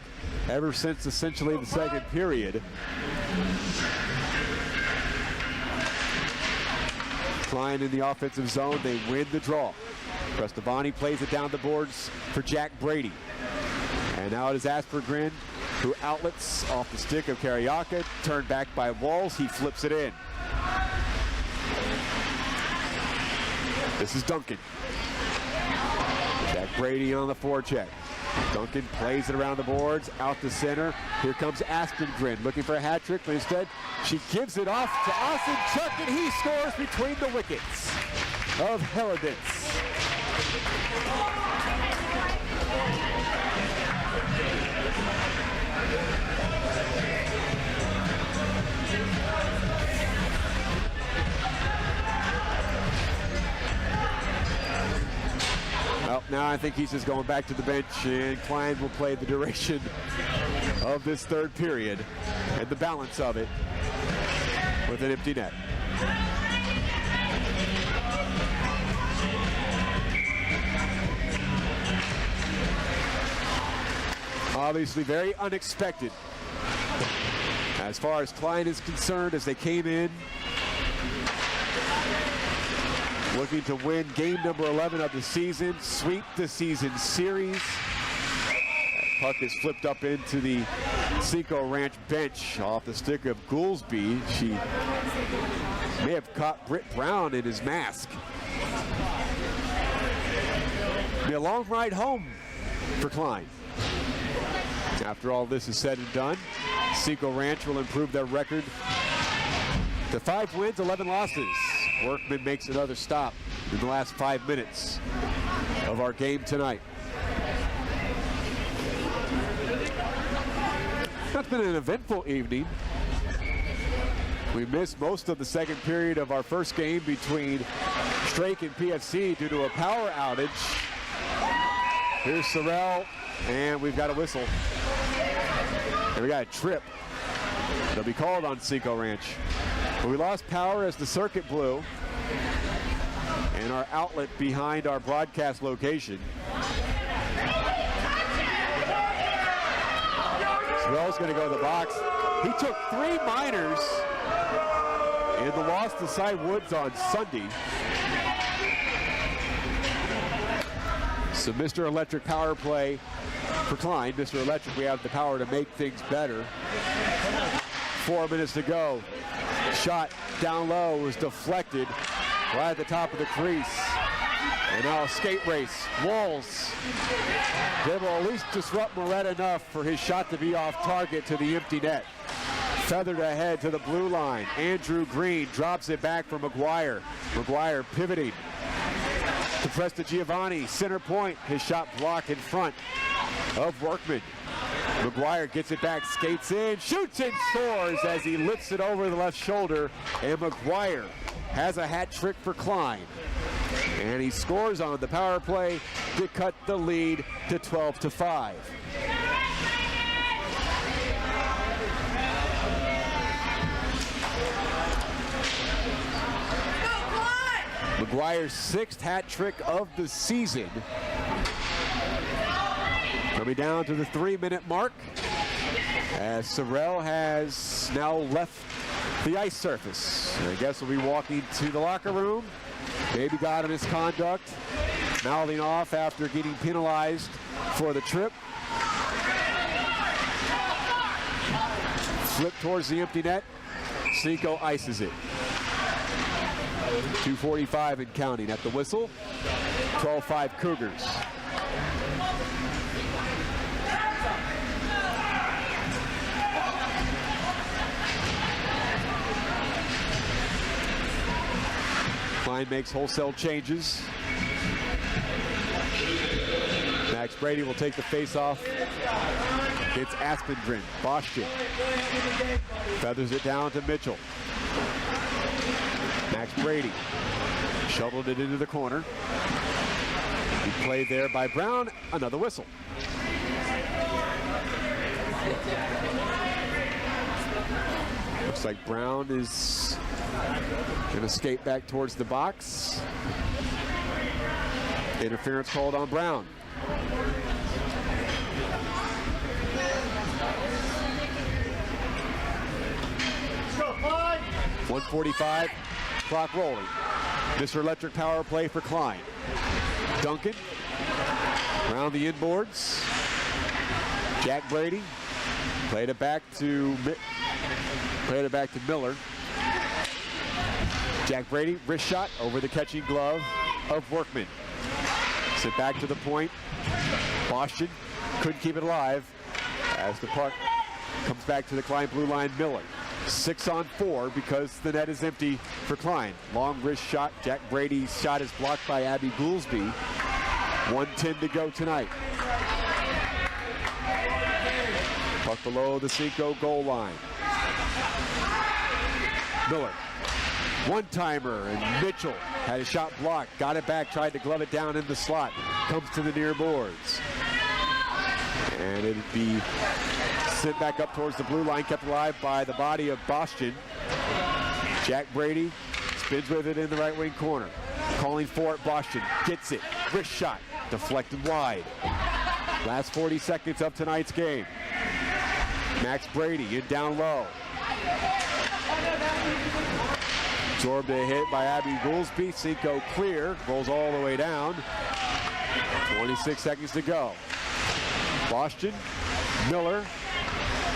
ever since essentially the second period. Klein in the offensive zone. They win the draw. Giovanni plays it down the boards for Jack Brady. And now it is Aspengren, who outlets off the stick of Carriaca. Turned back by Walls. He flips it in. This is Duncan. Jack Brady on the forecheck. Duncan plays it around the boards, out to center. Here comes Aspengren looking for a hat trick, but instead she gives it off to Austin Chuck, and he scores between the wickets of Herodens. Well, now I think he's just going back to the bench, and Klein will play the duration of this third period and the balance of it with an empty net. Obviously very unexpected As far as Klein is concerned, as they came in looking to win game number 11 of the season, sweep the season series. Puck is flipped up into the Cinco Ranch bench off the stick of Goolsby. She may have caught Britt Brown in his mask. Be a long ride home for Klein. After all this is said and done, Cinco Ranch will improve their record to 5 wins, 11 losses. Workman makes another stop in the last 5 minutes of our game tonight. That's been an eventful evening. We missed most of the second period of our first game between Strake and PFC due to a power outage. Here's Sorrell, and we've got a whistle. And we got a trip. They'll be called on Cinco Ranch. But we lost power as the circuit blew, and our outlet behind our broadcast location. Sorrell's going to go to the box. He took 3 minors in the loss to Cy Woods on Sunday. So Mr. Electric power play for Klein. Mr. Electric, we have the power to make things better. 4 minutes to go. Shot down low was deflected right at the top of the crease. And now a skate race. Walls. They will at least disrupt Moret enough for his shot to be off target to the empty net. Feathered ahead to the blue line. Andrew Green drops it back for McGuire. McGuire pivoting to Presta Giovanni. Center point. His shot blocked in front of Workman. McGuire gets it back, skates in, shoots and scores as he lifts it over the left shoulder. And McGuire has a hat trick for Klein. And he scores on the power play to cut the lead to 12-5. McGuire's 6th hat trick of the season. Coming down to the 3-minute mark as Sorrell has now left the ice surface. And I guess we'll be walking to the locker room. Maybe got in his conduct, mouthing off after getting penalized for the trip. Flip towards the empty net. Cinco ices it. 2:45 and counting at the whistle. 12-5 Cougars. Klein makes wholesale changes. Max Brady will take the face-off. It's Aspengren. Boschkin feathers it down to Mitchell. Max Brady shoveled it into the corner. He played there by Brown. Another whistle. Looks like Brown is going to skate back towards the box. Interference called on Brown. .145, clock rolling. Mr. Electric power play for Klein. Duncan around the inboards. Jack Brady played it back to Miller. Jack Brady, wrist shot over the catching glove of Workman. Sit back to the point. Boschkin couldn't keep it alive as the puck comes back to the Klein blue line. Miller 6-on-4 because the net is empty for Klein. Long wrist shot. Jack Brady's shot is blocked by Abby Goolsby. 1:10 to go tonight. Puck below the Cinco goal line. Miller, one-timer, and Mitchell had a shot blocked. Got it back, tried to glove it down in the slot. Comes to the near boards. And it'd be sent back up towards the blue line, kept alive by the body of Boschkin. Jack Brady spins with it in the right wing corner. Calling for it, Boschkin gets it. Wrist shot, deflected wide. Last 40 seconds of tonight's game. Max Brady in down low. Absorbed a hit by Abby Goolsby. Cinco clear. Rolls all the way down. 26 seconds to go. Boston, Miller,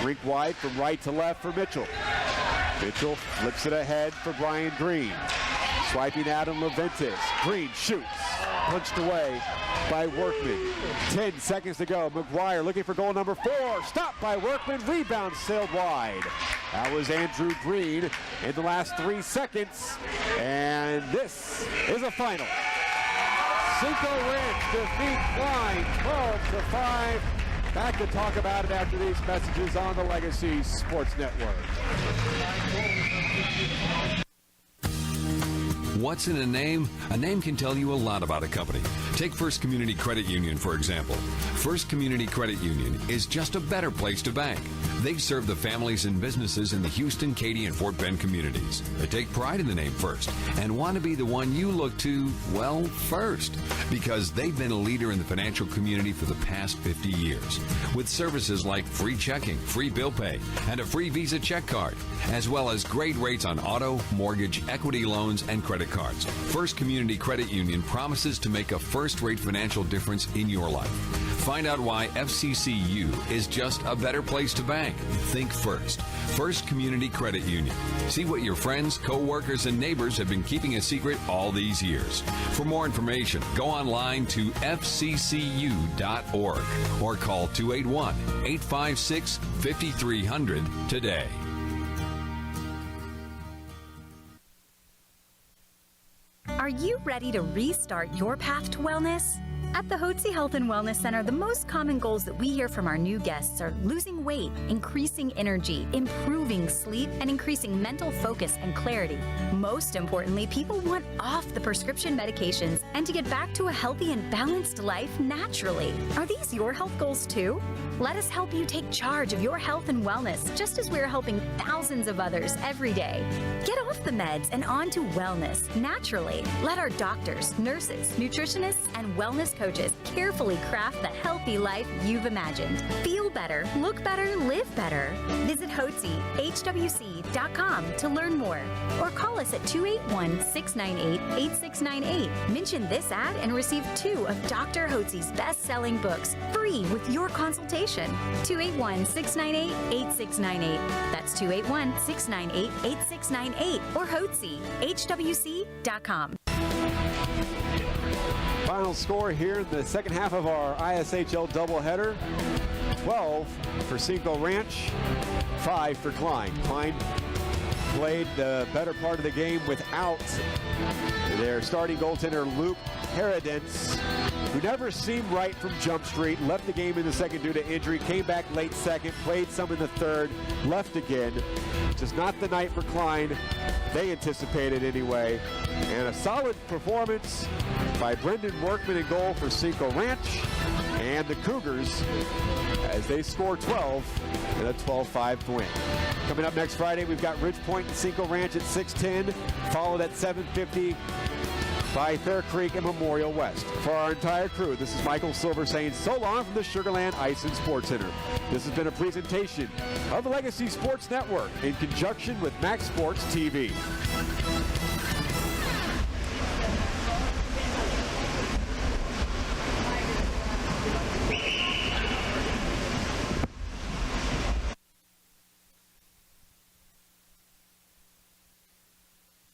rink wide from right to left for Mitchell. Mitchell flips it ahead for Brian Green. Swiping Adam Leventes. Green shoots. Punched away by Workman. 10 seconds to go. McGuire looking for goal number 4. Stopped by Workman. Rebound sailed wide. That was Andrew Green in the last 3 seconds. And this is a final. Cinco Ranch defeat Klein 12-5. Back to talk about it after these messages on the Legacy Sports Network. What's in a name? A name can tell you a lot about a company. Take First Community Credit Union, for example. First Community Credit Union is just a better place to bank. They serve the families and businesses in the Houston, Katy, and Fort Bend communities. They take pride in the name First and want to be the one you look to, well, first, because they've been a leader in the financial community for the past 50 years, with services like free checking, free bill pay, and a free Visa check card, as well as great rates on auto, mortgage, equity loans, and credit cards. First Community Credit Union promises to make a first-rate financial difference in your life. Find out why FCCU is just a better place to bank. Think First. First Community Credit Union. See what your friends, co-workers, and neighbors have been keeping a secret all these years. For more information, go online to fccu.org or call 281-856-5300 today. Are you ready to restart your path to wellness? At the Hotze Health and Wellness Center, the most common goals that we hear from our new guests are losing weight, increasing energy, improving sleep, and increasing mental focus and clarity. Most importantly, people want off the prescription medications and to get back to a healthy and balanced life naturally. Are these your health goals too? Let us help you take charge of your health and wellness, just as we're helping thousands of others every day. Get off the meds and on to wellness naturally. Let our doctors, nurses, nutritionists, and wellness coaches carefully craft the healthy life you've imagined. Feel better, look better, live better. Visit HWC.com to learn more or call us at 281-698-8698. Mention this ad and receive 2 of Dr. Hotze's best-selling books free with your consultation. 281-698-8698. That's 281-698-8698 or Hotze, HWC.com. Final score here in the second half of our ISHL doubleheader. 12 for Cinco Ranch, 5 for Klein. Klein played the better part of the game without their starting goaltender Luke Paradence, who never seemed right from Jump Street, left the game in the second due to injury, came back late second, played some in the third, left again. Just not the night for Klein they anticipated anyway. And a solid performance by Brendan Workman in goal for Cinco Ranch and the Cougars as they score 12 in a 12-5 win. Coming up next Friday, we've got Ridgepoint and Cinco Ranch at 6:10, followed at 7:50 by Fair Creek and Memorial West. For our entire crew, this is Michael Silver saying so long from the Sugar Land Ice and Sports Center. This has been a presentation of the Legacy Sports Network in conjunction with Max Sports TV.